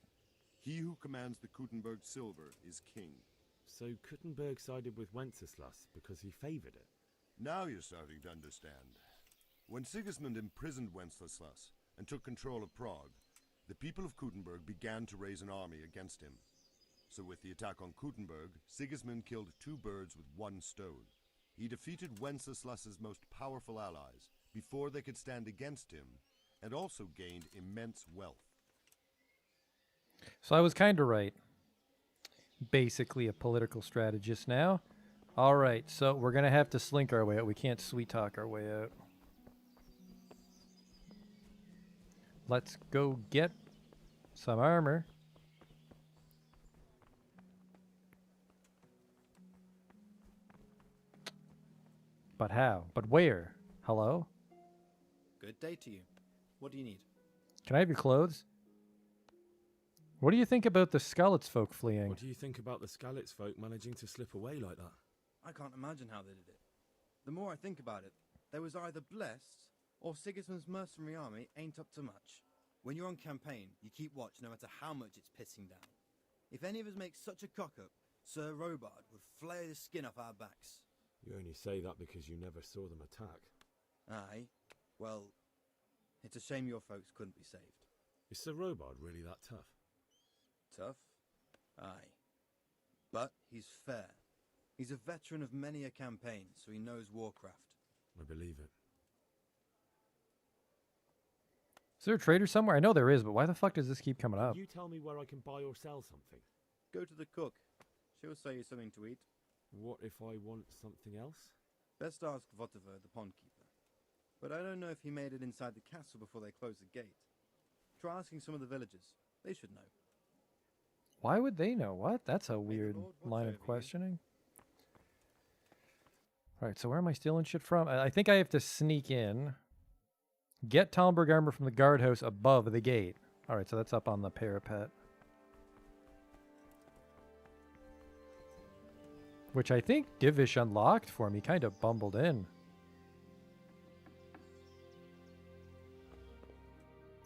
He who commands the Kuttenberg silver is king. So Kuttenberg sided with Wenceslas because he favored it? Now you're starting to understand. When Sigismund imprisoned Wenceslas and took control of Prague, the people of Kuttenberg began to raise an army against him. So with the attack on Kuttenberg, Sigismund killed 2 birds with 1 stone. He defeated Wenceslas's most powerful allies before they could stand against him, and also gained immense wealth. So I was kind of right. Basically a political strategist now. All right, so we're going to have to slink our way out. We can't sweet talk our way out. Let's go get some armor. But how? But where? Hello? Good day to you. What do you need? Can I have your clothes? What do you think about the Skalitz folk fleeing? What do you think about the Skalitz folk managing to slip away like that? I can't imagine how they did it. The more I think about it, they was either blessed, or Sigismund's mercenary army ain't up to much. When you're on campaign, you keep watch no matter how much it's pissing down. If any of us make such a cock-up, Sir Robard would flay the skin off our backs. You only say that because you never saw them attack. Aye. Well, it's a shame your folks couldn't be saved. Is Sir Robard really that tough? Tough? Aye. But he's fair. He's a veteran of many a campaign, so he knows warcraft. I believe it. Is there a trader somewhere? I know there is, but why the fuck does this keep coming up? You tell me where I can buy or sell something. Go to the cook. She'll say you something to eat. What if I want something else? Best ask Votiver, the pond keeper. But I don't know if he made it inside the castle before they closed the gate. Try asking some of the villagers. They should know. Why would they know? What? That's a weird line of questioning. Alright, so where am I stealing shit from? I think I have to sneak in. Get Talmberg armor from the guardhouse above the gate. Alright, so that's up on the parapet. Which I think Divish unlocked for me. Kind of bumbled in.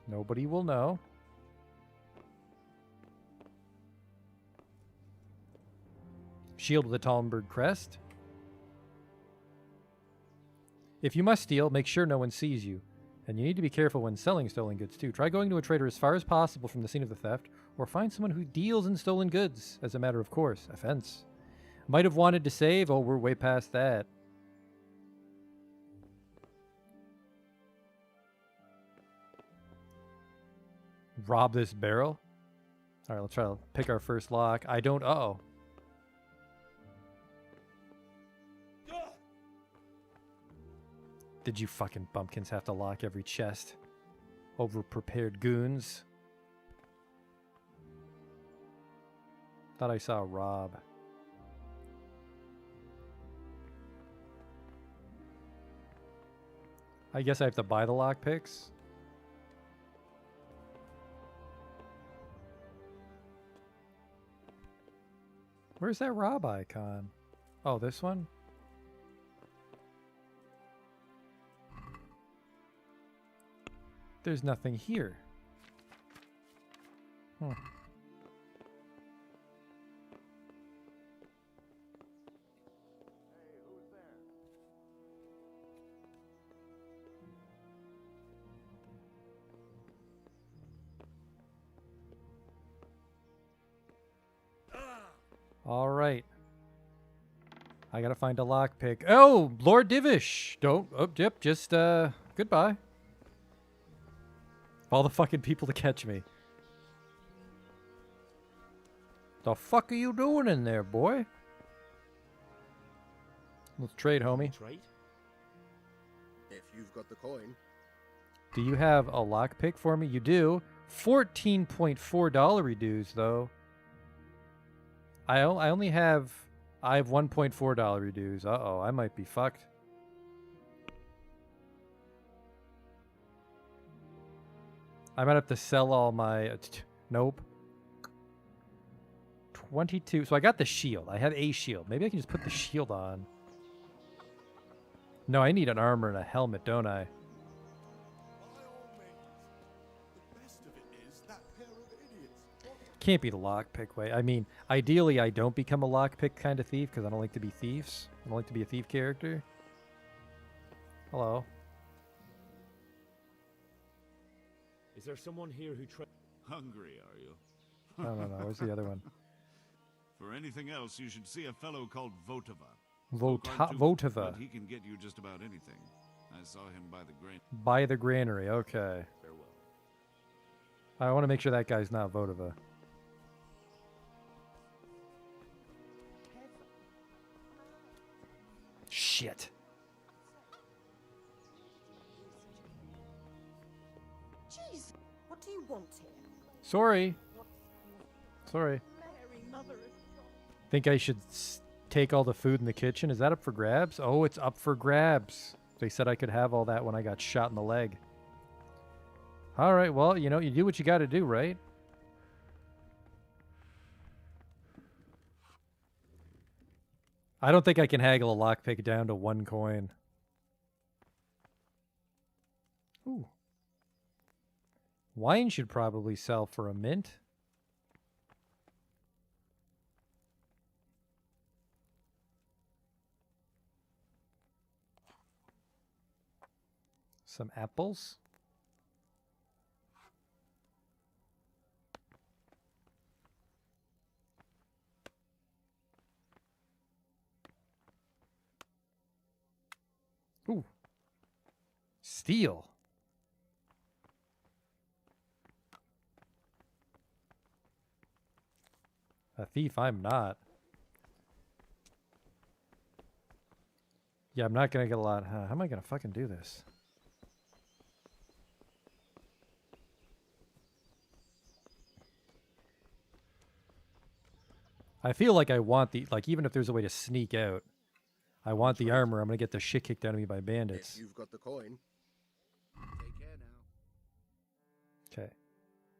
Nobody will know. Shield with the Talmberg crest. If you must steal, make sure no one sees you. And you need to be careful when selling stolen goods too. Try going to a trader as far as possible from the scene of the theft, or find someone who deals in stolen goods, as a matter of course. Offense. Might have wanted to save. Oh, we're way past that. Rob this barrel. Alright, let's try to pick our first lock. I don't... Uh-oh. Did you fucking bumpkins have to lock every chest? Over-prepared goons. Thought I saw Rob. I guess I have to buy the lockpicks. Where's that Rob icon? Oh, this one? There's nothing here. Hmm. All right. I gotta find a lockpick. Oh, Lord Divish! Don't. Oh, yep. Just goodbye. All the fucking people to catch me. The fuck are you doing in there, boy? Let's trade, homie. Trade? If you've got the coin. Do you have a lockpick for me? You do. $14.4 reduce, though. I only have... I have $1.4 reduce. Uh-oh, I might be fucked. I might have to sell all my... nope. 22. So I got the shield. I have a shield. Maybe I can just put the shield on. No, I need an armor and a helmet, don't I? Can't be the lockpick way. I mean, ideally I don't become a lockpick kind of thief because I don't like to be thieves. I don't like to be a thief character. Hello. Is there someone here who Hungry, are you? No. Where's the other one? For anything else, you should see a fellow called Votiva. Votiva. But he can get you just about anything. I saw him by the grain. By the granary, okay. Farewell. I want to make sure that guy's not Votiva. Shit. Jeez, what do you want here? Sorry. Sorry. Mary, Mother of Think I should take all the food in the kitchen. Is that up for grabs? Oh, it's up for grabs. They said I could have all that when I got shot in the leg. All right, well, you know, you do what you got to do, right? I don't think I can haggle a lockpick down to 1 coin. Ooh. Wine should probably sell for a mint. Some apples. Ooh. Steel. A thief, I'm not. Yeah, I'm not gonna get a lot. How am I gonna fucking do this? I feel like I want the, like, even if there's a way to sneak out, I want the armor. I'm gonna get the shit kicked out of me by bandits. If you've got the coin. Take care now. Okay.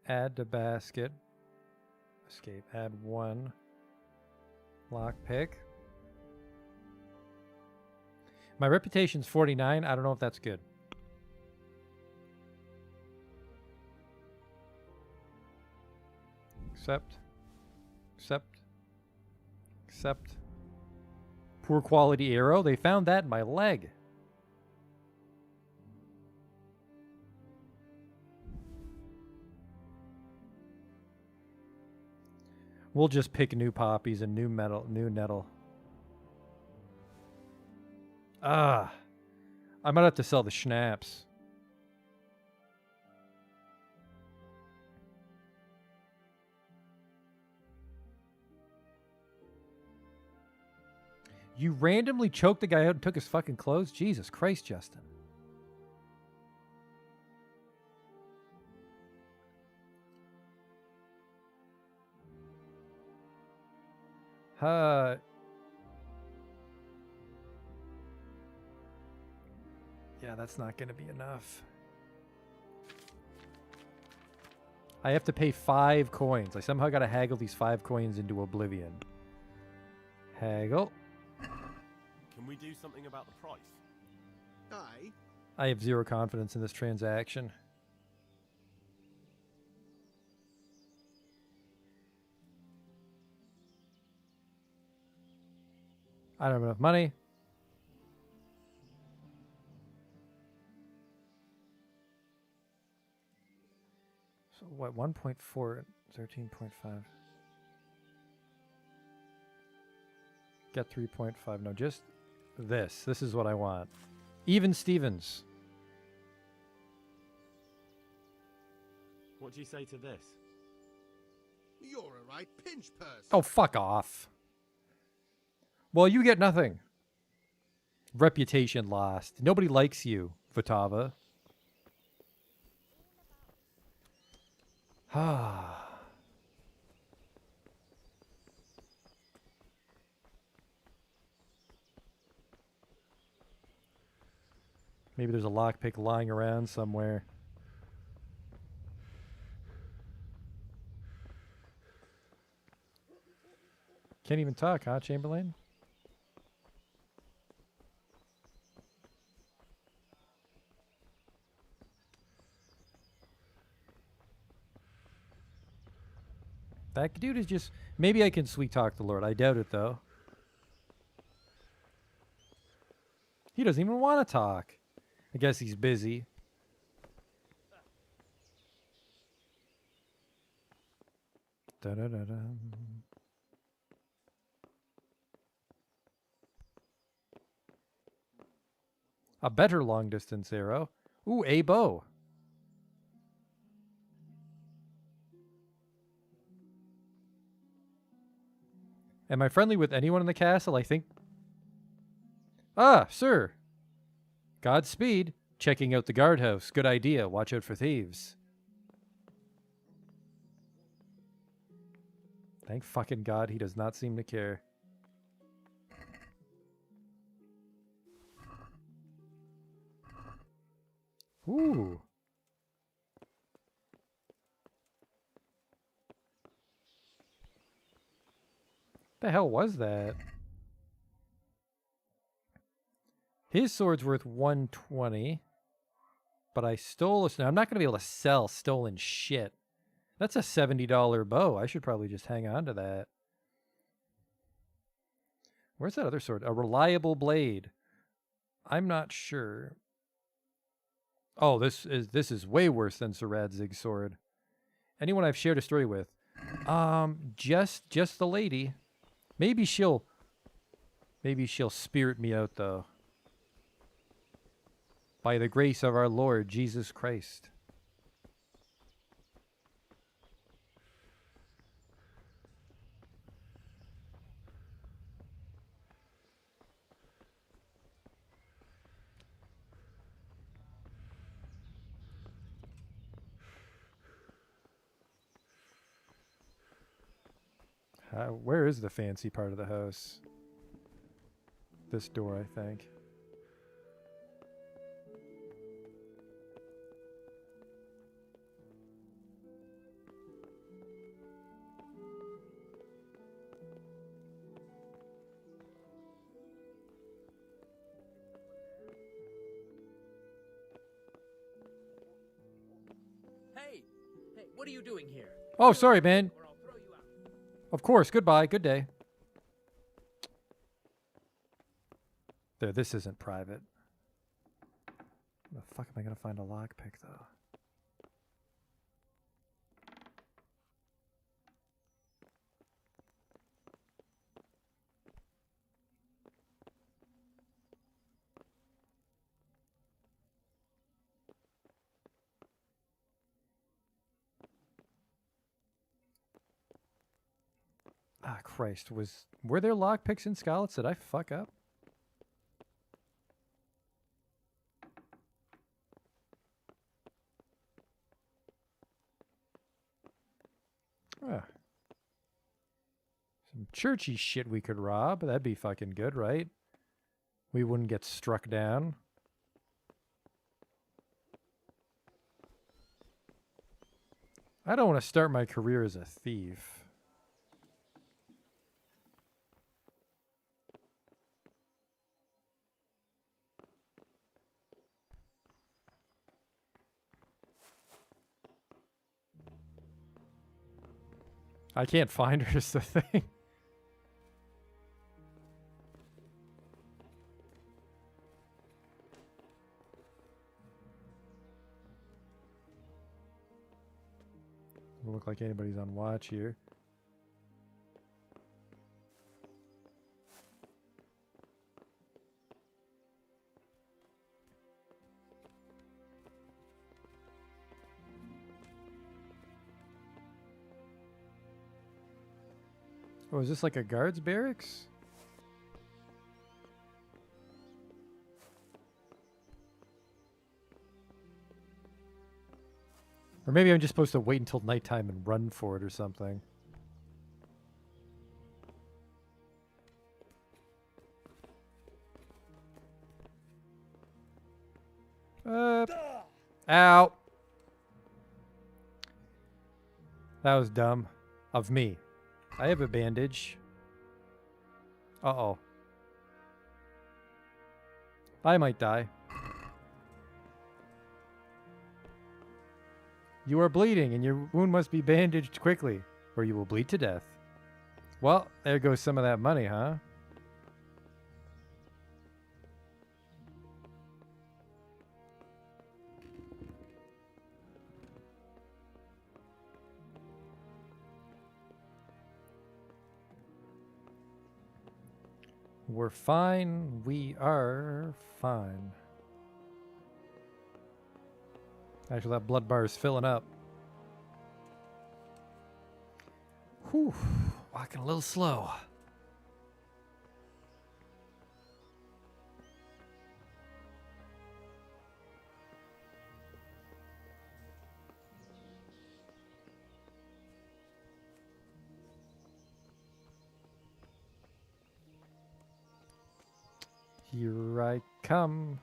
Add to basket. Escape. Add 1. Lockpick. My reputation's 49. I don't know if that's good. Accept. Accept. Accept. Poor quality arrow. They found that in my leg. We'll just pick new poppies and new metal, new nettle. Ah, I might have to sell the schnapps. You randomly choked the guy out and took his fucking clothes? Jesus Christ, Justin. Yeah, that's not going to be enough. I have to pay 5 coins. I somehow got to haggle these 5 coins into oblivion. Haggle. Can we do something about the price? Aye. I have 0 confidence in this transaction. I don't have enough money. So what, 1.4, 13.5. Get 3.5. No, just this. This is what I want. Even Stevens. What do you say to this? You're a right pinch purse. Oh, fuck off. Well, you get nothing. Reputation lost. Nobody likes you, Vitava. Maybe there's a lockpick lying around somewhere. Can't even talk, huh, Chamberlain? That dude is just... Maybe I can sweet talk the Lord. I doubt it, though. He doesn't even want to talk. I guess he's busy. Da-da-da-da. A better long-distance arrow. Ooh, a bow. Am I friendly with anyone in the castle? I think... Ah, sir. Godspeed. Checking out the guardhouse. Good idea. Watch out for thieves. Thank fucking God he does not seem to care. Ooh. The hell was that? His sword's worth 120, but I stole this. Now I'm not going to be able to sell stolen shit. That's a $70 bow. I should probably just hang on to that. Where's that other sword? A reliable blade. I'm not sure. Oh, this is way worse than Sir Radzig's sword. Anyone I've shared a story with. Just the lady. Maybe she'll spirit me out though. By the grace of our Lord Jesus Christ. Where is the fancy part of the house? This door, I think. Hey, what are you doing here? Oh, sorry, man. Of course. Goodbye. Good day. There, this isn't private. Where the fuck am I gonna find a lockpick, though? Ah, Christ. Were there lockpicks in Skalitz? Did I fuck up? Ah. Some churchy shit we could rob. That'd be fucking good, right? We wouldn't get struck down. I don't want to start my career as a thief. I can't find her is the thing. Doesn't look like anybody's on watch here. Oh, is this like a guard's barracks? Or maybe I'm just supposed to wait until nighttime and run for it or something. Ow. That was dumb. Of me. I have a bandage. Uh-oh. I might die. You are bleeding, and your wound must be bandaged quickly, or you will bleed to death. Well, there goes some of that money, huh? We're fine. We are fine. Actually, that blood bar is filling up. Whew. Walking a little slow. Here I come.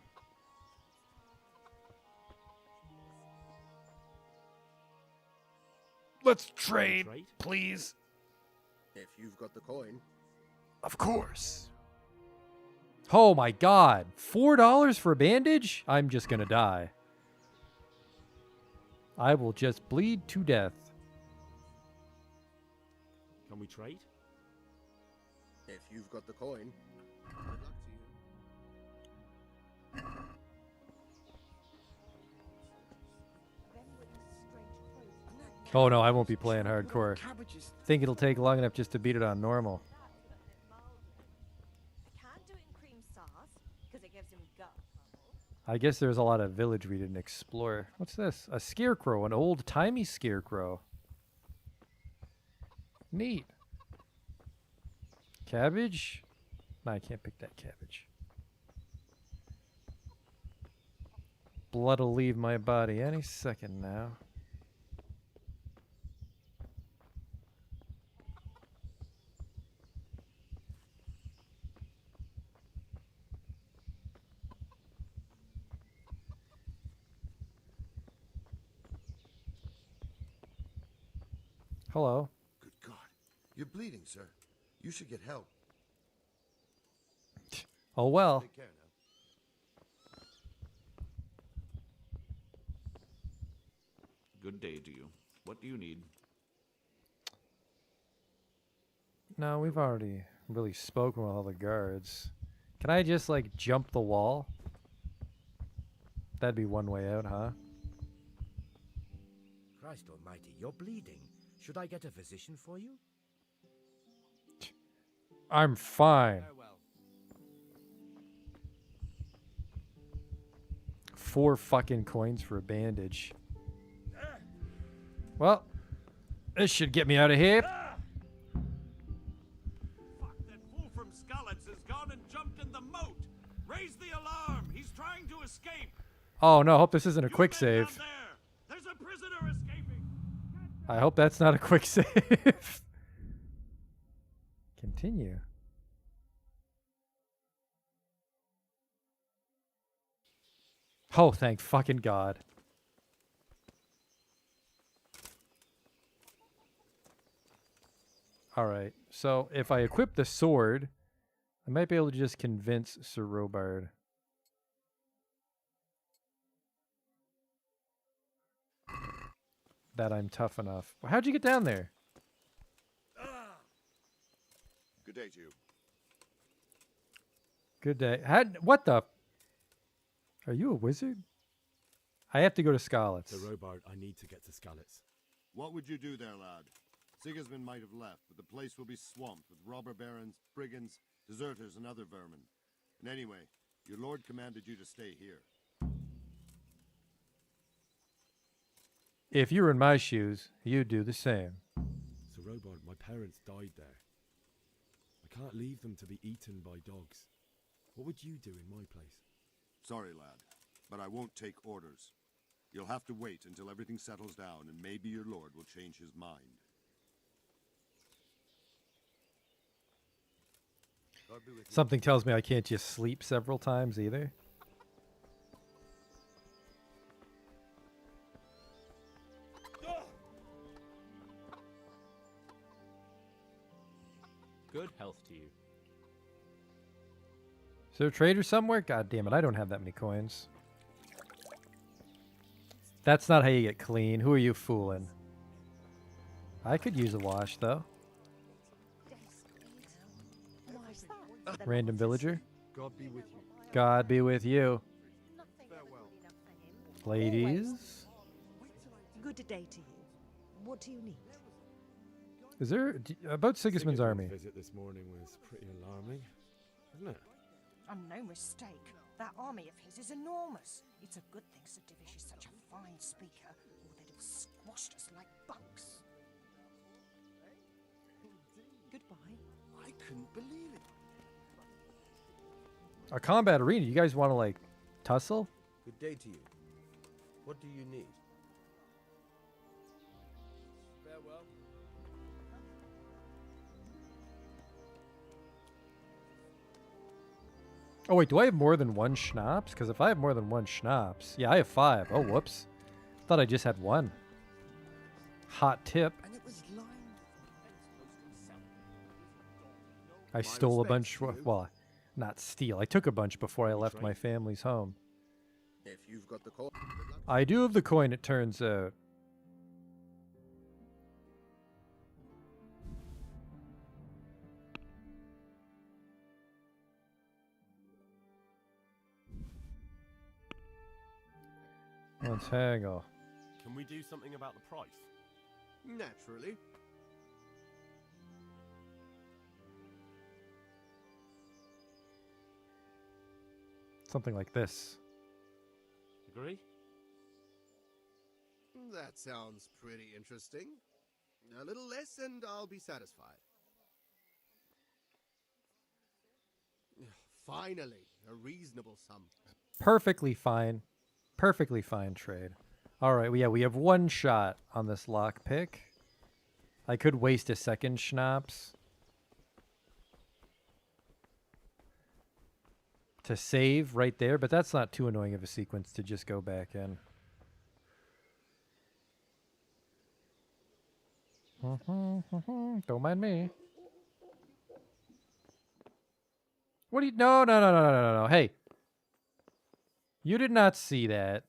Let's trade, please. If you've got the coin. Of course. Oh my god. $4 for a bandage? I'm just gonna die. I will just bleed to death. Can we trade? If you've got the coin. Good luck to you. Oh no, I won't be playing hardcore. Think it'll take long enough just to beat it on normal. I guess there's a lot of village we didn't explore. What's this? A scarecrow, an old-timey scarecrow. Neat. Cabbage? No, I can't pick that cabbage. Blood will leave my body any second now. Hello. Good God. You're bleeding, sir. You should get help. Oh well. Take care now. Good day to you. What do you need? No, we've already really spoken with all the guards. Can I just, like, jump the wall? That'd be one way out, huh? Christ almighty, you're bleeding. Should I get a physician for you? I'm fine. 4 fucking coins for a bandage. Well, this should get me out of here. Fuck, that fool from Skalitz has gone and jumped in the moat. Raise the alarm. He's trying to escape. Oh no, hope this isn't a quick save. There's a prisoner escaping. I hope that's not a quick save. Continue. Oh, thank fucking God. Alright, so if I equip the sword, I might be able to just convince Sir Robard. That I'm tough enough. How'd you get down there? Good day to you. Good day. What the? Are you a wizard? I have to go to Skalitz. So, Robard, I need to get to Skalitz. What would you do there, lad? Sigismund might have left, but the place will be swamped with robber barons, brigands, deserters, and other vermin. And anyway, your lord commanded you to stay here. If you were in my shoes, you'd do the same. So, Robard, my parents died there. I can't leave them to be eaten by dogs. What would you do in my place? Sorry, lad, but I won't take orders. You'll have to wait until everything settles down, and maybe your lord will change his mind. Something tells me I can't just sleep several times either. Good health to you. Is there a trader somewhere? God damn it, I don't have that many coins. That's not how you get clean. Who are you fooling? I could use a wash, though. Random villager. God be with you. God be with you. Ladies. Good day to you. What do you need? Is there... about Sigismund's army. Visit this morning was pretty alarming, isn't it? And no mistake. That army of his is enormous. It's a good thing Sir Divish is such a fine speaker, or they'd have squashed us like bugs. Goodbye. I couldn't believe it. A combat arena. You guys want to, like, tussle? Good day to you. What do you need? Farewell. Oh, wait. Do I have more than one schnapps? Because if I have more than one schnapps... Yeah, I have 5. Oh, whoops. Thought I just had 1. Hot tip. And it was lined. I stole a bunch. Well, not steal. I took a bunch before I left my family's home. If you've got the coin. I do have the coin, it turns out. Let's haggle. Can we do something about the price? Naturally. Something like this. Agree? That sounds pretty interesting. A little less and I'll be satisfied. Finally, a reasonable sum. Perfectly fine. Perfectly fine trade. All right, we have one shot on this lockpick. I could waste a second schnapps to save right there, but that's not too annoying of a sequence to just go back in. Don't mind me. What do you... No. Hey. You did not see that.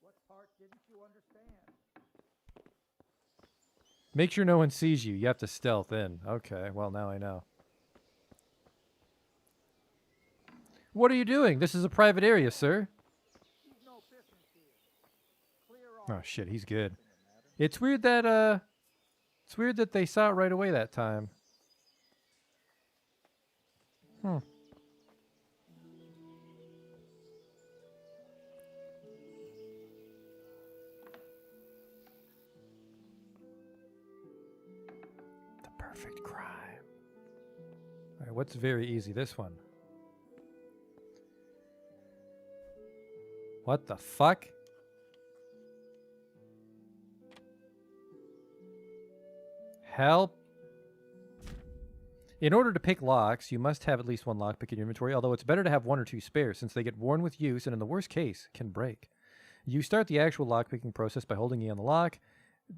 What part didn't you understand? Make sure no one sees you. You have to stealth in. Okay, well, now I know. What are you doing? This is a private area, sir. Oh, shit, he's good. It's weird that, they saw it right away that time. Hmm. The perfect crime. All right, what's very easy? This one. What the fuck? Help. In order to pick locks, you must have at least one lockpick in your inventory, although it's better to have one or two spares, since they get worn with use and in the worst case, can break. You start the actual lockpicking process by holding E on the lock.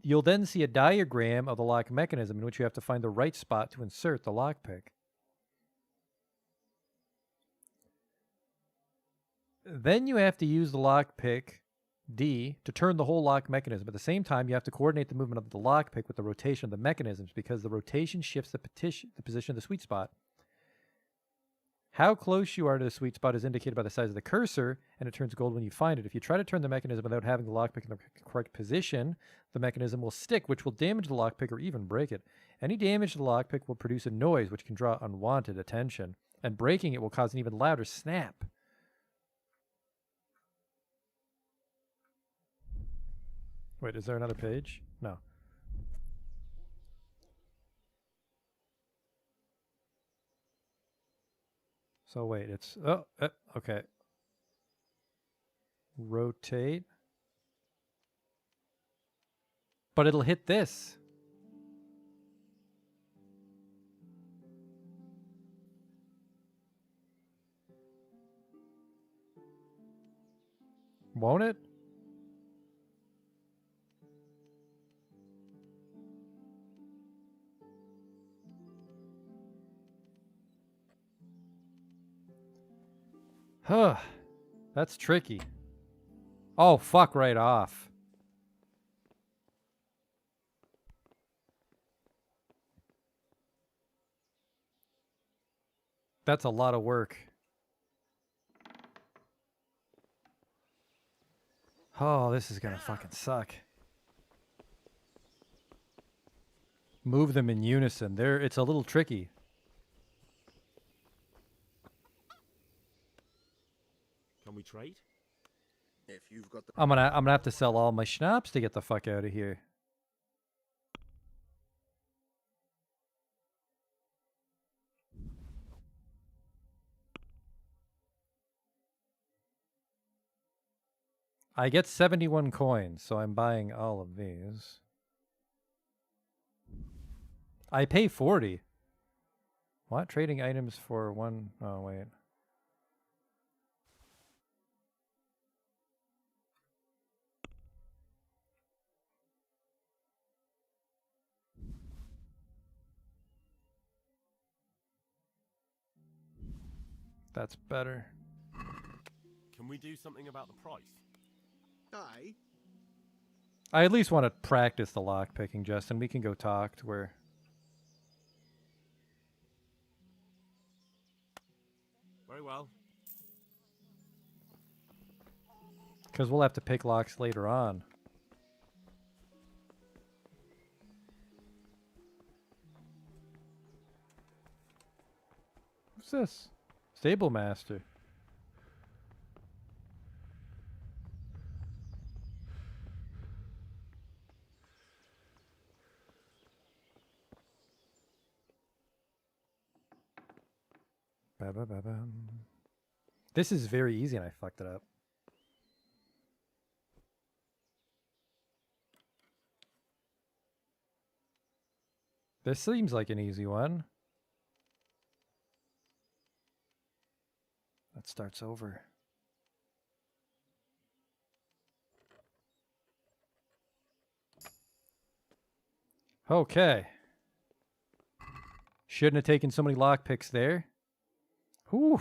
You'll then see a diagram of the lock mechanism in which you have to find the right spot to insert the lockpick. Then you have to use the lockpick D to turn the whole lock mechanism. At the same time, you have to coordinate the movement of the lockpick with the rotation of the mechanisms because the rotation shifts the position of the sweet spot. How close you are to the sweet spot is indicated by the size of the cursor, and it turns gold when you find it. If you try to turn the mechanism without having the lockpick in the correct position, the mechanism will stick, which will damage the lockpick or even break it. Any damage to the lockpick will produce a noise which can draw unwanted attention, and breaking it will cause an even louder snap. Wait, is there another page? No. So wait, it's... Oh, okay. Rotate. But it'll hit this. Won't it? Huh. That's tricky. Oh, fuck right off. That's a lot of work. Oh, this is gonna fucking suck. Move them in unison. It's a little tricky. Can we trade? If you've got the I'm gonna have to sell all my schnapps to get the fuck out of here. I get 71 coins, so I'm buying all of these. I pay 40. What? Trading items for one... Oh, wait. That's better. Can we do something about the price? Aye. I at least want to practice the lock picking, Justin. We can go talk to where. Very well. Because we'll have to pick locks later on. What's this? Stable Master. Ba-ba-ba-bum. This is very easy and I fucked it up. This seems like an easy one. That starts over. Okay. Shouldn't have taken so many lockpicks there. Whew.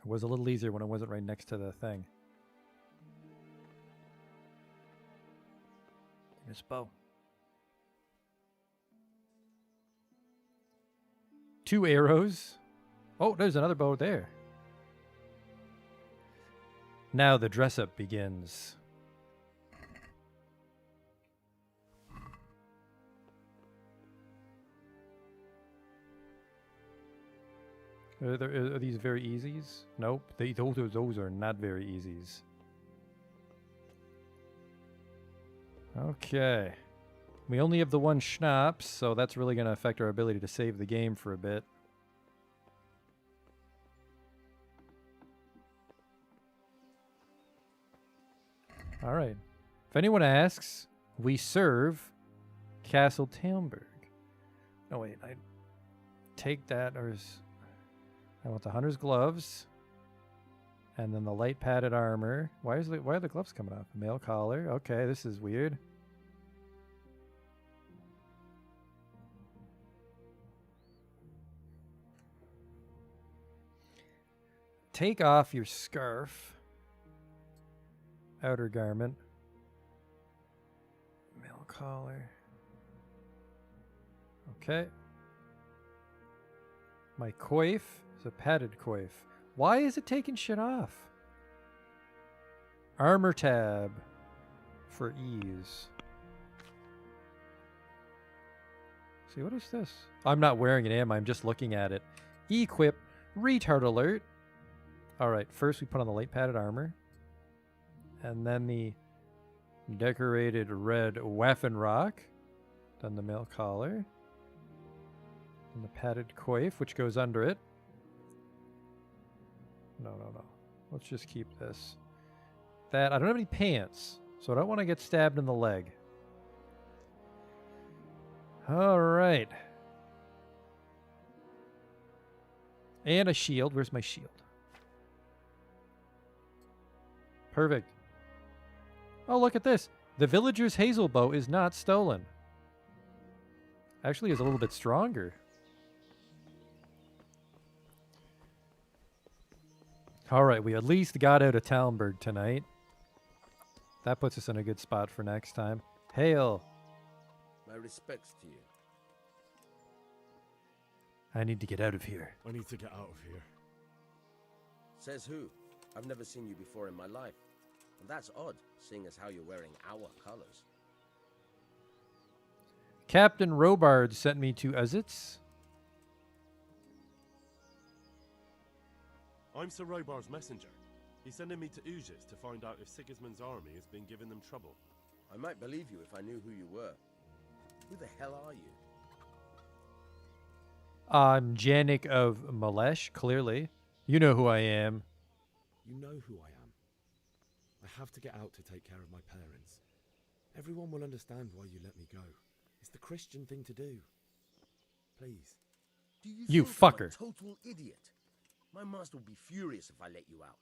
It was a little easier when it wasn't right next to the thing. This bow. 2 arrows. Oh, there's another bow there. Now the dress up begins. Are these very easies? Nope. Those are not very easies. Okay. We only have the 1 schnapps, so that's really going to affect our ability to save the game for a bit. Alright. If anyone asks, we serve Castle Talmberg. No, wait. I take that, or is... I want the hunter's gloves, and then the light padded armor. Why are the gloves coming off? Mail collar. Okay, this is weird. Take off your scarf. Outer garment. Mail collar. Okay. My coif. It's a padded coif. Why is it taking shit off? Armor tab for ease. See, what is this? I'm not wearing it, am I? I'm just looking at it. Equip. Retard alert. Alright, first we put on the light padded armor. And then the decorated red Waffenrock. Then the mail collar. And the padded coif, which goes under it. No. Let's just keep this. That, I don't have any pants, so I don't want to get stabbed in the leg. Alright. And a shield. Where's my shield? Perfect. Oh, look at this. The villager's hazel bow is not stolen. Actually, is a little bit stronger. Alright, we at least got out of Talmberg tonight. That puts us in a good spot for next time. Hail! My respects to you. I need to get out of here. I need to get out of here. Says who? I've never seen you before in my life. And that's odd, seeing as how you're wearing our colors. Captain Robard sent me to Uzitz. I'm Sir Robard's messenger. He's sending me to Ujis to find out if Sigismund's army has been giving them trouble. I might believe you if I knew who you were. Who the hell are you? I'm Janik of Malesh, clearly. You know who I am. You know who I am. I have to get out to take care of my parents. Everyone will understand why you let me go. It's the Christian thing to do. Please, Do you You think I'm a fucker. total idiot? My master will be furious if I let you out.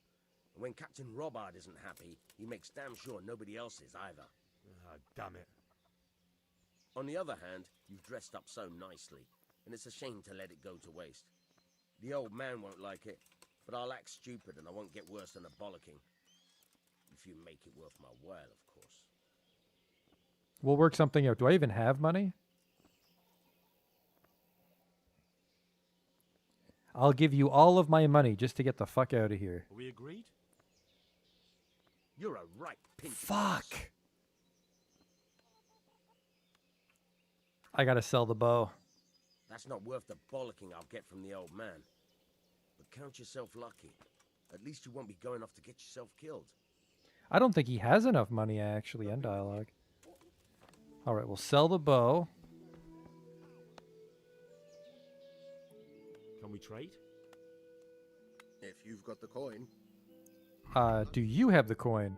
And when Captain Robard isn't happy, he makes damn sure nobody else is either. Ah, damn it. On the other hand, you've dressed up so nicely, and it's a shame to let it go to waste. The old man won't like it, but I'll act stupid and I won't get worse than a bollocking. If you make it worth my while, of course. We'll work something out. Do I even have money? I'll give you all of my money just to get the fuck out of here. Are we agreed? You're a right pinch. Fuck. I gotta sell the bow. That's not worth the bollocking I'll get from the old man. But count yourself lucky. At least you won't be going off to get yourself killed. I don't think he has enough money, actually, and dialogue. Alright, we'll sell the bow. Can we trade? If you've got the coin. Do you have the coin?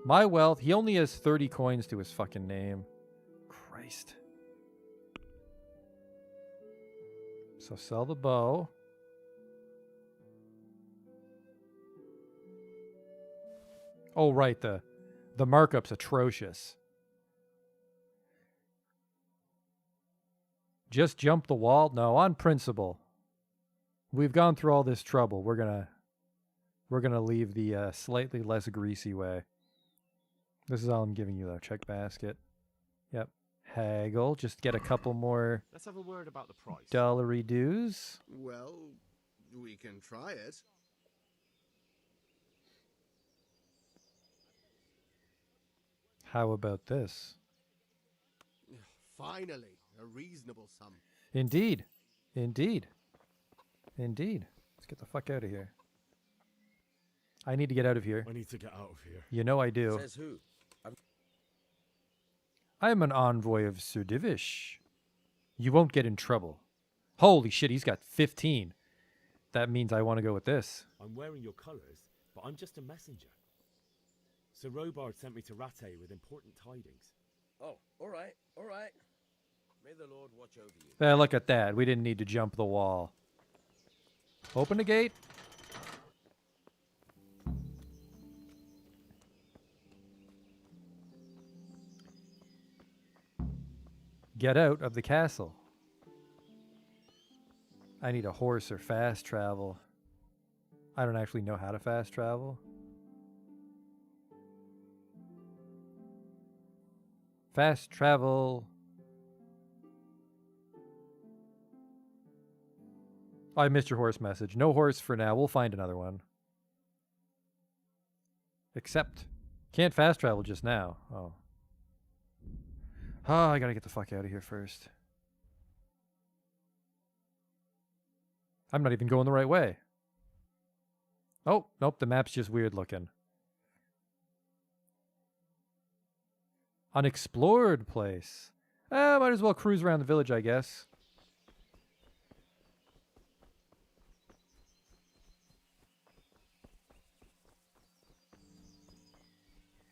My wealth, he only has 30 coins to his fucking name. Christ. So sell the bow. Oh, right, the markup's atrocious. Just jump the wall? No, on principle. We've gone through all this trouble. We're gonna leave the slightly less greasy way. This is all I'm giving you, though. Check basket. Yep. Haggle. Just get a couple more. Let's have a word about the price. Dollary dues. Well, we can try it. How about this? Finally, a reasonable sum. Indeed. Indeed. Indeed. Let's get the fuck out of here. I need to get out of here. I need to get out of here. You know I do. Says who? I am an envoy of Sir Divish. You won't get in trouble. Holy shit, he's got 15. That means I want to go with this. I'm wearing your colours, but I'm just a messenger. Sir Robard sent me to Rattay with important tidings. Oh, all right, all right. May the Lord watch over you. Look at that. We didn't need to jump the wall. Open the gate. Get out of the castle. I need a horse or fast travel. I don't actually know how to fast travel. Fast travel. Oh, I missed your horse message. No horse for now. We'll find another one. Except, can't fast travel just now. Oh. Oh, I gotta get the fuck out of here first. I'm not even going the right way. Oh, nope, the map's just weird looking. Unexplored place. Might as well cruise around the village, I guess.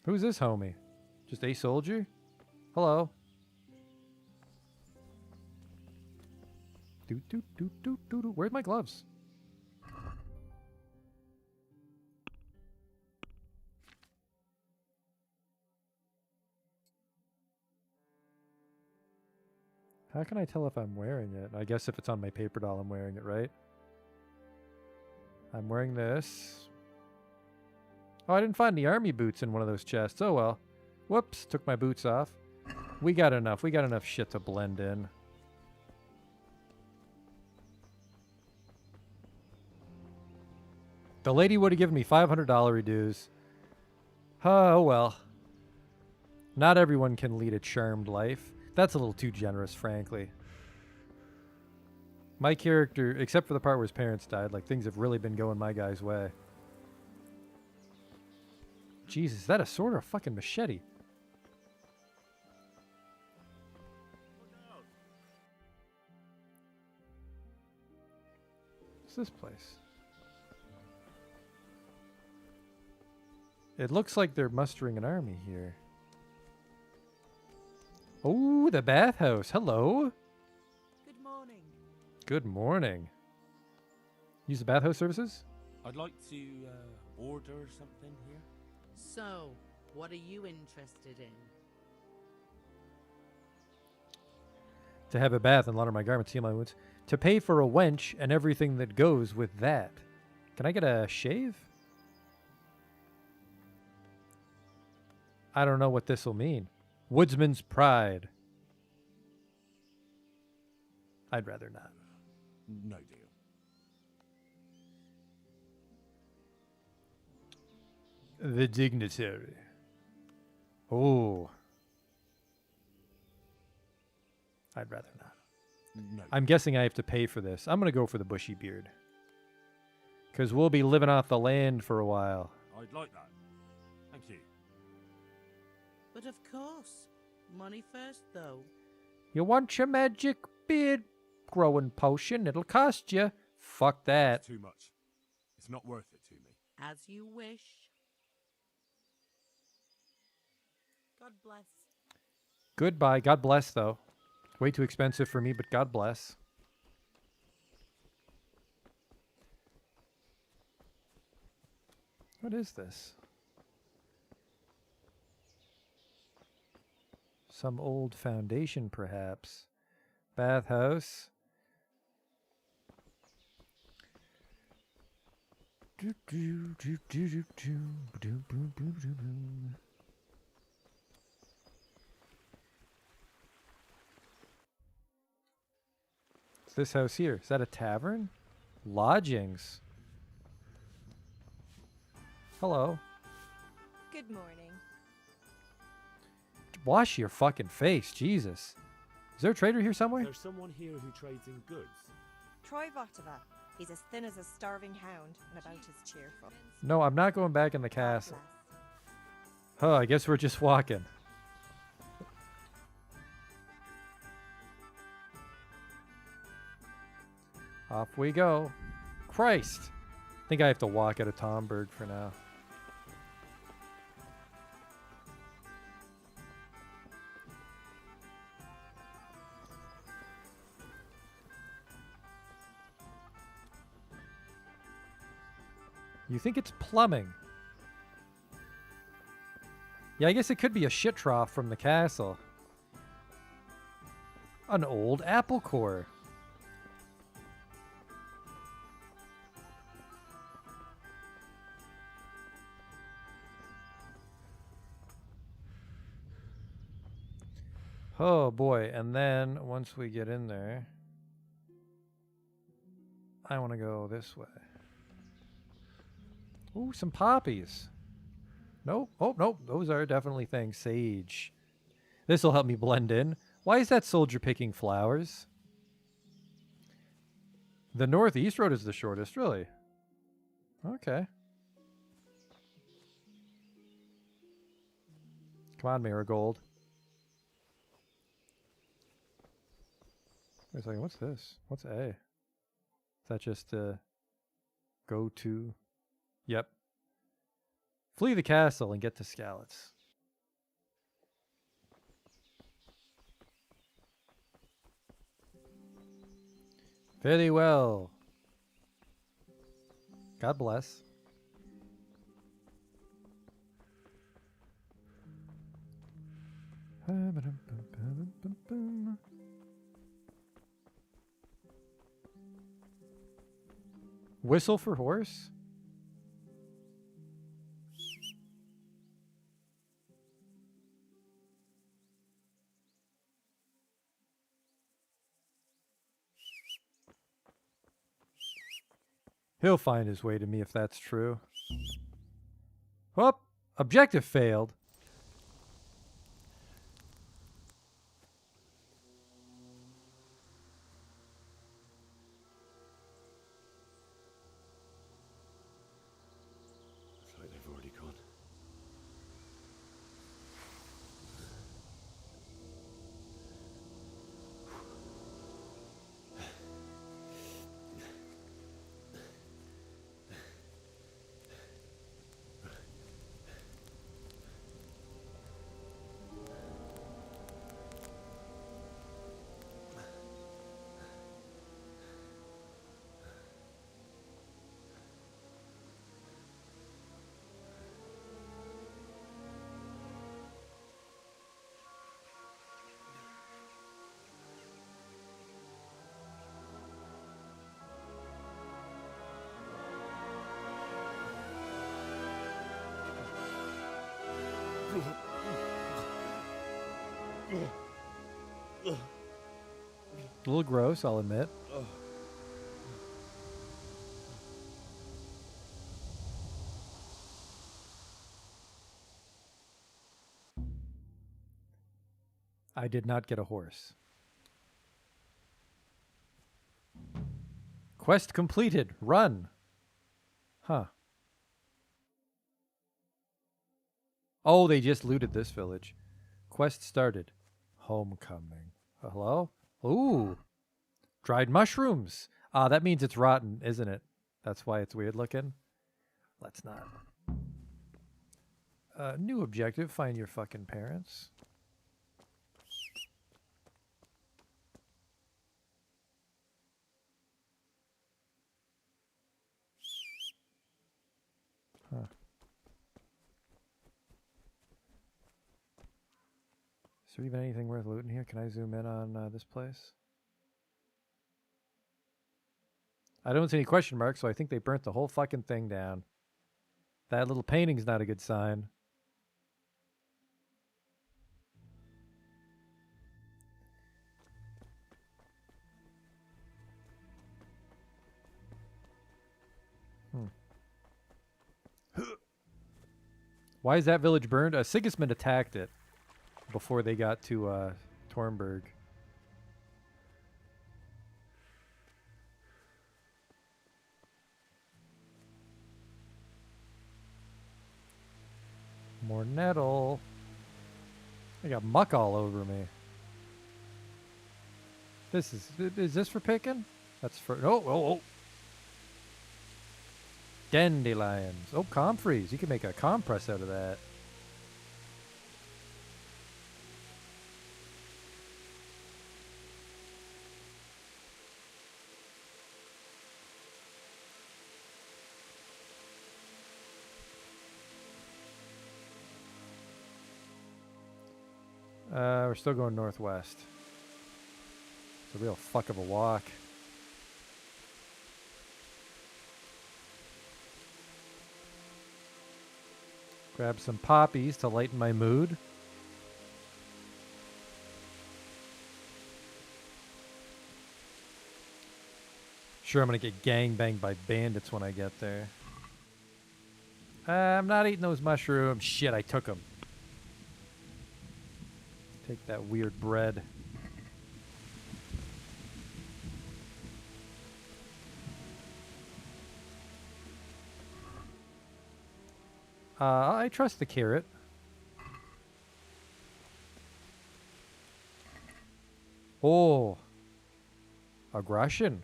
Who's this homie? Just a soldier? Hello. Where's my gloves? How can I tell if I'm wearing it? I guess if it's on my paper doll, I'm wearing it, right? I'm wearing this. Oh, I didn't find the army boots in one of those chests. Oh well. Whoops, took my boots off. We got enough. We got enough shit to blend in. The lady would have given me $500 dues. Oh well. Not everyone can lead a charmed life. That's a little too generous, frankly. My character, except for the part where his parents died, like things have really been going my guy's way. Jesus, is that a sword or a fucking machete? What's this place? It looks like they're mustering an army here. Oh, the bathhouse. Hello. Good morning. Good morning. Use the bathhouse services? I'd like to order something here. So, what are you interested in? To have a bath and launder my garments, heal my wounds. To pay for a wench and everything that goes with that. Can I get a shave? I don't know what this will mean. Woodsman's pride. I'd rather not. No deal. The dignitary. Oh. I'd rather not. No. I'm guessing I have to pay for this. I'm going to go for the bushy beard. Because we'll be living off the land for a while. I'd like that. Thank you. But of course. Money first, though. You want your magic beard growing potion? It'll cost you. Fuck that. It's too much. It's not worth it to me. As you wish. God bless. Goodbye. God bless, though. Way too expensive for me, but God bless. What is this? Some old foundation, perhaps. Bathhouse. What's this house here? Is that a tavern? Lodgings. Hello. Good morning. Wash your fucking face, Jesus. Is there a trader here somewhere? There's someone here who trades in goods. Troy Votova. He's as thin as a starving hound and about as cheerful. No, I'm not going back in the castle. Oh, I guess we're just walking. Off we go. Christ! I think I have to walk out of Tomberg for now. You think it's plumbing? Yeah, I guess it could be a shit trough from the castle. An old apple core. Oh boy, and then once we get in there, I want to go this way. Ooh, some poppies. Nope. Oh, nope. Those are definitely things. Sage. This will help me blend in. Why is that soldier picking flowers? The northeast road is the shortest, really. Okay. Come on, Marigold. Wait a second, what's this? What's A? Is that just go to? Yep. Flee the castle and get to Skalitz. Very well. God bless. Whistle for horse? He'll find his way to me if that's true. Whoop! Objective failed. Looks like they've already gone. A little gross, I'll admit. I did not get a horse. Quest completed. Run. Huh. Oh, they just looted this village. Quest started. Homecoming. Hello? Ooh. Dried mushrooms. Ah, that means it's rotten, isn't it? That's why it's weird looking. Let's not. New objective. Find your fucking parents. Huh. Is there even anything worth looting here? Can I zoom in on this place? I don't see any question marks, so I think they burnt the whole fucking thing down. That little painting's not a good sign. Why is that village burned? Sigismund attacked it before they got to Tornberg. More nettle. I got muck all over me. This is this for picking? That's for oh. Dandelions. Oh, comfreys. You can make a compress out of that. We're still going northwest. It's a real fuck of a walk. Grab some poppies to lighten my mood. Sure, I'm gonna get gangbanged by bandits when I get there. I'm not eating those mushrooms. Shit, I took them. Take that weird bread. I trust the carrot. Oh. Aggression.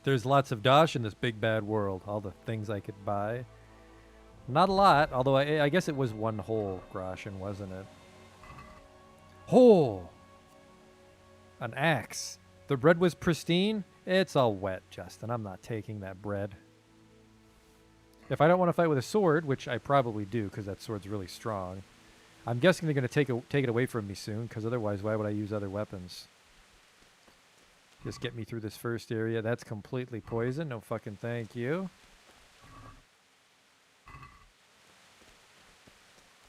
There's lots of dosh in this big bad world. All the things I could buy. Not a lot, although I guess it was one whole groschen, wasn't it? Oh! An axe. The bread was pristine. It's all wet, Justin. I'm not taking that bread. If I don't want to fight with a sword, which I probably do because that sword's really strong, I'm guessing they're going to take it away from me soon, because otherwise why would I use other weapons? Just get me through this first area. That's completely poison. No fucking thank you.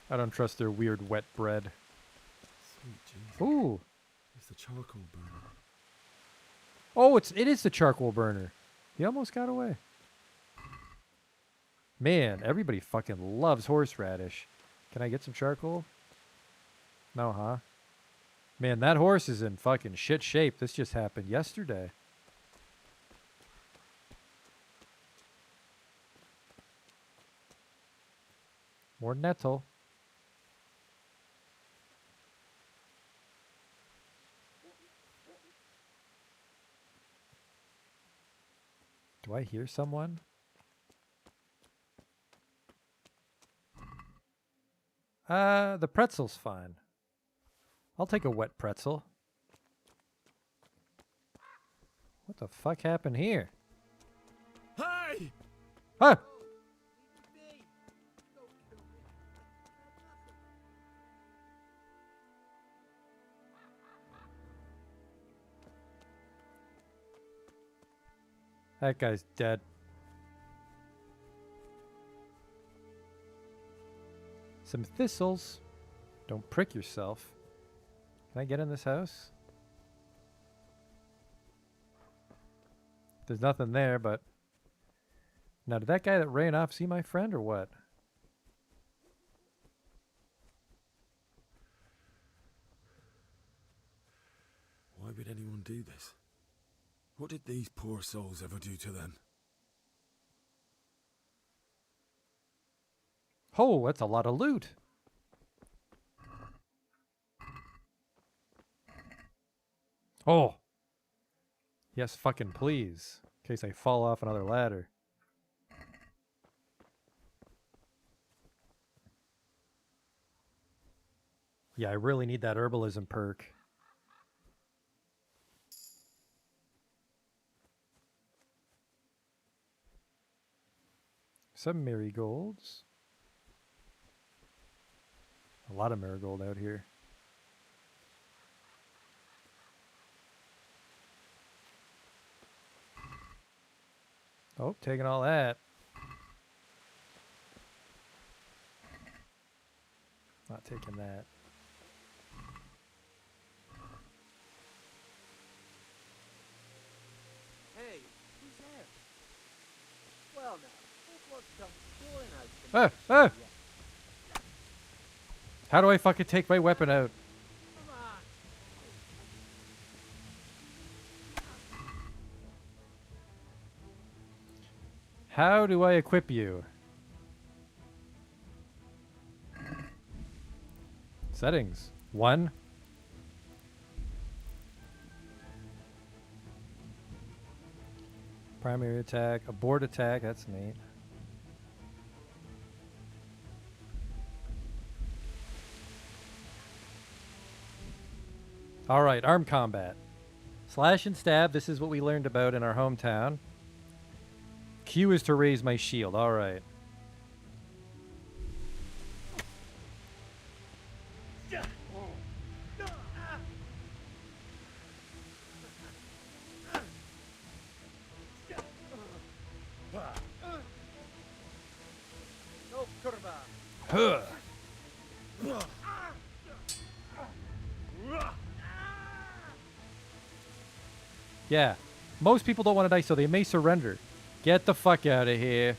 I don't trust their weird wet bread. Sweet Jesus. Ooh. It's the charcoal burner. Oh, it is the charcoal burner. He almost got away. Man, everybody fucking loves horseradish. Can I get some charcoal? No, huh? Man, that horse is in fucking shit shape. This just happened yesterday. More nettle. Do I hear someone? The pretzel's fine. I'll take a wet pretzel. What the fuck happened here? Hey! Huh? That guy's dead. Some thistles. Don't prick yourself. Can I get in this house? There's nothing there, but... Now, did that guy that ran off see my friend or what? Why would anyone do this? What did these poor souls ever do to them? Oh, that's a lot of loot. Oh. Yes, fucking please. In case I fall off another ladder. Yeah, I really need that herbalism perk. Some marigolds. A lot of marigold out here. Oh, taking all that. Not taking that. Hey, who's there? Well, now, it was some pouring out. Ah! Ah! How do I fucking take my weapon out? How do I equip you? Settings. 1. Primary attack. Abort attack. That's neat. Alright, armed combat. Slash and stab. This is what we learned about in our hometown. Q is to raise my shield. Alright. Huh. Yeah. Most people don't want to die, so they may surrender. Get the fuck out of here.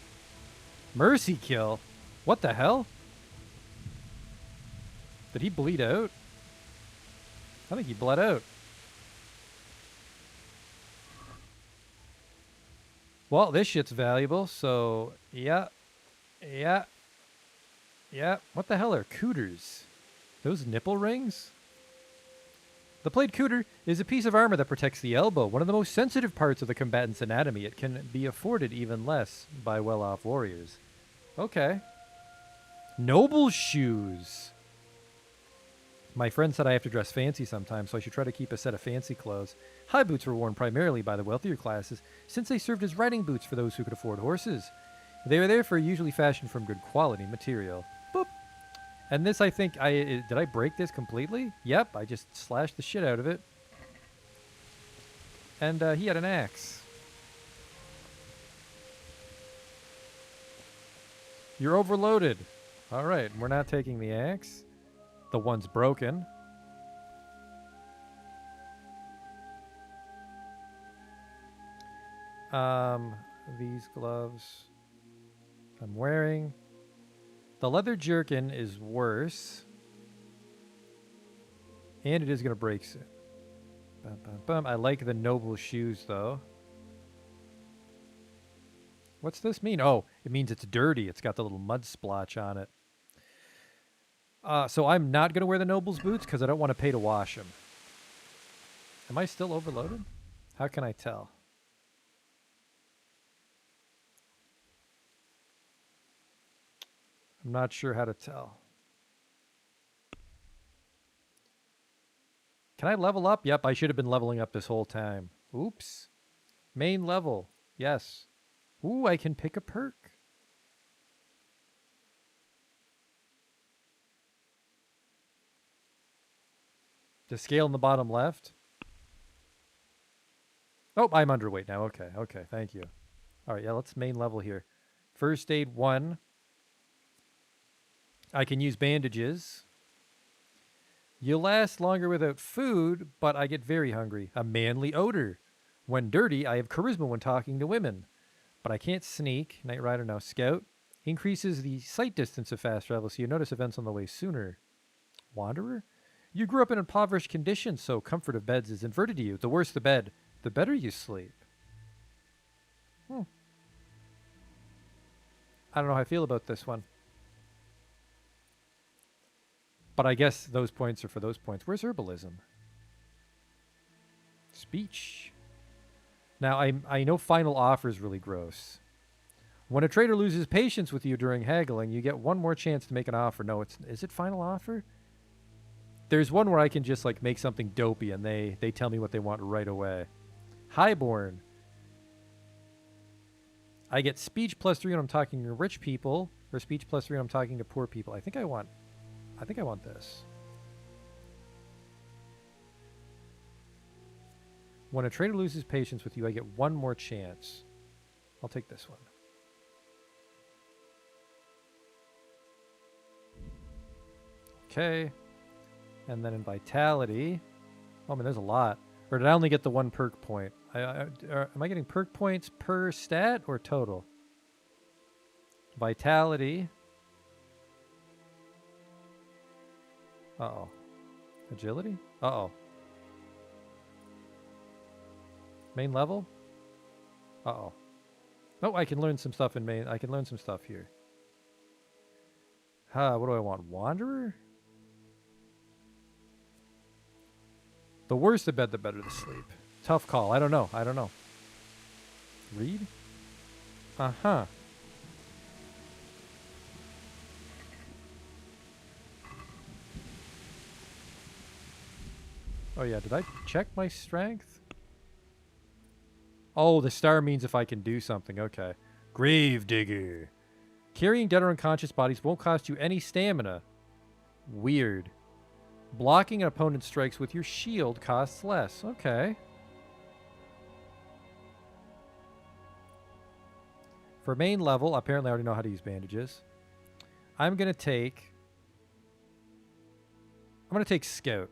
Mercy kill? What the hell? Did he bleed out? I think he bled out. Well, this shit's valuable, so... Yeah. Yeah. Yeah. What the hell are cooters? Those nipple rings? The plate cooter is a piece of armor that protects the elbow, one of the most sensitive parts of the combatant's anatomy. It can be afforded even less by well-off warriors. Okay. Noble shoes. My friend said I have to dress fancy sometimes, so I should try to keep a set of fancy clothes. High boots were worn primarily by the wealthier classes, since they served as riding boots for those who could afford horses. They were therefore usually fashioned from good quality material. Boop. And this, I think, did I break this completely? Yep, I just slashed the shit out of it. And he had an axe. You're overloaded. All right, we're not taking the axe. The one's broken. These gloves I'm wearing. The leather jerkin is worse. And it is going to break soon. Bum, bum, bum. I like the noble shoes, though. What's this mean? Oh, it means it's dirty. It's got the little mud splotch on it. So I'm not going to wear the noble's boots because I don't want to pay to wash them. Am I still overloaded? How can I tell? I'm not sure how to tell. Can I level up? Yep, I should have been leveling up this whole time. Oops. Main level. Yes. Ooh, I can pick a perk. The scale in the bottom left. Oh, I'm underweight now. Okay, okay, thank you. All right, yeah, let's main level here. First aid 1. I can use bandages. You last longer without food, but I get very hungry. A manly odor. When dirty, I have charisma when talking to women. But I can't sneak. Knight Rider now. Scout. Increases the sight distance of fast travel, so you notice events on the way sooner. Wanderer. You grew up in impoverished conditions, so comfort of beds is inverted to you. The worse the bed, the better you sleep. I don't know how I feel about this one. But I guess those points are for those points. Where's herbalism? Speech. Now, I know final offer is really gross. When a trader loses patience with you during haggling, you get one more chance to make an offer. No, is it final offer? There's one where I can just like make something dopey and they tell me what they want right away. Highborn. I get speech +3 when I'm talking to rich people, or speech +3 when I'm talking to poor people. I think I want this. When a trader loses patience with you, I get one more chance. I'll take this one. Okay. And then in vitality, oh man, there's a lot. Or did I only get the one perk point? Am I getting perk points per stat or total? Vitality. Uh-oh. Agility? Uh-oh. Main level? Uh-oh. Oh, I can learn some stuff in main. I can learn some stuff here. What do I want? Wanderer? The worse the bed, the better the sleep. Tough call. I don't know. Read? Uh-huh. Oh yeah, did I check my strength? Oh, the star means if I can do something. Okay. Grave Digger. Carrying dead or unconscious bodies won't cost you any stamina. Weird. Blocking an opponent's strikes with your shield costs less. Okay. For main level, apparently I already know how to use bandages. I'm going to take Scout.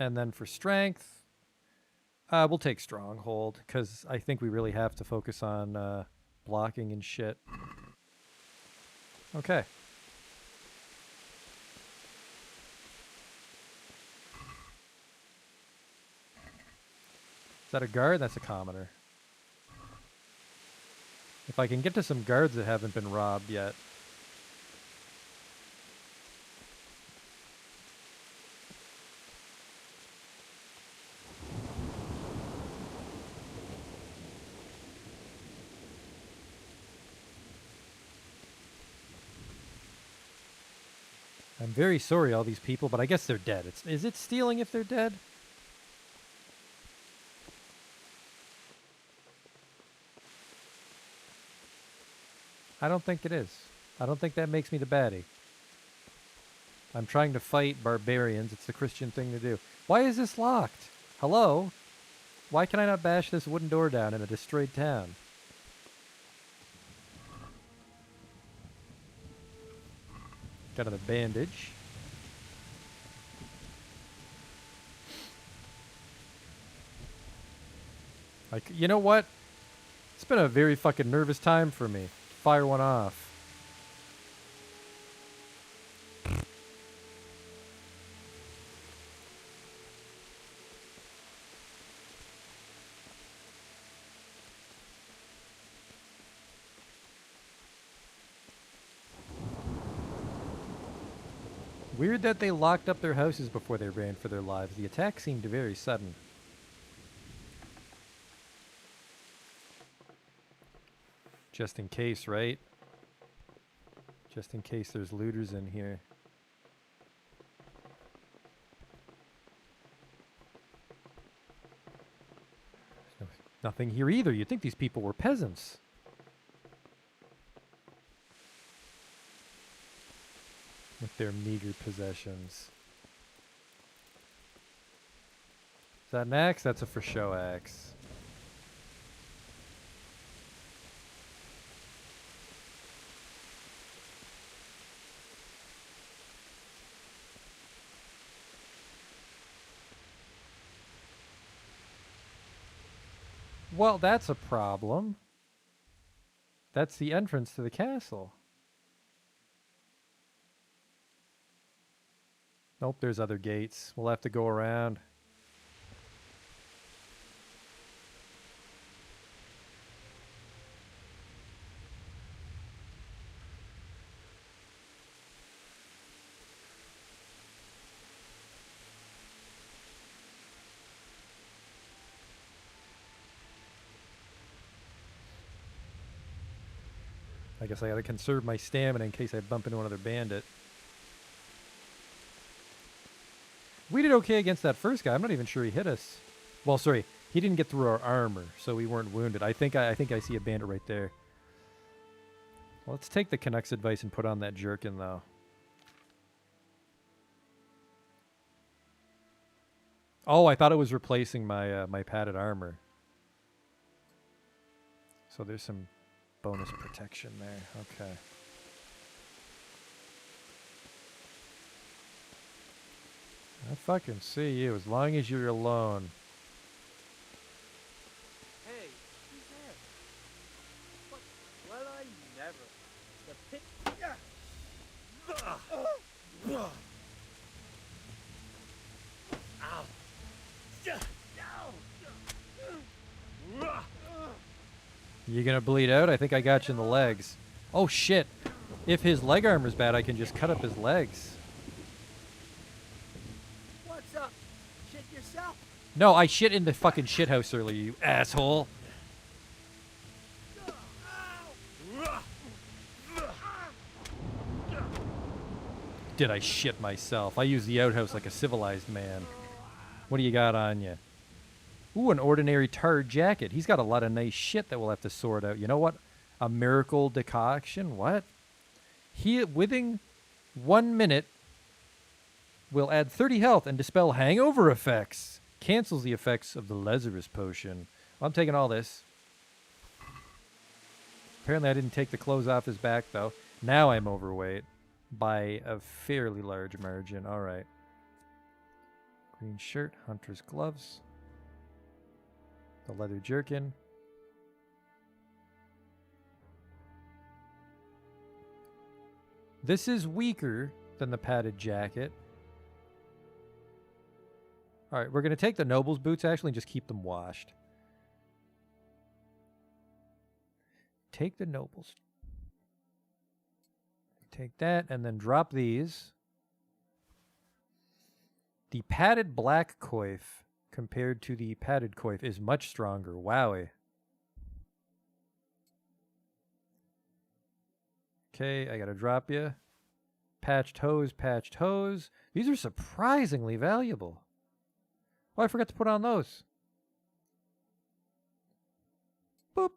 And then for strength, we'll take Stronghold, because I think we really have to focus on blocking and shit. Okay. Is that a guard? That's a commoner. If I can get to some guards that haven't been robbed yet. I'm very sorry, all these people, but I guess they're dead. Is it stealing if they're dead? I don't think it is. I don't think that makes me the baddie. I'm trying to fight barbarians. It's the Christian thing to do. Why is this locked? Hello? Why can I not bash this wooden door down in a destroyed town? Got another bandage. Like, you know what? It's been a very fucking nervous time for me. Fire one off. Weird that they locked up their houses before they ran for their lives. The attack seemed very sudden. Just in case, right? Just in case there's looters in here. There's nothing here either. You'd think these people were peasants. With their meager possessions. Is that an axe? That's a for show axe. Well, that's a problem. That's the entrance to the castle. Nope, there's other gates. We'll have to go around. I guess I gotta conserve my stamina in case I bump into another bandit. We did okay against that first guy. I'm not even sure he hit us. Well, sorry, he didn't get through our armor, so we weren't wounded. I think I see a bandit right there. Well, let's take the Canuck's advice and put on that jerkin, though. Oh, I thought it was replacing my my padded armor. So there's some bonus protection there. Okay. I fucking see you as long as you're alone. Hey, who's there? What? Well, I never. The pit. Ow. You gonna bleed out? I think I got you in the legs. Oh shit. If his leg armor's bad, I can just cut up his legs. What's up? Shit yourself? No, I shit in the fucking shithouse earlier, you asshole. Did I shit myself? I use the outhouse like a civilized man. What do you got on you? Ooh, an ordinary tarred jacket. He's got a lot of nice shit that we'll have to sort out. You know what? A miracle decoction? What? Within 1 minute will add 30 health and dispel hangover effects. Cancels the effects of the Lazarus potion. Well, I'm taking all this. Apparently I didn't take the clothes off his back, though. Now I'm overweight by a fairly large margin. All right. Green shirt, hunter's gloves. The leather jerkin. This is weaker than the padded jacket. All right, we're going to take the noble's boots, actually, and just keep them washed. Take the nobles. Take that, and then drop these. The padded black coif compared to the padded coif is much stronger. Wowie. Okay, I got to drop you. Patched hose, patched hose. These are surprisingly valuable. Oh, I forgot to put on those. Boop.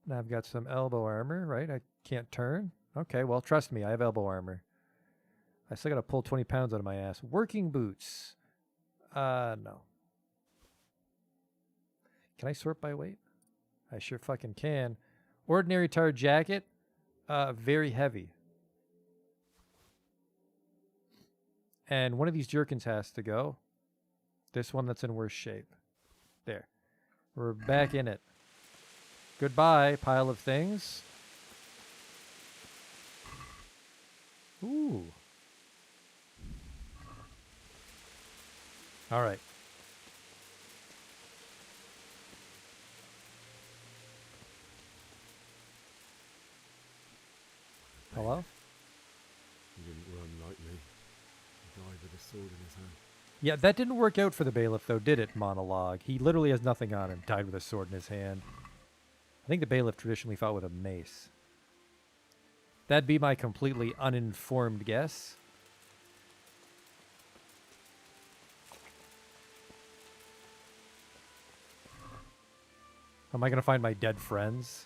Now I've got some elbow armor, right? I can't turn. Okay, well, trust me, I have elbow armor. I still got to pull 20 pounds out of my ass. Working boots. No. Can I sort by weight? I sure fucking can. Ordinary tarred jacket. Very heavy. And one of these jerkins has to go. This one that's in worse shape. There. We're back in it. Goodbye, pile of things. Ooh. All right. Hello? He didn't run like me. He died with a sword in his hand. Yeah, that didn't work out for the bailiff, though, did it, monologue? He literally has nothing on him. Died with a sword in his hand. I think the bailiff traditionally fought with a mace. That'd be my completely uninformed guess. Am I going to find my dead friends?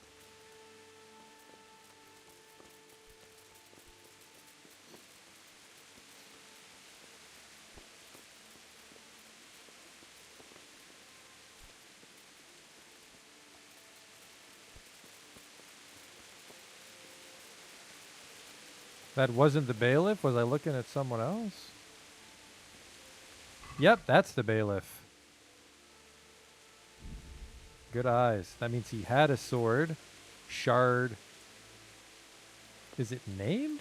That wasn't the bailiff? Was I looking at someone else? Yep, that's the bailiff. good eyes. That means he had a sword. Shard. Is it named?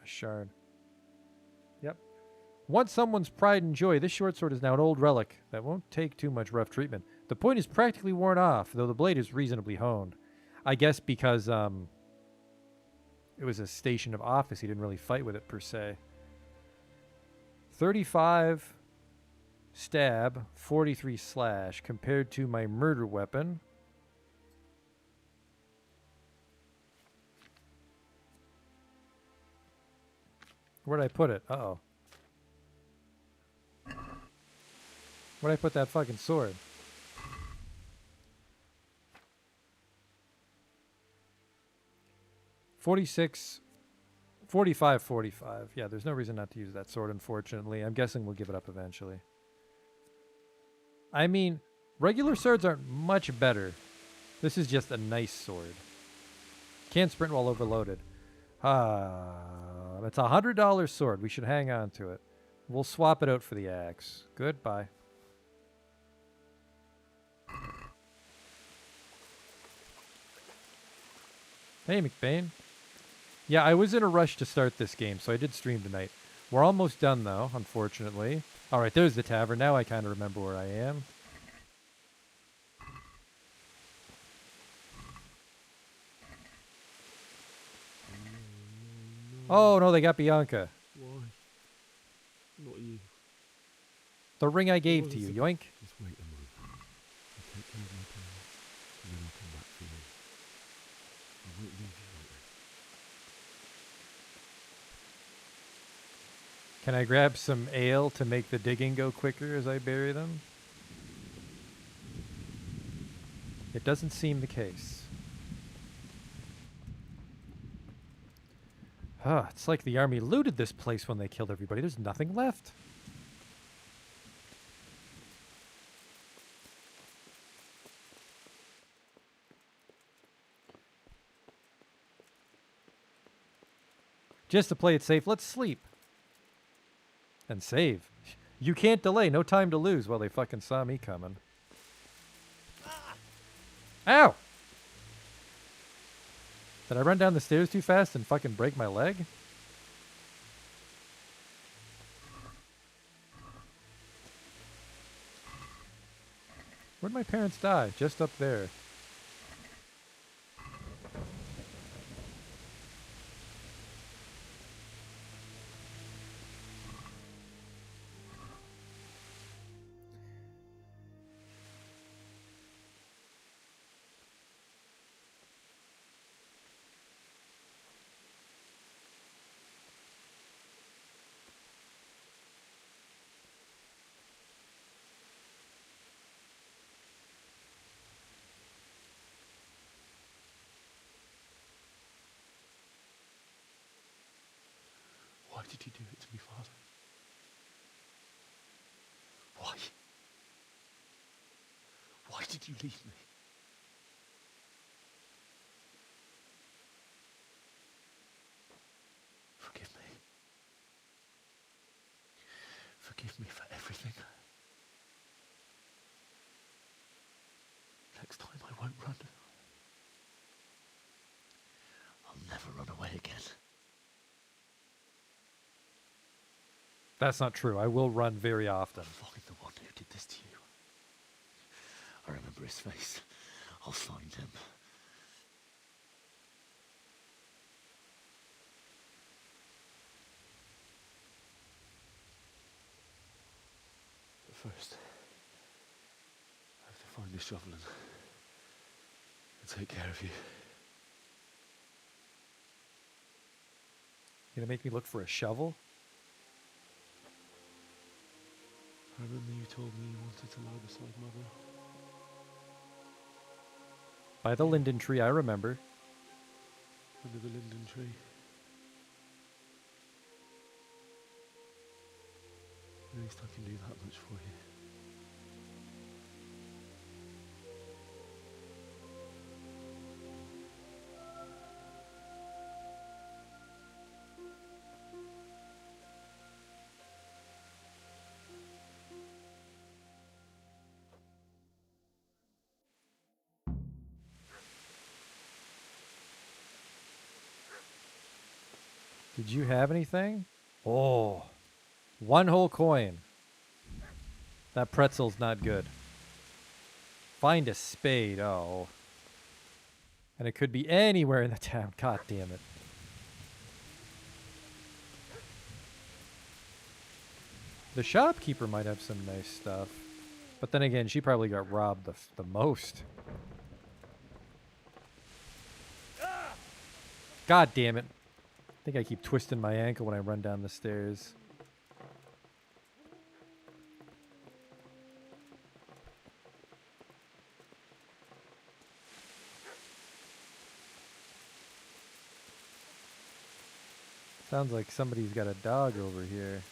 A shard. Yep. Once someone's pride and joy, this short sword is now an old relic that won't take too much rough treatment. The point is practically worn off, though the blade is reasonably honed. I guess because it was a station of office, he didn't really fight with it per se. 35 stab, 43 slash compared to my murder weapon. Where'd I put it? Uh-oh. Where'd I put that fucking sword? $46, $45, $45. Yeah, there's no reason not to use that sword, unfortunately. I'm guessing we'll give it up eventually. I mean, regular swords aren't much better. This is just a nice sword. Can't sprint while overloaded. It's a $100 sword. We should hang on to it. We'll swap it out for the axe. Goodbye. Hey, McBain. Yeah, I was in a rush to start this game, so I did stream tonight. We're almost done, though, unfortunately. All right, there's the tavern. Now I kind of remember where I am. Oh, no, they got Bianca. Why? Not you. The ring I gave What to is you, it? yoink. Just wait a moment. I'll take care of my parents, and then I'll come back for you. I won't leave you like this. Can I grab some ale to make the digging go quicker as I bury them? It doesn't seem the case. It's like the army looted this place when they killed everybody. There's nothing left. Just to play it safe, let's sleep. And save. You can't delay. No time to lose. Well, they fucking saw me coming. Ow! Did I run down the stairs too fast and fucking break my leg? Where'd my parents die? Just up there. Why did you do it to me, Father? Why? Why did you leave me? Forgive me. Forgive me for everything. Next time I won't run. I'll never run away again. That's not true. I will run very often. Find the one who did this to you. I remember his face. I'll find him. But first, I have to find the shovel and take care of you. You gonna make me look for a shovel? I remember you told me you wanted to lie beside Mother. By the linden tree, I remember. Under the linden tree. At least I can do that much for you. Did you have anything? Oh, one whole coin. That pretzel's not good. Find a spade. Oh. And it could be anywhere in the town. God damn it. The shopkeeper might have some nice stuff. But then again, she probably got robbed the most. God damn it. I think I keep twisting my ankle when I run down the stairs. Sounds like somebody's got a dog over here.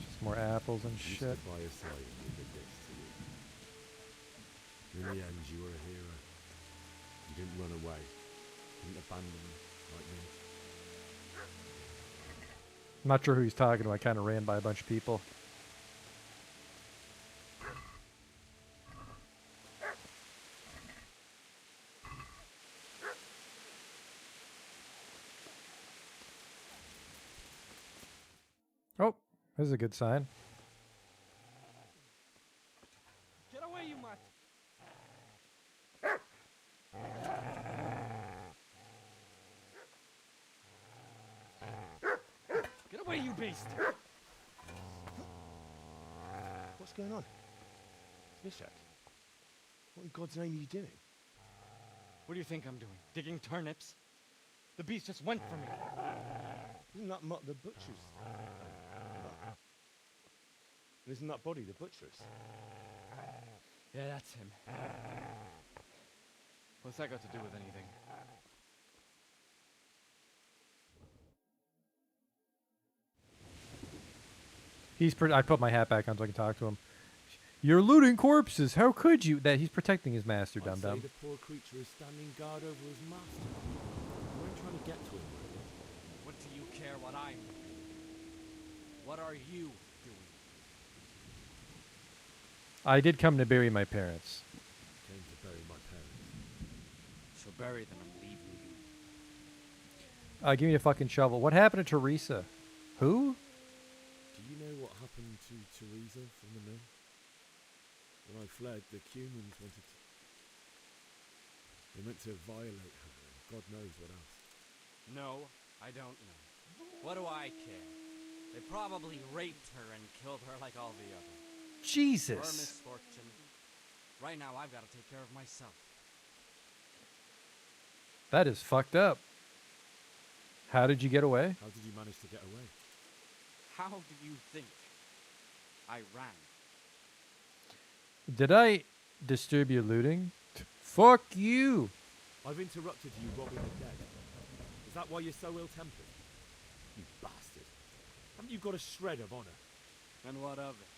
Just more apples and Used shit. to by his side and did this to you. In the end, you were a hero. You didn't run away. You didn't abandon me like me. I'm not sure who he's talking to. I kind of ran by a bunch of people. Oh, this is a good sign. Get away, you mutt! Get away, you beast! What's going on? Mishak, what in God's name are you doing? What do you think I'm doing? Digging turnips? The beast just went for me. Isn't that Mutt the butcher's? And isn't that body the butcher's? Yeah, that's him. What's that got to do with anything? I put my hat back on so I can talk to him. You're looting corpses. How could you? That he's protecting his master, I'd dum say dum. the poor creature is standing guard over his master. You weren't trying to get to him. What do you care what I'm doing? What are you doing? I did come to bury my parents. Came to bury my parents. So bury them and leave me be. Give me a fucking shovel. What happened to Teresa? Who? Do you know what happened to Teresa from the mill? When I fled, the humans wanted to... They meant to violate her, and God knows what else. No, I don't know. What do I care? They probably raped her and killed her like all the others. Jesus. Her misfortune. Right now, I've got to take care of myself. That is fucked up. How did you get away? How did you manage to get away? How do you think I ran? Did I disturb your looting? Fuck you. I've interrupted you robbing the dead. Is that why you're so ill-tempered? You bastard. Haven't you got a shred of honor? And what of it?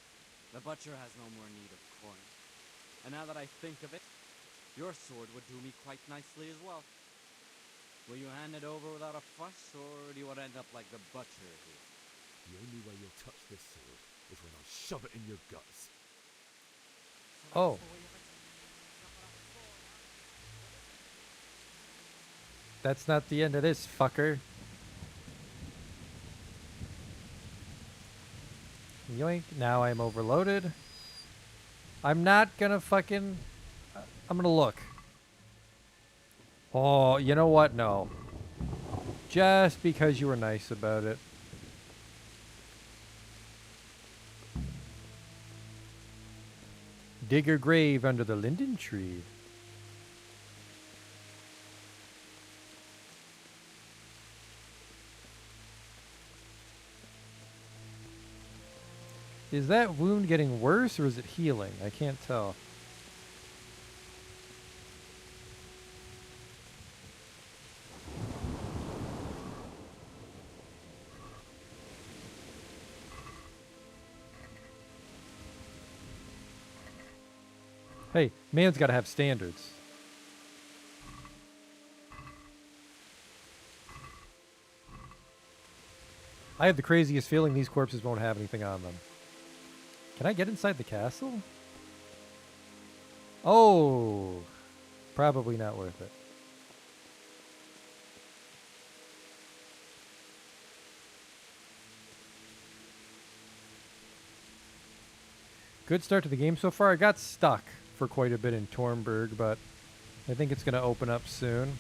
The butcher has no more need of coin. And now that I think of it, your sword would do me quite nicely as well. Will you hand it over without a fuss, or do you want to end up like the butcher here? The only way you'll touch this sword is when I shove it in your guts. Oh. That's not the end of this, fucker. Yoink. Now I'm overloaded. I'm not gonna fucking... I'm gonna look. Oh, you know what? No. Just because you were nice about it. Dig her grave under the linden tree. Is that wound getting worse or is it healing? I can't tell. Hey, man's got to have standards. I have the craziest feeling these corpses won't have anything on them. Can I get inside the castle? Oh, probably not worth it. Good start to the game so far. I got stuck for quite a bit in Tornberg, but I think it's going to open up soon.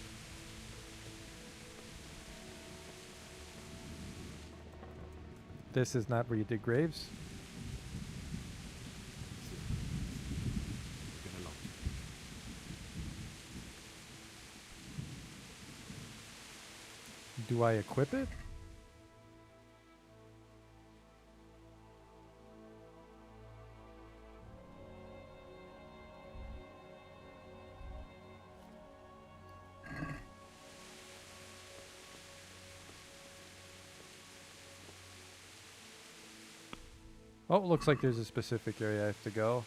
This is not where you dig graves. Do I equip it? Oh, it looks like there's a specific area I have to go.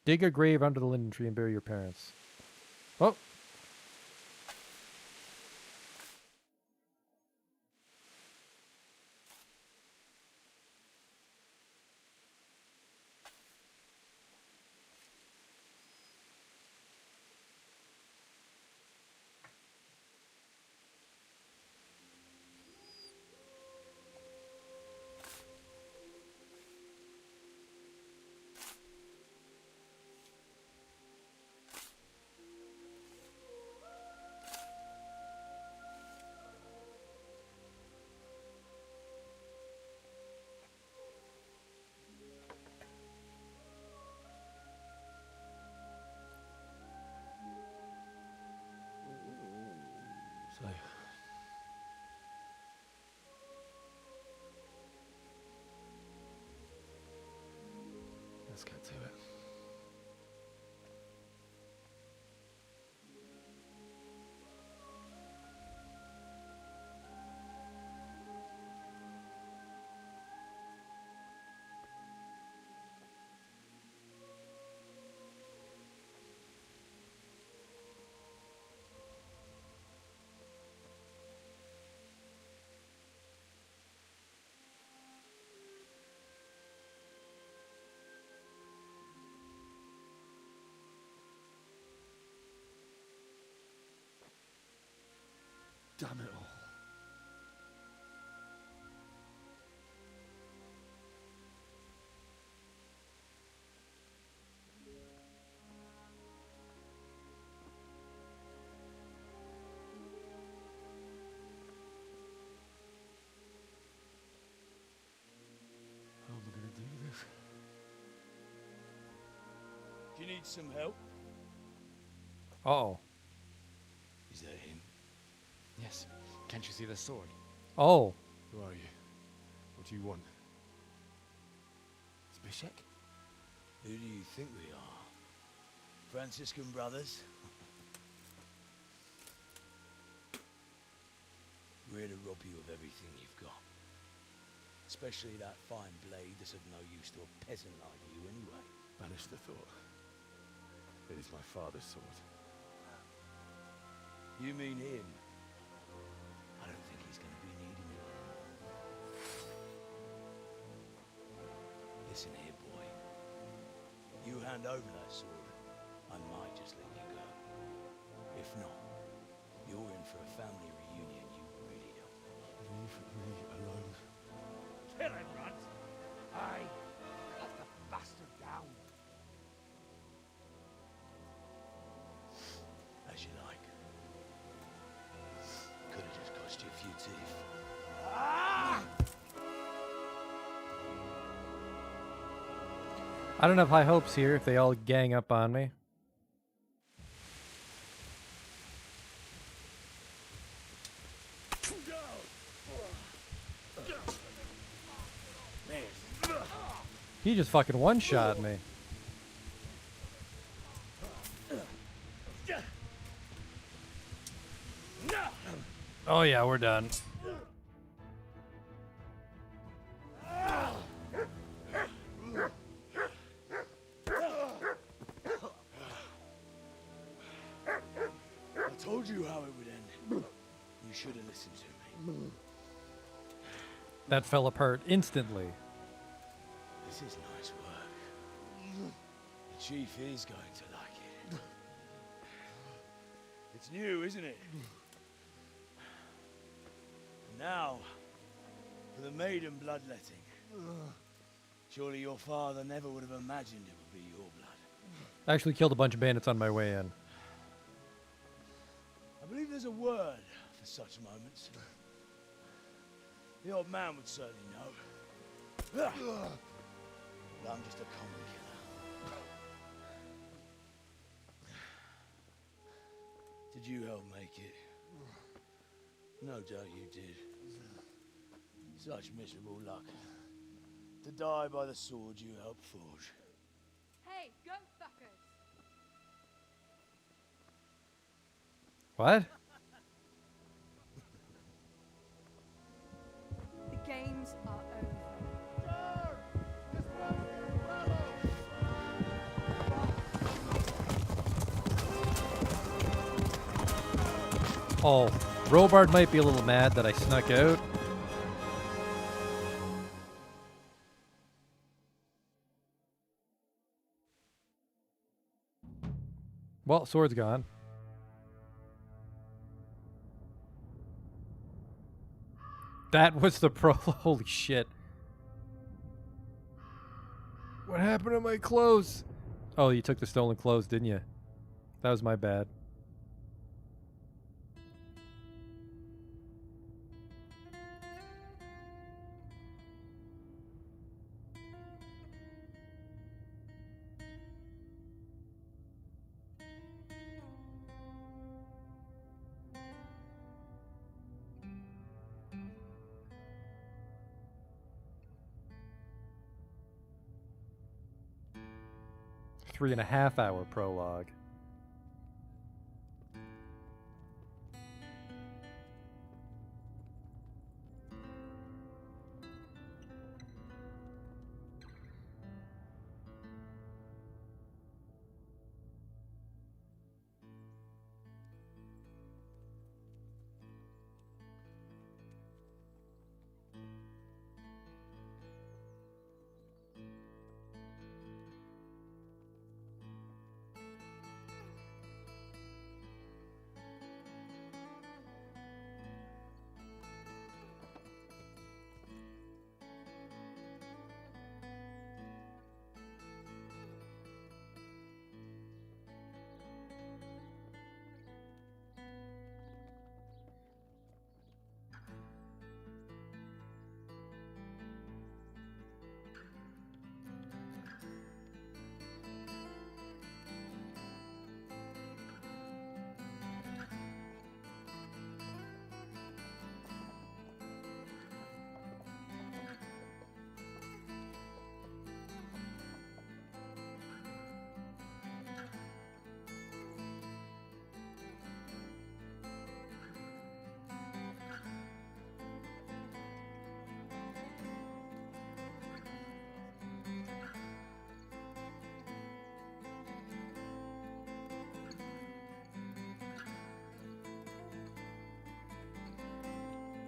Dig a grave under the linden tree and bury your parents. Oh. So, let's get to it. Damn it all. How am I going to do this? Do you need some help? Uh-oh. Is that him? Yes. Can't you see the sword? Oh. Who are you? What do you want? Zbyszek? Who do you think we are? Franciscan brothers? We're here to rob you of everything you've got. Especially that fine blade that's of no use to a peasant like you anyway. Banish the thought. It is my father's sword. You mean him? I don't think he's going to be needing it. Listen here, boy. You hand over that sword, I might just let you go. If not, you're in for a family reunion you really don't want. Leave me alone. Kill him, Runt! Aye, cut the bastard down. As you like. Could have just cost you a few teeth. I don't have high hopes here if they all gang up on me. He just fucking one-shot me. Oh yeah, we're done. That fell apart instantly. This is nice work. The chief is going to like it. It's new, isn't it? And now, for the maiden bloodletting. Surely your father never would have imagined it would be your blood. I actually killed a bunch of bandits on my way in. I believe there's a word for such moments. The old man would certainly know. But I'm just a common killer. Did you help make it? No doubt you did. Such miserable luck. To die by the sword you helped forge. Hey, go fuckers! What? The games are over. Oh, Robard might be a little mad that I snuck out. Well, sword's gone. That was the pro. Holy shit. What happened to my clothes? Oh, you took the stolen clothes, didn't you? That was my bad. Three-and-a-half-hour prologue.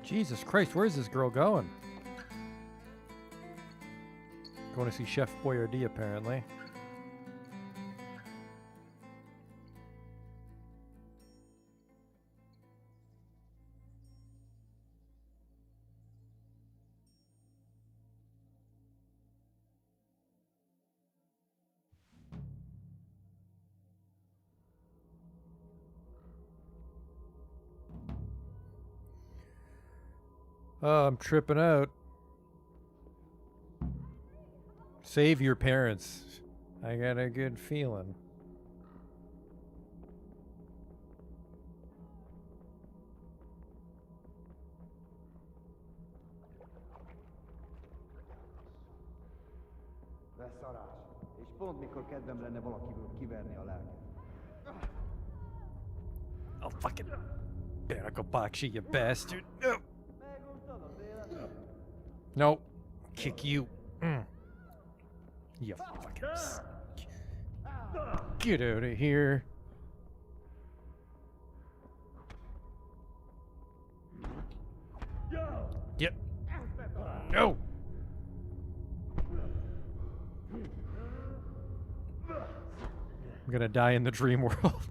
Jesus Christ, where's this girl going? Going to see Chef Boyardee, apparently. Oh, I'm tripping out. Save your parents. I got a good feeling. Beszarás. És pont mikor kedvem lenne valakiből kiverni a lelket. Oh, fucking Bernakobakshy, you bastard. No. No. Kick you. You fucking... Get out of here. Yep. No! I'm gonna die in the dream world.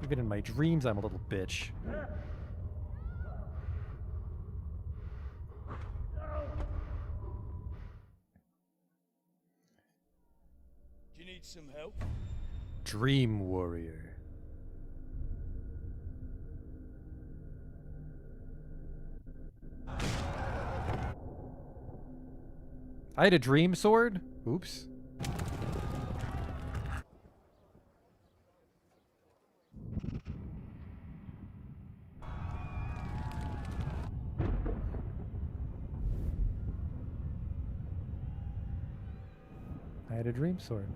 Even in my dreams, I'm a little bitch. Do you need some help? Dream warrior. I had a dream sword? Oops. I had a dream sword.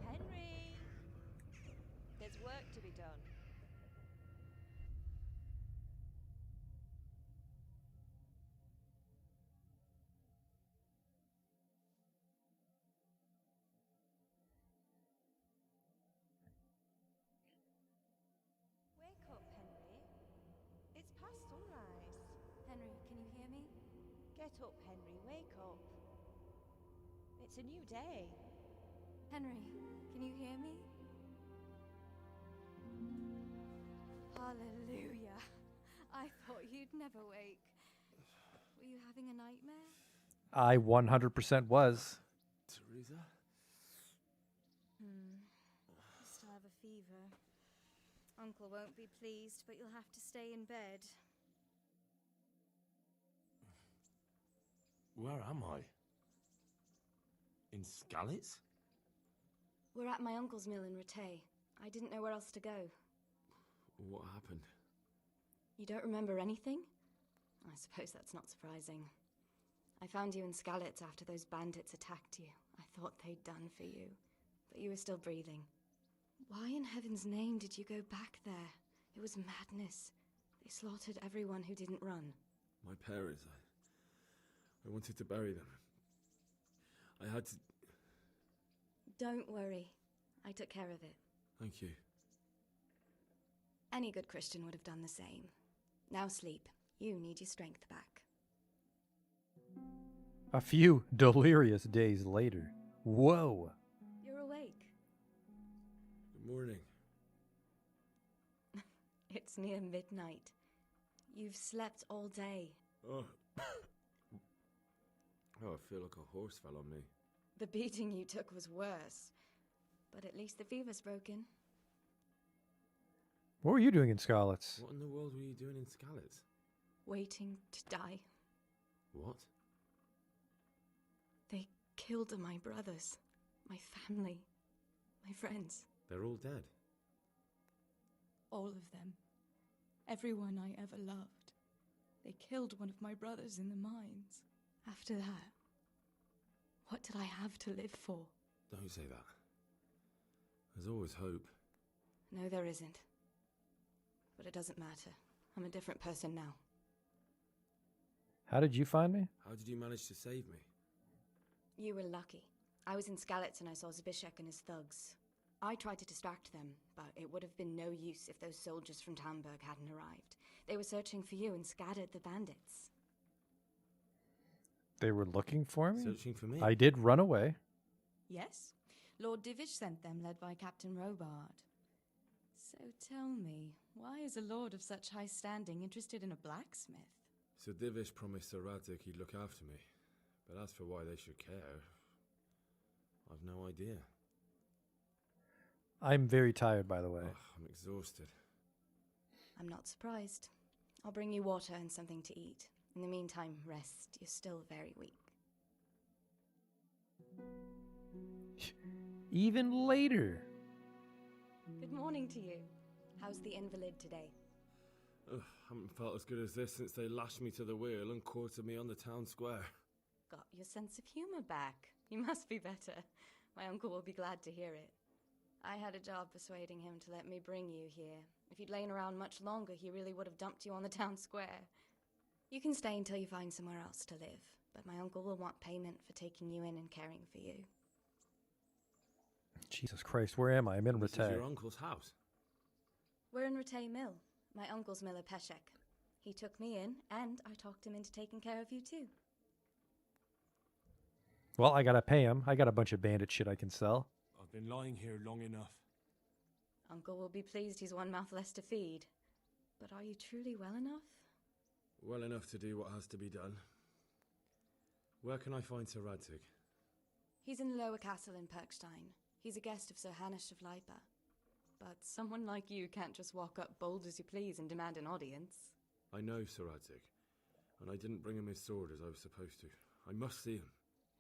Henry! There's work to be done. Wake up, Henry. It's past sunrise. Henry, can you hear me? Get up, Henry. Wake up. It's a new day. Henry, can you hear me? Hallelujah. I thought you'd never wake. Were you having a nightmare? I 100% was. Teresa? You still have a fever. Uncle won't be pleased, but you'll have to stay in bed. Where am I? In Skalitz? We're at my uncle's mill in Rattay. I didn't know where else to go. What happened? You don't remember anything? I suppose that's not surprising. I found you in Skalitz after those bandits attacked you. I thought they'd done for you, but you were still breathing. Why in heaven's name did you go back there? It was madness. They slaughtered everyone who didn't run. My parents, I wanted to bury them. I had to... Don't worry. I took care of it. Thank you. Any good Christian would have done the same. Now sleep. You need your strength back. A few delirious days later. Whoa. You're awake. Good morning. It's near midnight. You've slept all day. Oh. Oh, I feel like a horse fell on me. The beating you took was worse. But at least the fever's broken. What were you doing in Skalitz? What in the world were you doing in Skalitz? Waiting to die. What? They killed my brothers, my family, my friends. They're all dead. All of them. Everyone I ever loved. They killed one of my brothers in the mines. After that, what did I have to live for? Don't say that. There's always hope. No, there isn't. But it doesn't matter. I'm a different person now. How did you find me? How did you manage to save me? You were lucky. I was in Skalitz and I saw Zbyszek and his thugs. I tried to distract them, but it would have been no use if those soldiers from Talmberg hadn't arrived. They were searching for you and scattered the bandits. They were looking for me? Searching for me? I did run away. Yes. Lord Divish sent them, led by Captain Robard. So tell me, why is a lord of such high standing interested in a blacksmith? Sir Divish promised Sir Radek he'd look after me. But as for why they should care, I've no idea. I'm very tired, by the way. Oh, I'm exhausted. I'm not surprised. I'll bring you water and something to eat. In the meantime, rest. You're still very weak. Even later. Good morning to you. How's the invalid today? Ugh, haven't felt as good as this since they lashed me to the wheel and quartered me on the town square. Got your sense of humor back. You must be better. My uncle will be glad to hear it. I had a job persuading him to let me bring you here. If you'd lain around much longer, he really would have dumped you on the town square. You can stay until you find somewhere else to live, but my uncle will want payment for taking you in and caring for you. Jesus Christ, where am I? I'm in This is Rattay. your uncle's house. We're in Rattay Mill, my uncle's mill at Peshek. He took me in, and I talked him into taking care of you too. Well, I gotta pay him. I got a bunch of bandit shit I can sell. I've been lying here long enough. Uncle will be pleased he's one mouth less to feed. But are you truly well enough? Well enough to do what has to be done. Where can I find Sir Radzig? He's in the lower castle in Perkstein. He's a guest of Sir Hanush of Leipa. But someone like you can't just walk up bold as you please and demand an audience. I know Sir Radzig, and I didn't bring him his sword as I was supposed to. I must see him.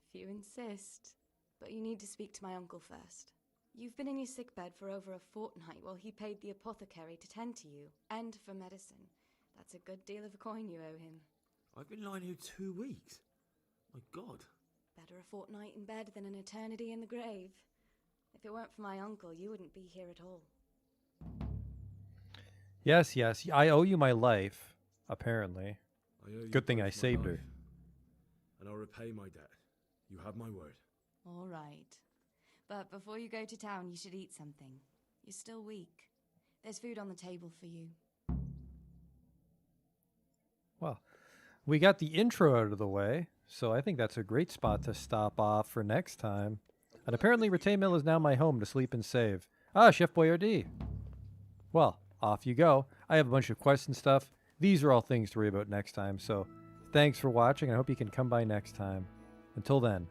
If you insist. But you need to speak to my uncle first. You've been in your sickbed for over a fortnight while he paid the apothecary to tend to you, and for medicine. That's a good deal of a coin you owe him. I've been lying here 2 weeks. My God. Better a fortnight in bed than an eternity in the grave. If it weren't for my uncle, you wouldn't be here at all. Yes, yes. I owe you my life, apparently. I owe you Good thing both I my saved her. life, and I'll repay my debt. You have my word. All right. But before you go to town, you should eat something. You're still weak. There's food on the table for you. Well, we got the intro out of the way, so I think that's a great spot to stop off for next time. And apparently Rete Mill is now my home to sleep and save. Ah, Chef Boyardee. Well, off you go. I have a bunch of quests and stuff. These are all things to worry about next time, so thanks for watching. I hope you can come by next time. Until then,